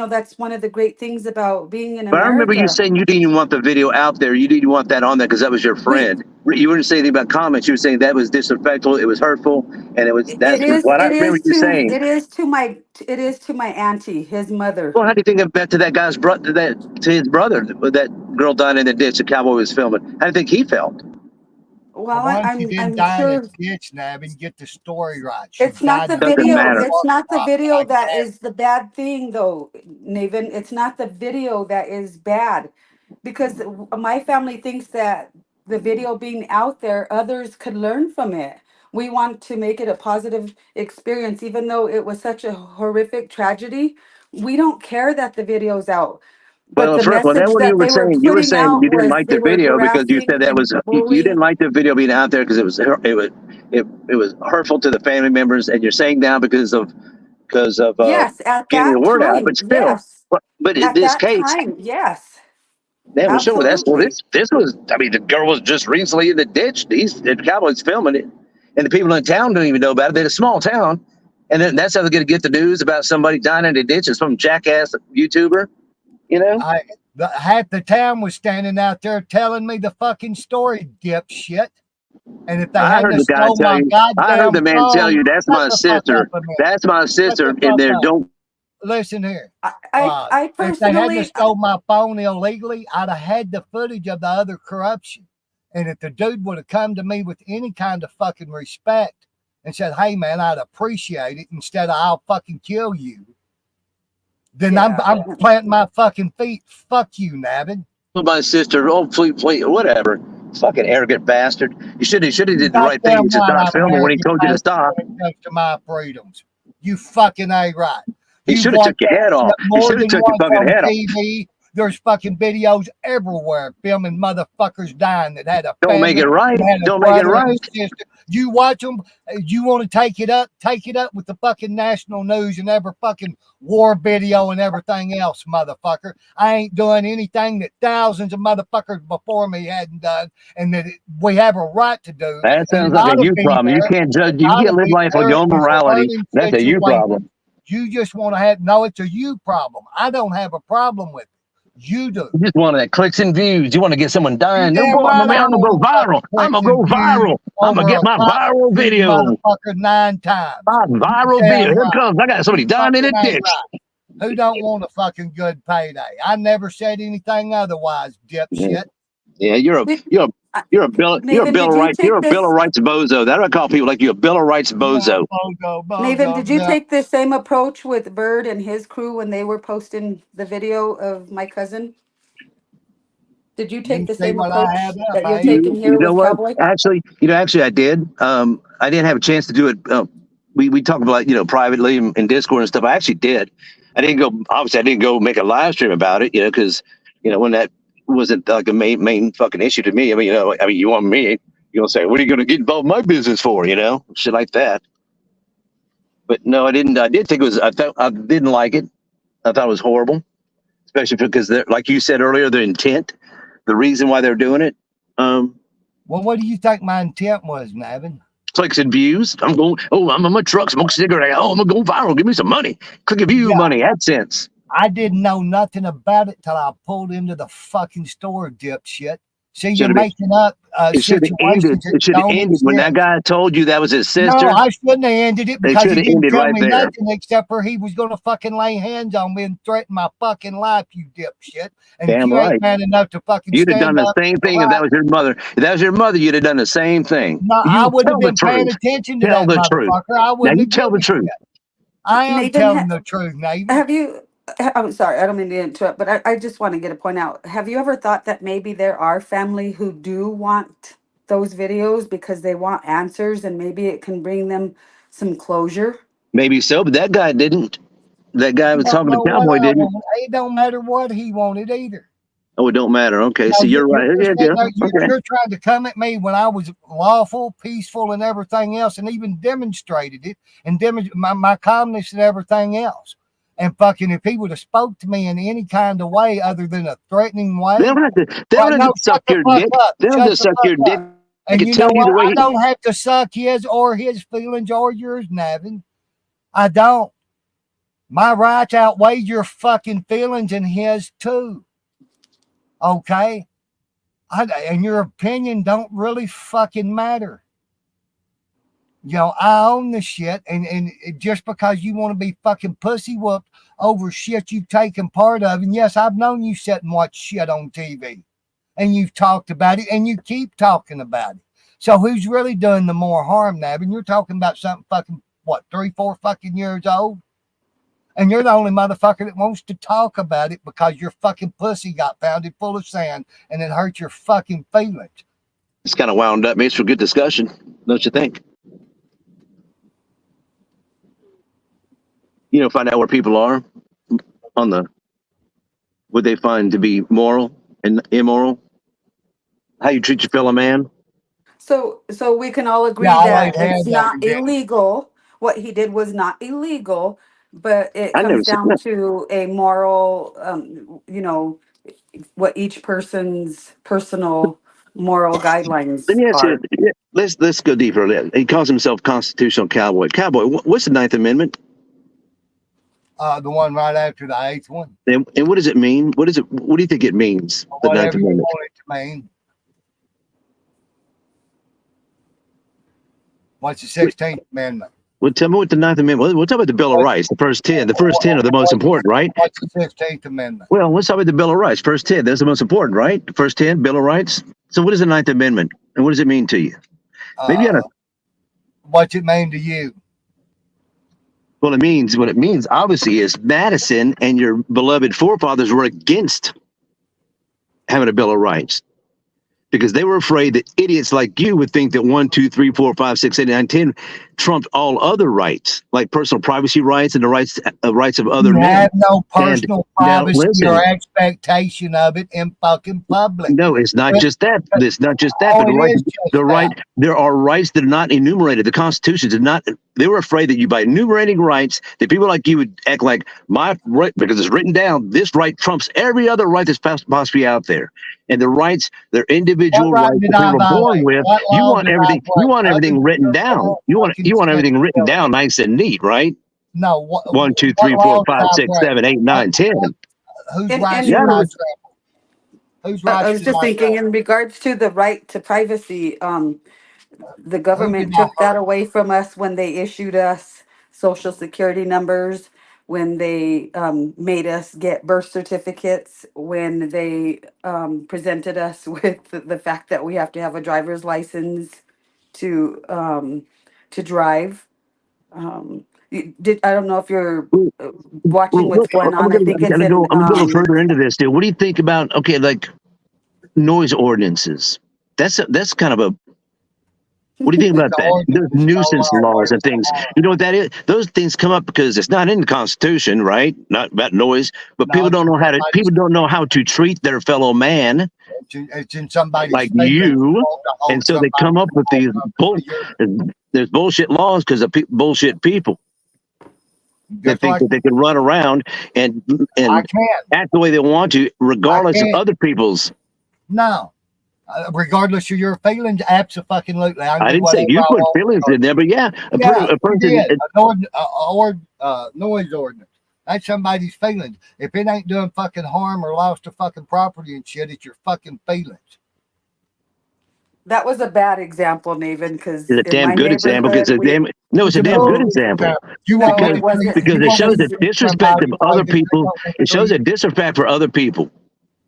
that's one of the great things about being in America. But I remember you saying you didn't even want the video out there. You didn't want that on there because that was your friend. You weren't saying anything about comments. You were saying that was disrespectful. It was hurtful. And I remember you saying. It is to my auntie, his mother. Well, how do you think about to that guy's brother, to his brother, that girl dying in the ditch the cowboy was filming? How do you think he felt? Well, Why don't you then I'm die in a sure ditch, Nab, and get the story right? She it's not the died Doesn't video. matter. It's not the video like that is the bad thing, though, Naven. It's not the video that is bad, because my family thinks that the video being out there, others could learn from it. We want to make it a positive experience, even though it was such a horrific tragedy. We don't care that the video's out. But Well, the first, well, then message what you that were they were saying, putting out you didn't was like they the were video because you harassing said that and was you didn't bullying. like the video being out there because it was hurtful to the family members, and you're saying now because of Yes, at getting the that word out, time, but still, yes. but in At this that case, time, yes. that was sure that's well, Absolutely. this was. I mean, the girl was just recently in the ditch. The Cowboys filming it, and the people in town don't even know about it. They're a small town, and then that's how they're going to get the news about somebody dying in a ditch. It's some jackass YouTuber, you know. half the town was standing out there telling me the fucking story, dipshit. And if they I hadn't heard have the guy stole tell my you. I heard goddamn the man tell phone, you that's shut my the fuck up sister. a minute. That's my Shut sister the in fuck there. up. Don't. Listen here. I If they hadn't have personally, stole my phone illegally, I'd have had the footage of the other corruption. And if the dude would have come to me with any kind of fucking respect and said, "Hey man, I'd appreciate it," instead of "I'll fucking kill you," then yeah. I'm planting my fucking feet. Fuck you, Navin. My sister. Oh, please, whatever. Fucking arrogant bastard. You should have You did the right thing goddamn and just right, not I'm film an it when he arrogant told you to bastard stop. when it comes to my freedoms. You fucking ain't right. He You've should have took watched your that head off. shit He more should have than took your once fucking on head off. TV. There's fucking videos everywhere filming motherfuckers dying that had a Don't make family, it right. that had a Don't make it brother and right. a sister. You watch them. You want to take it up with the fucking national news and every fucking war video and everything else, motherfucker. I ain't doing anything that thousands of motherfuckers before me hadn't done, and that we have a right to do. That And sounds it like a ought to you be problem. You there. can't judge. It You ought to can't live be life on there. your own It's a morality. learning That's a you situation. problem. You just want to have no, it's a you problem. I don't have a problem with it. You do. You just want that clicks and views. You want to get someone dying. You No, damn go. right I I'm gonna go want viral. fucking I'm clicks gonna go and views viral. I'm gonna over get a my cotton viral picking video. motherfucker 9 times. My You viral damn video. Here right. comes. I got somebody You dying in a fucking ain't ditch. right. Who don't want a fucking good payday? I never said anything otherwise, dipshit. Yeah, Did, you're a bill Nathan, did you you're take a bill of this? rights bozo. That's what I call people like you, a bill of rights bozo. Nathan, Bozo, did you yeah. take the same approach with Bird and his crew when they were posting the video of my cousin? Did you take You the see same what I have approach up, that you're baby? taking You here know with what? Cowboy? Actually, I did. I didn't have a chance to do it. We talk about privately in Discord and stuff. I actually did. I didn't go. Obviously, I didn't go make a live stream about it. Because when that wasn't like a main fucking issue to me. I mean, you want me? You'll say, "What are you going to get involved in my business for?" Shit like that. But no, I didn't. I did think it was. I didn't like it. I thought it was horrible, especially because, like you said earlier, the intent, the reason why they're doing it. Well, what do you think my intent was, Navin? Clicks and views. I'm going. Oh, I'm in my truck, smoke a cigarette. Oh, I'm gonna go viral. Give me some money. Click and view Yeah. money. AdSense. I didn't know nothing about it till I pulled into the fucking store, dipshit. See, you're making up It should have ended. situations that It should have don't ended when that exist. guy told you that was his No, sister. I shouldn't have ended it It because should he have didn't ended tell right me there. nothing except for he was going to fucking lay hands on me and threaten my fucking life, you dipshit. And if Damn you right. ain't man enough to fucking You'd have done stand the up same for thing if that right, was your mother. If that was your mother, you'd have done the same thing. no, I You wouldn't tell have the been paying truth. attention to Tell that the truth. motherfucker. I Now wouldn't you have tell the given a truth. shit. I am Nathan, telling the truth, Nathan. have you? I'm sorry, I don't mean to interrupt, but I just want to get a point out. Have you ever thought that maybe there are family who do want those videos because they want answers and maybe it can bring them some closure? Maybe so, but that guy didn't. That guy You was don't talking to know what Cowboy I didn't. want. It don't matter what he wanted either. Oh, it don't matter. Okay, so No, you're right. you're, Yeah, sitting there, okay. you're trying to come at me when I was lawful, peaceful, and everything else, and even demonstrated it and my calmness and everything else. And fucking, if he would have spoke to me in any kind of way other than a threatening way, They don't have to. They don't have no, to suck shut the your fuck dick. up. They don't have Shut to the suck your fuck dick. up. I And can you tell know you the what? way. I don't have to suck his or his feelings or yours, Navin. I don't. My rights outweigh your fucking feelings and his too. Okay? And your opinion don't really fucking matter. I own the shit, and just because you want to be fucking pussy whooped over shit you've taken part of, and yes, I've known you sit and watch shit on TV, and you've talked about it, and you keep talking about it. So who's really doing the more harm, Navin? You're talking about something fucking, what, 3, 4 fucking years old? And you're the only motherfucker that wants to talk about it because your fucking pussy got pounded full of sand and it hurt your fucking feelings. It's kind of wound up. Makes for good discussion, don't you think? You know, find out where people are on the what they find to be moral and immoral, how you treat your fellow man. So we can all agree Yeah, I that laid it's hands on not him, didn't illegal. What he did was not illegal, but it I never comes said down that. to a moral, what each person's personal moral Let guidelines me ask you. are. Let's go deeper. He calls himself constitutional cowboy. Cowboy. What's the Ninth Amendment? The one right after the 8th one. And what does it mean? What do you think it means? Or The Ninth whatever you Amendment. want it to mean. What's the 16th Amendment? Well, tell me what the Ninth Amendment. We'll talk about the Bill of Rights. The first 10. The first 10 are the most important, right? What's the 15th Amendment? Well, let's talk about the Bill of Rights. First 10. That's the most important, right? The first 10, Bill of Rights. So, what is the Ninth Amendment, and what does it mean to you? Maybe you gotta. What's it mean to you? Well, what it means, obviously, is Madison and your beloved forefathers were against having a Bill of Rights because they were afraid that idiots like you would think that 1, 2, 3, 4, 5, 6, 8, 9, 10 trumped all other rights, like personal privacy rights and the rights of other You men. have no personal now, privacy listen. or expectation of it in fucking public. No, it's not just that. It's not just that. Oh, But it is just that. there are rights that are not enumerated. The Constitution did not. They were afraid that you, by enumerating rights, that people like you would act like my right, because it's written down. This right trumps every other right that's possibly out there, and the rights, their individual What right rights did that they I were born violate? with. What You law want did I everything. You break? want Other everything than written your down. own You want fucking everything written sensibility. down, nice and neat, right? No, 1, 2, what 3, 4, law did 5, I 6, break? 7, 8, 9, 10. Whose And rights and did Yeah. I trample? Whose I rights was did just I thinking trample? in regards to the right to privacy, the Who government did I took that hurt? away from us when they issued us social security numbers, when they made us get birth certificates, when they presented us with the fact that we have to have a driver's license to drive. I don't know if you're watching Well, what's look, going on. I think I'm it's gonna in. go. I'm gonna go a little further into this, dude. What do you think about like noise ordinances? That's kind of a. What do you think about The that? Those ordinance is no nuisance law. What laws is and the things. law? You know what that is? Those things come up because it's not in the Constitution, right? Not about noise, but No, people it's don't in know how to. somebody's People don't know how to treat their fellow man it's in somebody's like feelings. you, To hold and so they somebody come up with these accountable for yours. there's bullshit laws because of bullshit people that Just think like that they can run around and I can't. act the way they want to, regardless of can't. other people's. No. Regardless of your feelings, absolutely. I can I do didn't say whatever you I put want. feelings in there, but yeah, Yeah, a you person. did. Noise ordinance. That's somebody's feelings. If it ain't doing fucking harm or lost to fucking property and shit, it's your fucking feelings. That was a bad example, Naven, because It's a in damn my good example because neighborhood, it's a damn good example You No, want me it to wasn't. treat, because you it want me shows to a treat disrespect of somebody other like that they people. don't want to It shows a treat. disrespect for other people.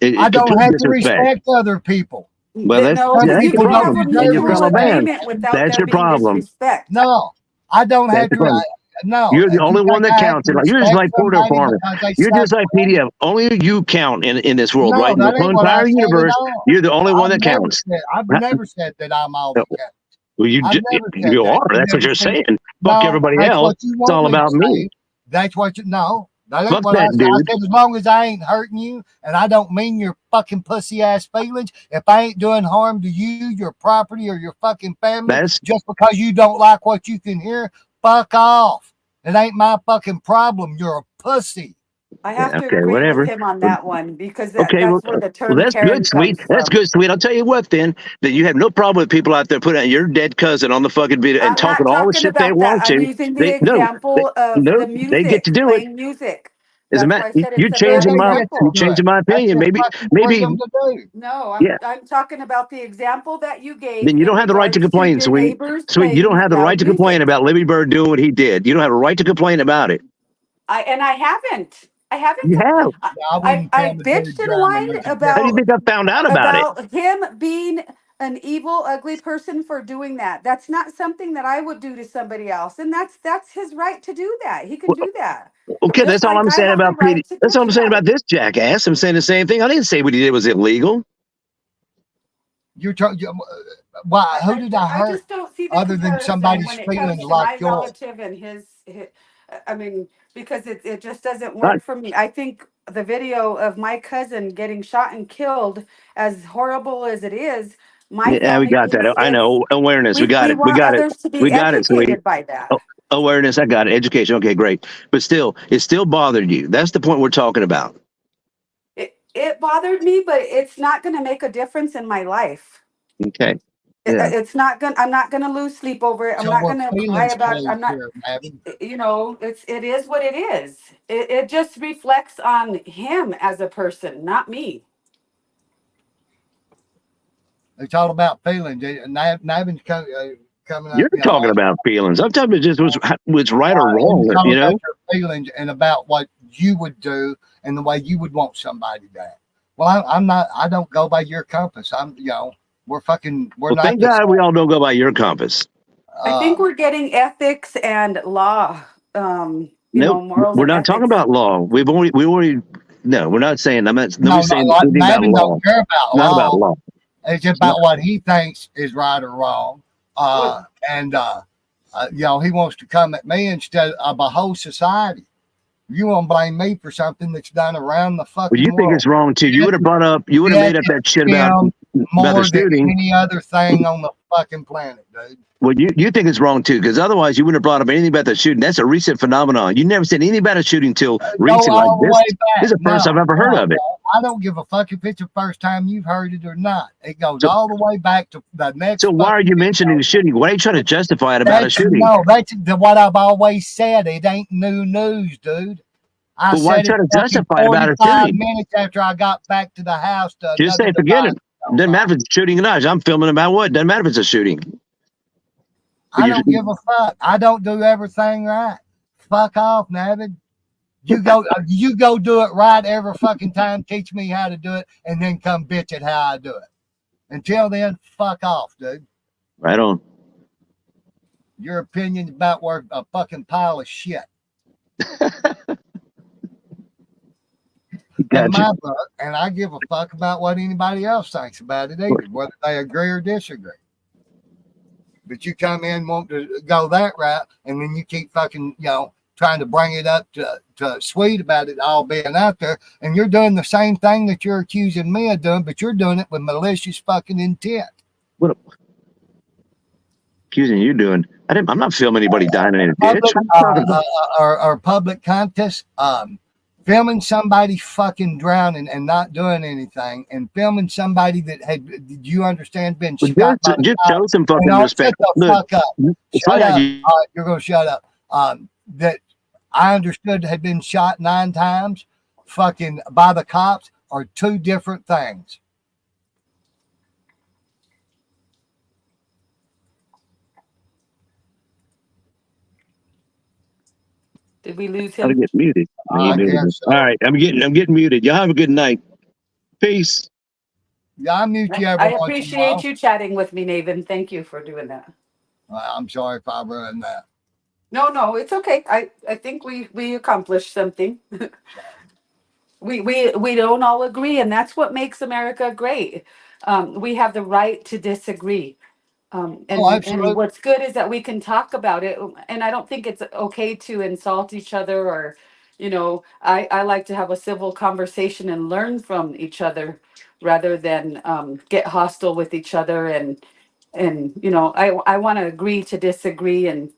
I don't Complete have to disrespect. respect other people. Well, No, Some that's you your people can't don't have problem a and your deserve mutual fellow man. respect. agreement without That's there your being problem. disrespect. No, I don't That's have your to. problem. No, You're the if you only one think that I have counts. to You're just respect like Porter somebody Farmer. because they You're suck just like dick, PDF. Only you count in this world, no, right? In that the ain't what I entire said at universe, all. you're the only one that Never counts. said, I've never said that I'm all that counts. Well, I've never said you that. are. You That's what never you're said. saying. Fuck No, everybody that's else. what you It's want all me to about me. say. That's what you no. That ain't Fuck what I that, said. I dude. said as long as I ain't hurting you and I don't mean your fucking pussy ass feelings, if I ain't doing harm to you, your property, or your fucking family, That's just because you don't like what you can hear, fuck off. It ain't my fucking problem. You're a pussy. I have to okay. agree with Whatever. him on that one because Okay, that's where the well, term that's good, Karen sweet. comes That's from. good, sweet. I'll tell you what, then, that you have no problem with people out there putting out your dead cousin on the fucking video and I'm talking not all the talking shit they about that. want I'm to. using the They no, example of no, the they get to music, do it. playing music. As a That's matter, why I said you it's a Yeah, bad changing they my, get to you example. do it. changing my That's opinion. their Maybe, fucking freedom to do. No, yeah. I'm talking about the example that you gave Then you in don't have the right to regards to complain, your sweet. neighbors Sweet, you don't playing have the right loud to complain music. about Libby Bird doing what he did. You don't have a right to complain about it. I haven't. I haven't. You have. I, Yeah, I I wouldn't I tell the bitched dude and drowning whined as a How do you different. think I found out about it? about him being an evil, ugly person for doing that. That's not something that I would do to somebody else. And that's his right to do that. He can do that. Okay, Just that's all like I'm I saying have the about Petey. right to That's all I'm saying criticize. about this jackass. I'm saying the same thing. I didn't say what he did was illegal. You're trying. Why? Who did I I hurt just don't see the other than comparison somebody's when it feelings comes to like my yours? relative and his I mean, because it just doesn't Right. work for me. I think the video of my cousin getting shot and killed, as horrible as it is, my Yeah, we family got thinks that. I know awareness. We got we it. We want got it. others to be We got it, sweetie. educated by that. Oh, awareness. I got it. Education. Okay, great. But still, it still bothered you. That's the point we're talking about. It bothered me, but it's not going to make a difference in my life. Okay. Yeah. It's not going. I'm not going to lose sleep over it. I'm So not we're going to cry feelings about it. played I'm not. here, Abby. You know, it is what it is. It just reflects on him as a person, not me. It's all about feelings. Navin's coming You're up, you know. talking about feelings. I'm talking about just what's right or And wrong. it's all You about know. your feelings and about what you would do and the way you would want somebody to act. Well, I'm not. I don't go by your compass. We're Well, not thank the God we same. all don't go by your compass. I think we're getting ethics and law. Nope, Morals we're and not talking ethics. about law. We already. No, we're not saying. I'm not. No, Nobody's saying anything about Navin law. don't care about It's not about law. law. It's about what he thinks is right or wrong. And he wants to come at me instead of a whole society. You want to blame me for something that's done around the Well, you fucking think world. it's wrong too. You would have brought up. You would have Yes, made up that it's shit about him the more than shooting. any other thing on the fucking planet, dude. Well, you think it's wrong too, because otherwise you wouldn't have brought up anything about the shooting. That's a recent phenomenon. You never said anything about a shooting till Go recent. Like all the this, way back. this is the first I've ever heard of it. I don't give a fuck if it's the first time you've heard it or not. It goes So- all the way back to the next. So why are you mentioning the shooting? Why are you trying to justify it about a shooting? No, that's what I've always said. It ain't new news, dude. I But why said try to it fucking justify it about a 45 shooting? minutes after I got back to the house to Just another say forget it. device. Doesn't matter if it's a shooting or not. I'm filming about what. Doesn't matter if it's a shooting. I don't give a fuck. I don't do everything right. Fuck off, Navid. You go do it right every fucking time. Teach me how to do it, and then come bitch at how I do it. Until then, fuck off, dude. Right on. Your opinion's about worth a fucking pile of shit. Gotcha. In my book, and I give a fuck about what anybody else thinks about it either, whether they agree or disagree. But you come in want to go that route, and then you keep fucking, trying to bring it up to sweet about it all being out there, and you're doing the same thing that you're accusing me of doing, but you're doing it with malicious fucking intent. What accusing you doing? I'm not filming anybody dying in a ditch. Or public contests, filming somebody fucking drowning and not doing anything, and filming somebody that had, did you understand, been shot by the Just cops. show some fucking respect. Shut the fuck up. Shut up. You, You're going to shut up. That I understood had been shot 9 times fucking by the cops are 2 different things. Did we lose gotta him? get muted. I guess so. All right, I'm getting muted. Y'all have a good night. Peace. Yeah, I mute you I every once in a while. appreciate you chatting with me, Nathan. Thank you for doing that. I'm sorry if I ruined that. No, it's okay. I think we accomplished something. We don't all agree, and that's what makes America great. We have the right to disagree. Absolutely. And what's good is that we can talk about it. And I don't think it's okay to insult each other or, I like to have a civil conversation and learn from each other rather than get hostile with each other. And I want to agree to disagree and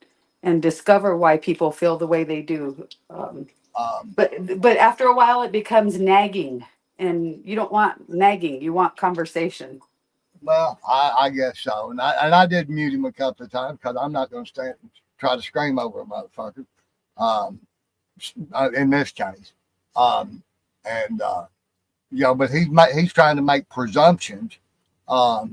discover why people feel the way they do. But after a while, it becomes nagging, and you don't want nagging. You want conversation. Well, I guess so. And I did mute him a couple of times because I'm not going to stand and try to scream over a motherfucker. In this case, but he's trying to make presumptions about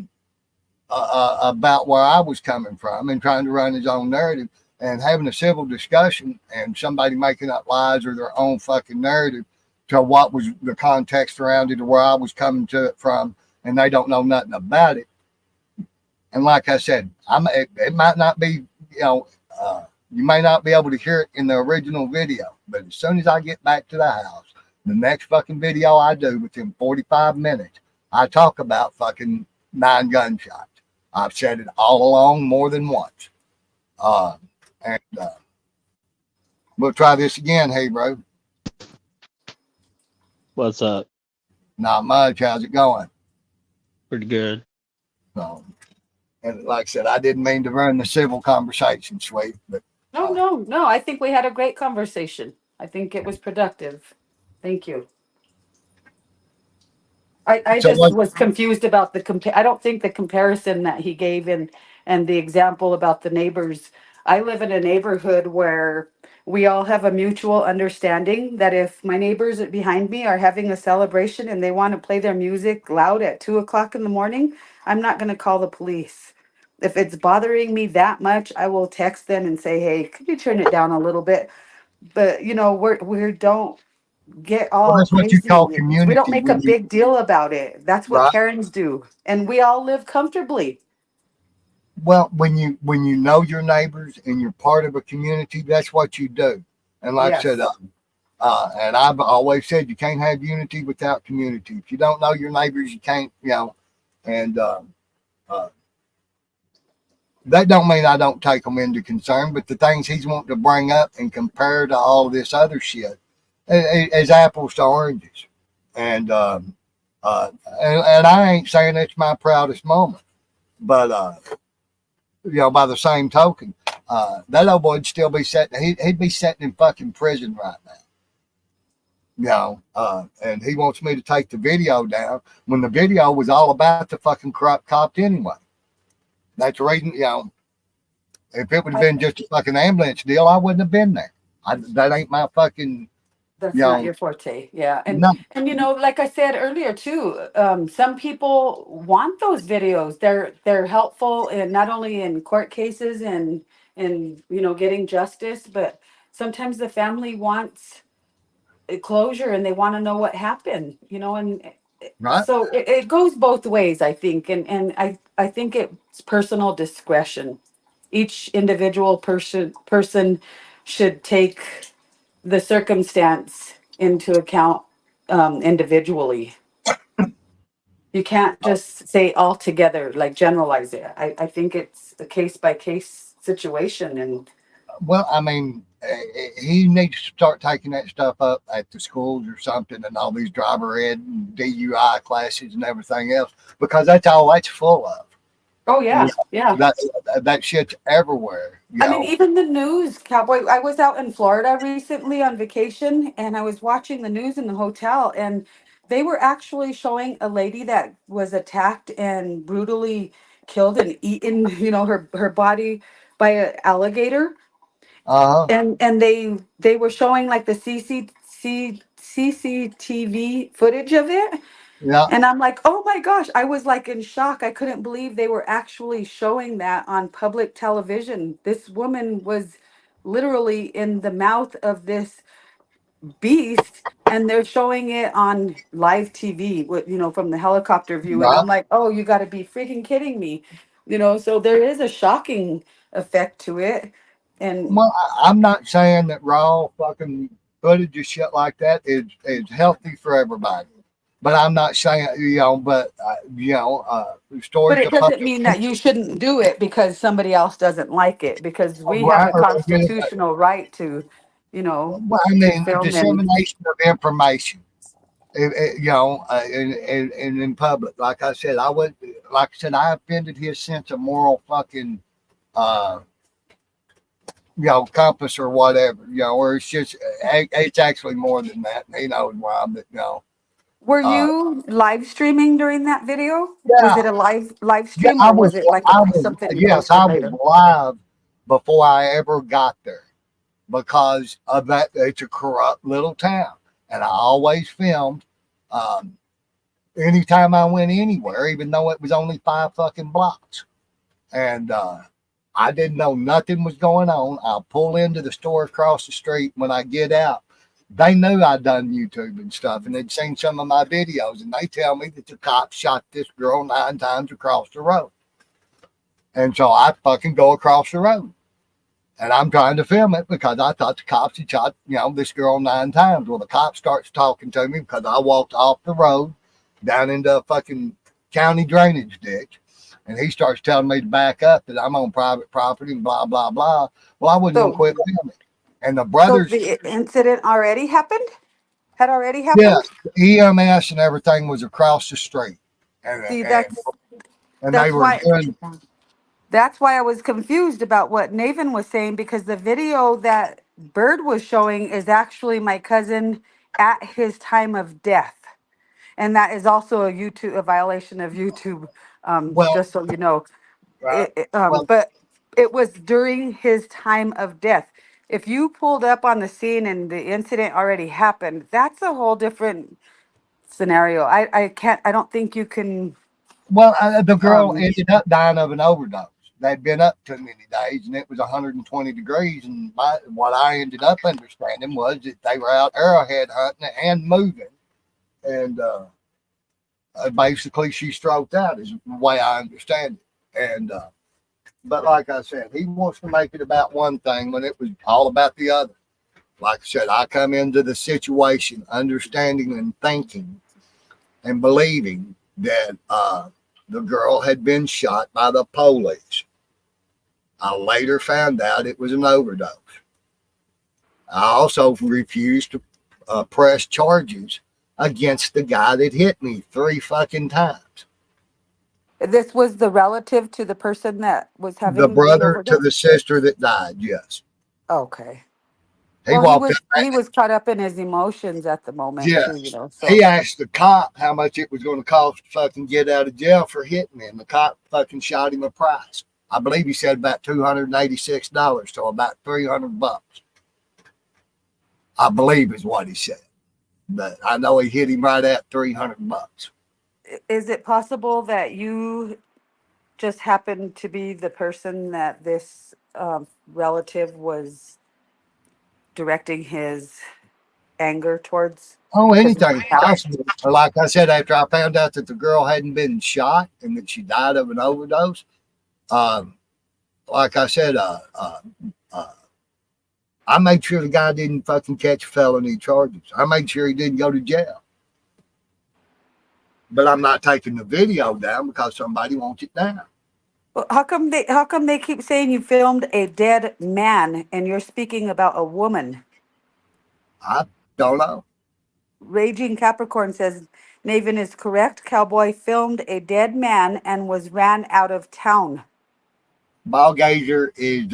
where I was coming from and trying to run his own narrative and having a civil discussion and somebody making up lies or their own fucking narrative to what was the context around it or where I was coming to it from, and they don't know nothing about it. And like I said, it might not be, you may not be able to hear it in the original video, but as soon as I get back to the house, the next fucking video I do within 45 minutes, I talk about fucking 9 gunshots. I've said it all along more than once. And we'll try this again. Hey, bro. What's up? Not much. How's it going? Pretty good. So, and like I said, I didn't mean to run the civil conversation, sweet, but No. I think we had a great conversation. I think it was productive. Thank you. I so just what? was confused about I don't think the comparison that he gave and the example about the neighbors. I live in a neighborhood where we all have a mutual understanding that if my neighbors behind me are having a celebration and they want to play their music loud at 2 o'clock in the morning, I'm not going to call the police. If it's bothering me that much, I will text them and say, "Hey, could you turn it down a little bit?" But we don't get Well, all that's what you crazy. call We don't community make a when you big deal about it. That's what right. Karens do. And we all live comfortably. Well, when you know your neighbors and you're part of a community, that's what you do. And like I said, Yes. and I've always said you can't have unity without community. If you don't know your neighbors, you can't, and that don't mean I don't take them into concern, but the things he's wanting to bring up and compare to all this other shit is apples to oranges. And, and I ain't saying it's my proudest moment, but, by the same token, that old boy'd still be he'd be sitting in fucking prison right now. And he wants me to take the video down when the video was all about the fucking corrupt cop anyway. That's the reason, if it would have been just a fucking ambulance deal, I wouldn't have been there. That ain't my fucking, That's not your forte. Yeah. no, And like I said earlier too, some people want those videos. They're helpful in not only in court cases and getting justice, but sometimes the family wants a closure and they want to know what happened, and right? so it goes both ways, I think. And I think it's personal discretion. Each individual person should take the circumstance into account individually. You can't just say altogether, like generalize it. I think it's a case by case situation. And Well, I mean, he needs to start taking that stuff up at the schools or something, and all these driver ed and DUI classes and everything else, because that's all that's full of. oh You yeah. know, that shit's everywhere. I mean, even the news, Cowboy. I was out in Florida recently on vacation and I was watching the news in the hotel, and they were actually showing a lady that was attacked and brutally killed and eaten, her body by an alligator. Uh huh. And they were showing like the CCTV footage of it. Yeah. And I'm like, oh my gosh, I was like in shock. I couldn't believe they were actually showing that on public television. This woman was literally in the mouth of this beast, and they're showing it on live TV from the helicopter view. And Right. I'm like, oh, you got to be freaking kidding me. So there is a shocking effect to it. And Well, I'm not saying that raw fucking footage of shit like that is healthy for everybody, but I'm not saying but stories it of doesn't public. mean that you shouldn't do it because somebody else doesn't like it, because we have Right, a constitutional right to well, I to mean, film. And dissemination of information, in public. Like I said, I offended his sense of moral fucking, uh, compass or whatever, or it's just, it's actually more than that. And he knows why, but, were uh, you live streaming during that video? Was yeah, it a live yeah, stream or was it like something you yes, I posted was later? live before I ever got there because of that. It's a corrupt little town. And I always filmed, um, anytime I went anywhere, even though it was only 5 fucking blocks. And I didn't know nothing was going on. I'll pull into the store across the street. When I get out, they knew I'd done YouTube and stuff, and they'd seen some of my videos, and they tell me that the cops shot this girl 9 times across the road. And so I fucking go across the road. And I'm trying to film it because I thought the cops had shot, this girl 9 times. Well, the cop starts talking to me because I walked off the road down into a fucking county drainage ditch. And he starts telling me to back up, that I'm on private property and blah, blah, blah. Well, I wasn't going to So, quit filming. And the so brothers, the incident already happened? Had already happened? yes, EMS and everything was across the street. And, See, and, and they that's were why doing, that's why I was confused about what Nathan was saying, because the video that Bird was showing is actually my cousin at his time of death. And that is also a violation of YouTube, well, just so you know. right, well, But it was during his time of death. If you pulled up on the scene and the incident already happened, that's a whole different scenario. I don't think you can, well, the girl um, ended up dying of an overdose. They'd been up too many days, and it was 120 degrees. And what I ended up understanding was that they were out arrowhead hunting and moving, and basically she stroked out, is the way I understand it. And but like I said, he wants to make it about one thing when it was all about the other. Like I said, I come into the situation understanding and thinking and believing that the girl had been shot by the police. I later found out it was an overdose. I also refused to press charges against the guy that hit me 3 fucking times. this was the relative to the person that was The having the brother to overdose? the sister that died, yes. Okay. He Well, walked up. he was caught up in his emotions at the moment too, Yes. so He asked the cop how much it was going to cost to fucking get out of jail for hitting me, and the cop fucking shot him a price. I believe he said about $286, so about $300. I believe is what he said, but I know he hit him right at $300. is it possible that you just happened to be the person that this relative was directing his anger towards? Oh, Because anything's possible. Like I said, after I found out that the girl hadn't been shot and that she died of an overdose, um, like I said, uh, I made sure the guy didn't fucking catch felony charges. I made sure he didn't go to jail. But I'm not taking the video down because somebody wants it down. Well, how come they keep saying you filmed a dead man and you're speaking about a woman? I don't know. Raging Capricorn says Naven is correct. Cowboy filmed a dead man and was ran out of town. Ball Gazer is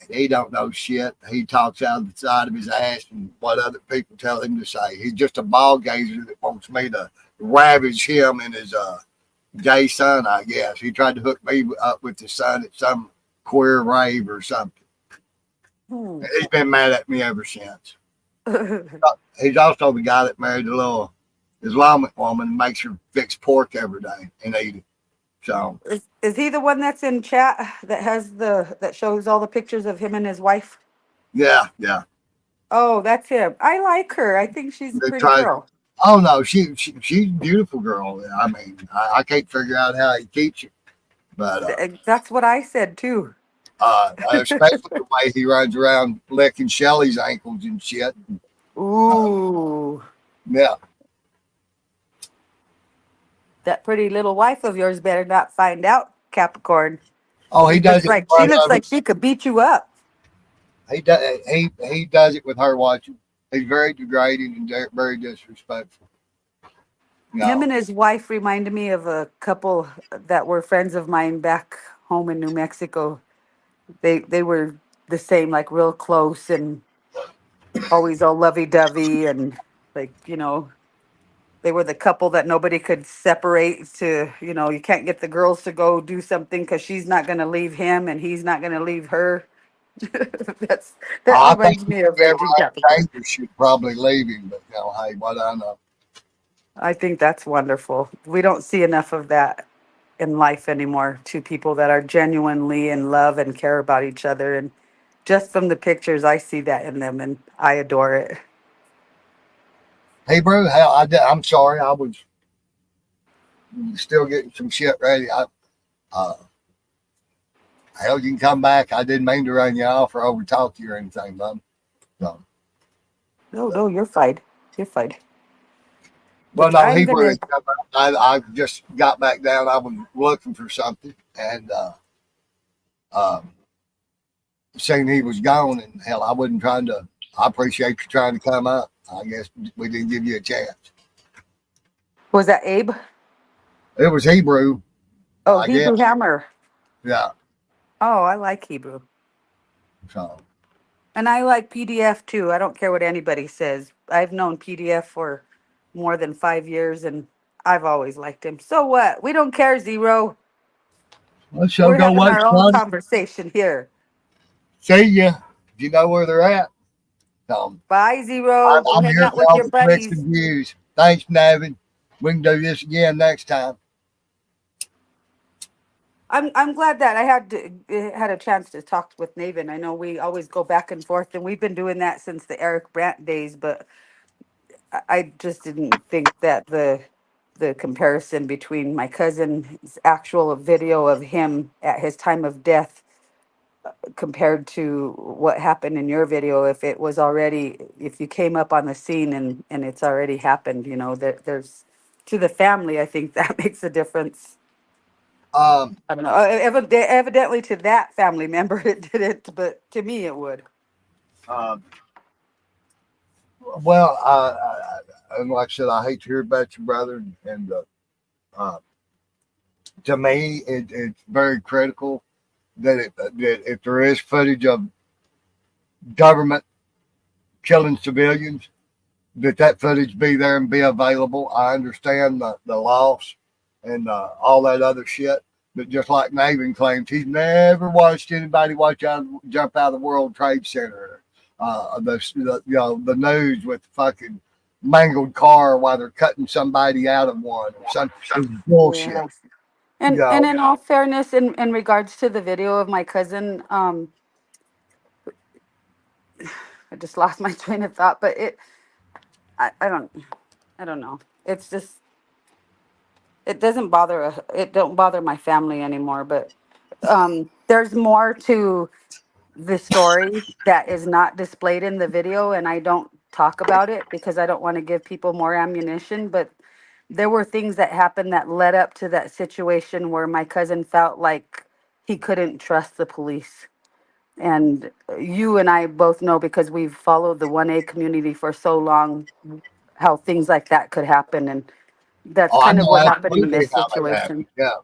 he don't know shit. He talks out of the side of his ass and what other people tell him to say. He's just a ball gazer that wants me to ravage him and his gay son, I guess. He tried to hook me up with his son at some queer rave or something. He's been mad at me ever since. He's also the guy that married a little Islamic woman and makes her fix pork every day and eat it. So Is he the one that's in chat that shows all the pictures of him and his wife? yeah. Oh, that's him. I like her. I think she's a They pretty try. girl. Oh no, she's a beautiful girl. I mean, I can't figure out how he keeps it, but That's what I said too. especially the way he runs around licking Shelly's ankles and shit. Ooh, Yeah. that pretty little wife of yours better not find out, Capricorn. Oh, he does it. She looks like she could beat you up. He does. He does it with her watching. He's very degrading and very disrespectful. Him No. and his wife reminded me of a couple that were friends of mine back home in New Mexico. They were the same, like real close and always all lovey dovey and like, they were the couple that nobody could separate to, you can't get the girls to go do something because she's not going to leave him and he's not going to leave her. That I reminds think me of whoever Raging Capricorn. Chambers should probably leave him, but hey, what I know. I think that's wonderful. We don't see enough of that in life anymore. Two people that are genuinely in love and care about each other. And just from the pictures, I see that in them and I adore it. Hey, bro, I'm sorry. I was still getting some shit ready. hell, you can come back. I didn't mean to run you off or over talk you or anything, bud. So, No, you're fine. You're fine. well, But no, I'm Hebrew. gonna. I just got back down. I was looking for something and um, seen he was gone. And hell, I wasn't trying to. I appreciate you trying to come up. I guess we didn't give you a chance. Was that Abe? It was Hebrew, Oh, I guess. Hebrew Hammer. Yeah. Oh, I like Hebrew. So, And I like PDF too. I don't care what anybody says. I've known PDF for more than 5 years and I've always liked him. So what? We don't care, Zero. let's show We're go having what, our own son. conversation here. See ya. You know where they're at. So, Bye, Zero. Go I'm hang here out for with all your the tricks buddies. and views. Thanks, Navin. We can do this again next time. I'm glad that I had a chance to talk with Navin. I know we always go back and forth, and we've been doing that since the Eric Brandt days. But I just didn't think that the comparison between my cousin's actual video of him at his time of death compared to what happened in your video, if it was already, if you came up on the scene and it's already happened, that there's to the family, I think that makes a difference. Um, I don't know. Evidently, to that family member, it didn't, but to me, it would. um, well, and like I said, I hate to hear about your brother. And uh, to me, it's very critical that if there is footage of government killing civilians, that footage be there and be available. I understand the loss and all that other shit. But just like Navin claims, he's never watched anybody jump out of the World Trade Center. The news with the fucking mangled car while they're cutting somebody out of one or some bullshit. Yeah. You And know, in all fairness, in regards to the video of my cousin, I just lost my train of thought. But I don't know. It's just it don't bother my family anymore. But there's more to the story that is not displayed in the video, and I don't talk about it because I don't want to give people more ammunition. But there were things that happened that led up to that situation where my cousin felt like he couldn't trust the police. And you and I both know, because we've followed the 1A community for so long, how things like that could happen. And that's oh, I kind of know what happened in absolutely this how that happened. situation. Yeah.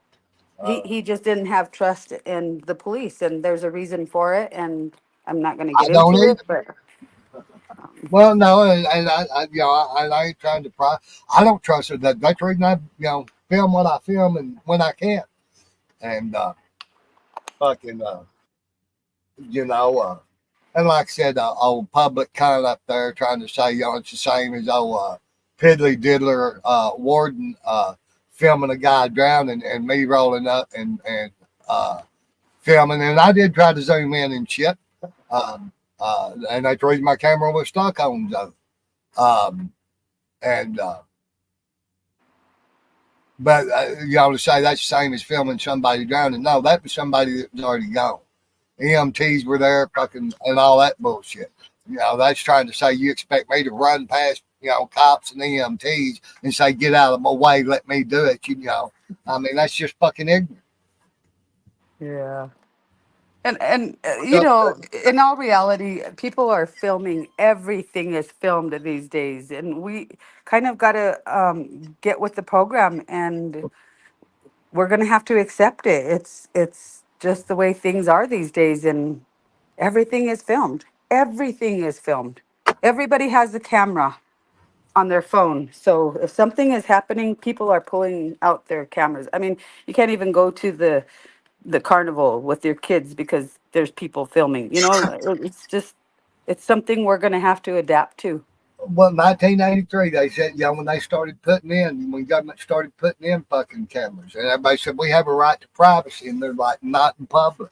He Uh, he just didn't have trust in the police, and there's a reason for it. And I'm not going to I get don't into either. it, but Well, no, and I ain't trying to pry. I don't trust her. That's the reason I, film what I film and when I can. And fucking, you know, and like I said, old public kind of up there trying to say, it's the same as old Piddly Diddler Warden filming a guy drowning and me rolling up and filming. And I did try to zoom in and shit. And that's the reason my camera was stuck on though. And but to say that's the same as filming somebody drowning. No, that was somebody that was already gone. EMTs were there, fucking, and all that bullshit. That's trying to say you expect me to run past, cops and EMTs and say, get out of my way, let me do it. I mean, that's just fucking ignorant. yeah. And So, in all reality, people are filming. Everything is filmed these days, and we kind of got to get with the program, and we're going to have to accept it. It's just the way things are these days, and everything is filmed. Everything is filmed. Everybody has a camera on their phone. So if something is happening, people are pulling out their cameras. I mean, you can't even go to the carnival with your kids because there's people filming. It's just it's something we're going to have to adapt to. well, 1983, they said, when they started when government started putting in fucking cameras, and everybody said, we have a right to privacy, and they're like, not in public.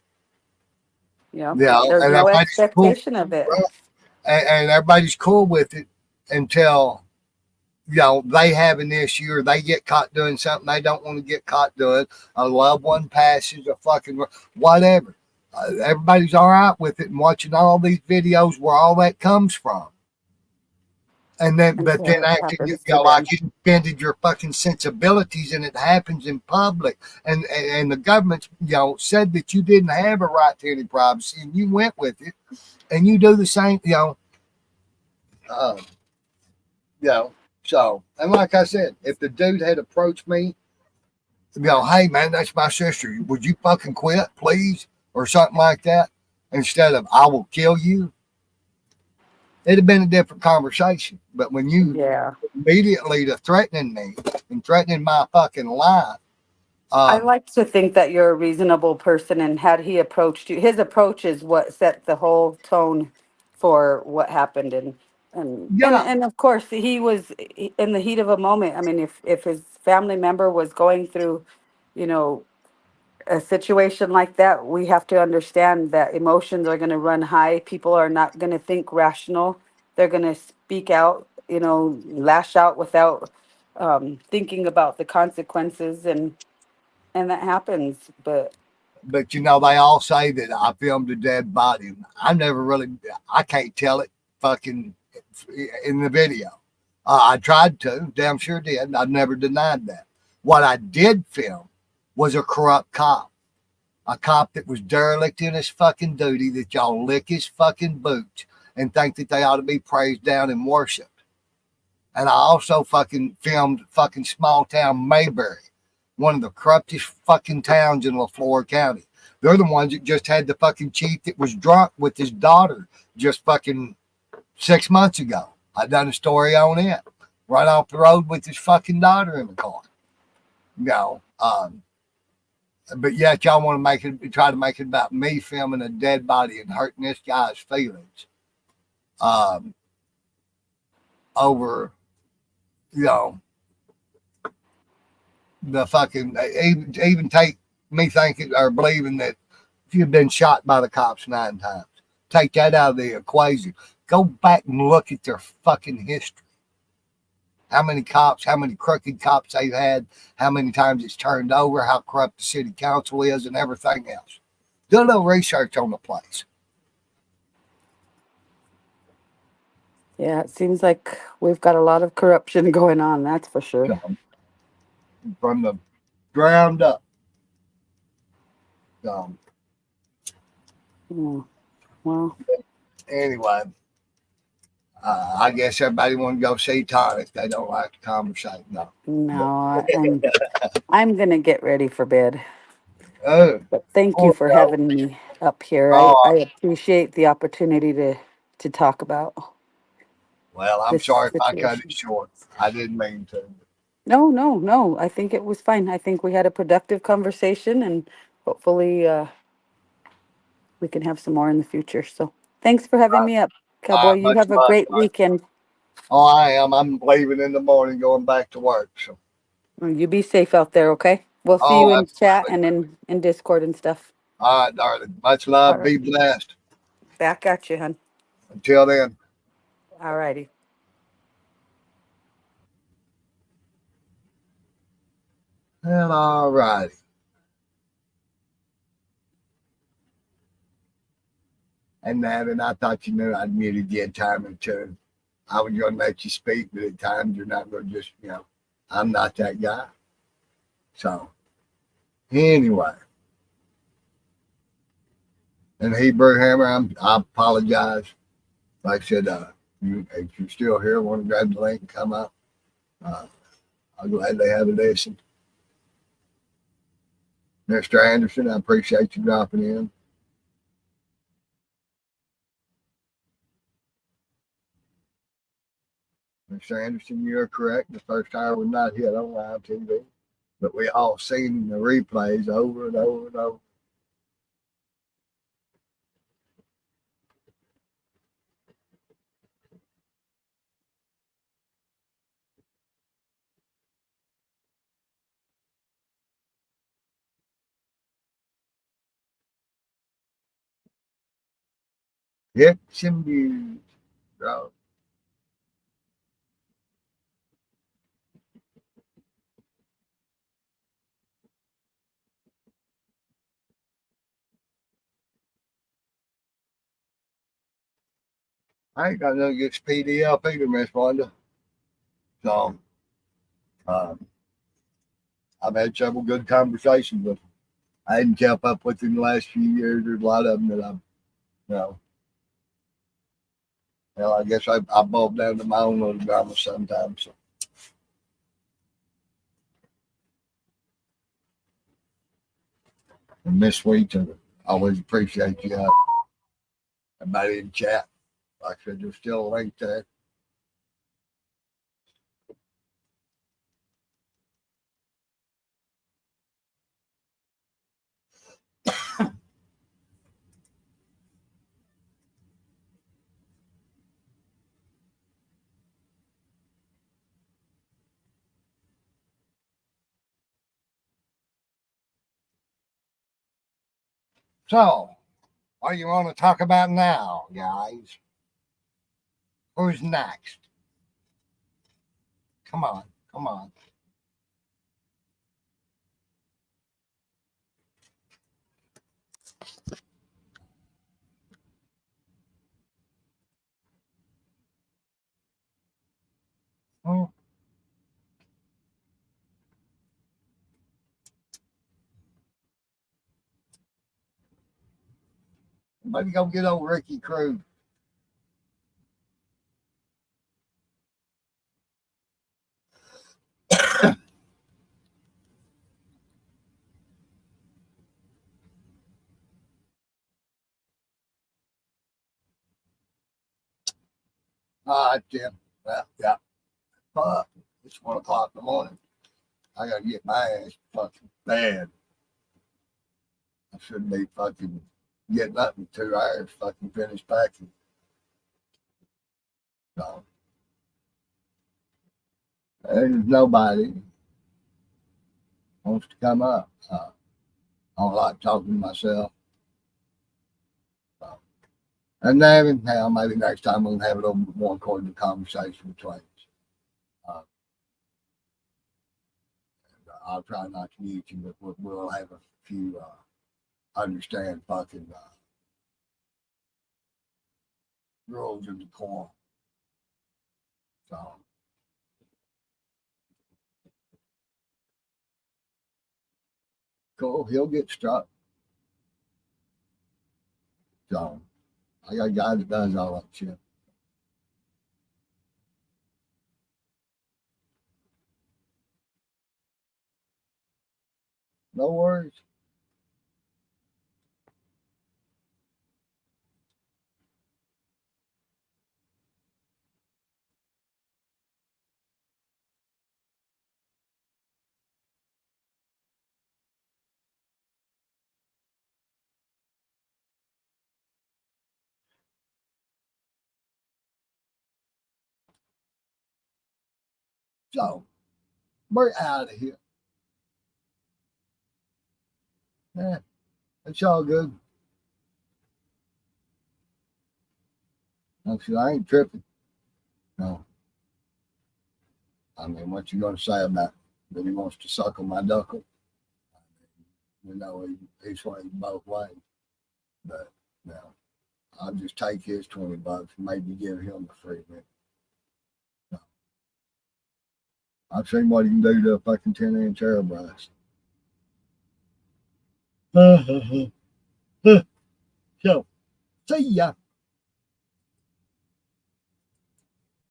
Yeah, there's And no everybody's cool, expectation of it. and everybody's cool with it until they have an issue or they get caught doing something they don't want to get caught doing. A loved one passes, a fucking whatever. Everybody's all right with it and watching all these videos where all that comes from. And then, but then until it after happens you to know, like them. you offended your fucking sensibilities, and it happens in public, and the government, said that you didn't have a right to any privacy, and you went with it, and you do the same, uh, you know. So, and like I said, if the dude had approached me, hey man, that's my sister. Would you fucking quit, please, or something like that, instead of I will kill you, it'd have been a different conversation. But when you Yeah. immediately to threatening me and threatening my fucking life. I Um, like to think that you're a reasonable person, and had he approached you, his approach is what set the whole tone for what happened. yeah, And of course, he was in the heat of a moment. I mean, if his family member was going through, you know, a situation like that, we have to understand that emotions are going to run high. People are not going to think rational. They're going to speak out, lash out without thinking about the consequences, and that happens. But but they all say that I filmed a dead body. I never really, I can't tell it fucking in the video. I tried to, damn sure did. I've never denied that. What I did film was a corrupt cop, a cop that was derelict in his fucking duty, that y'all lick his fucking boots and think that they ought to be praised down and worshiped. And I also fucking filmed fucking small town Mayberry, one of the corruptest fucking towns in LaFleur County. They're the ones that just had the fucking chief that was drunk with his daughter just fucking 6 months ago. I done a story on it. Right off the road with his fucking daughter in the car. You know, but yet y'all want to try to make it about me filming a dead body and hurting this guy's feelings. Um, over, you know, the fucking even take me thinking or believing that you've been shot by the cops 9 times. Take that out of the equation. Go back and look at their fucking history. How many cops, how many crooked cops they've had, how many times it's turned over, how corrupt the city council is, and everything else. Do a little research on the place. yeah, it seems like we've got a lot of corruption going on, that's for sure. From the ground up. Um, Mm, well, anyway, I guess everybody want to go see Todd if they don't like to conversate. No. no, I'm gonna get ready for bed. Oh, But thank you poor for Joe. having me up here. I Oh, appreciate the opportunity to talk about well, I'm this sorry if I cut it situation. short. I didn't mean to. No, no, no. I think it was fine. I think we had a productive conversation, and hopefully we can have some more in the future. So thanks for having me up, All Cowboy. right, You much have a love. great weekend. Oh, I am. I'm leaving in the morning, going back to work. So, You be safe out there, okay? We'll see you oh, in chat absolutely. and in Discord and stuff. All right, darling. Much All love. right. Be blessed. Back at you, hun. Until then. All righty. And all righty. And that, and I thought you knew I'd muted you a time or two. I was going to let you speak, but at times you're not going to just, I'm not that guy. So, anyway, and Hebrew Hammer, I apologize. Like I said, if you're still here, want to grab the link and come up, uh, I'll gladly have a listen. Mr. Anderson, I appreciate you dropping in. Mr. Anderson, you're correct. The first hour was not hit on live TV, but we all seen the replays over and over and over. Get some views, bro. I ain't got nothing against PDF either, Miss Wanda. So I've had several good conversations with them. I hadn't kept up with them in the last few years. There's a lot of them that I'm, you know, I guess I bulb down to my own little drama sometimes. So. And Miss Sweet, I always appreciate you. Everybody in chat. Like I said, there's still a link there. So, what do you want to talk about now, guys? Who's next? Come on, come on. Hmm. Maybe go get old Ricky Crew. All right, Tim. Well, yeah. Fuck. It's 1 o'clock in the morning. I gotta get my ass fucking bed. I shouldn't be fucking getting up in 2 hours, fucking finish packing. So, there's nobody wants to come up. I don't like talking to myself. So, and then, hell, maybe next time we'll have it over more according to conversation between us. I'll try not to mute you, but we'll have a few understand fucking rules of decorum. So, cool. He'll get struck. So, I got a guy that does all that shit. No worries. So, we're out of here. Yeah, it's all good. Actually, I ain't tripping. No. I mean, what you gonna say about that he wants to suckle my duckle? You know, he's swings both ways. But, you know, I'll just take his $20 and maybe give him a free mint. No. I've seen what he can do to a fucking 10-inch air brush. So, see ya.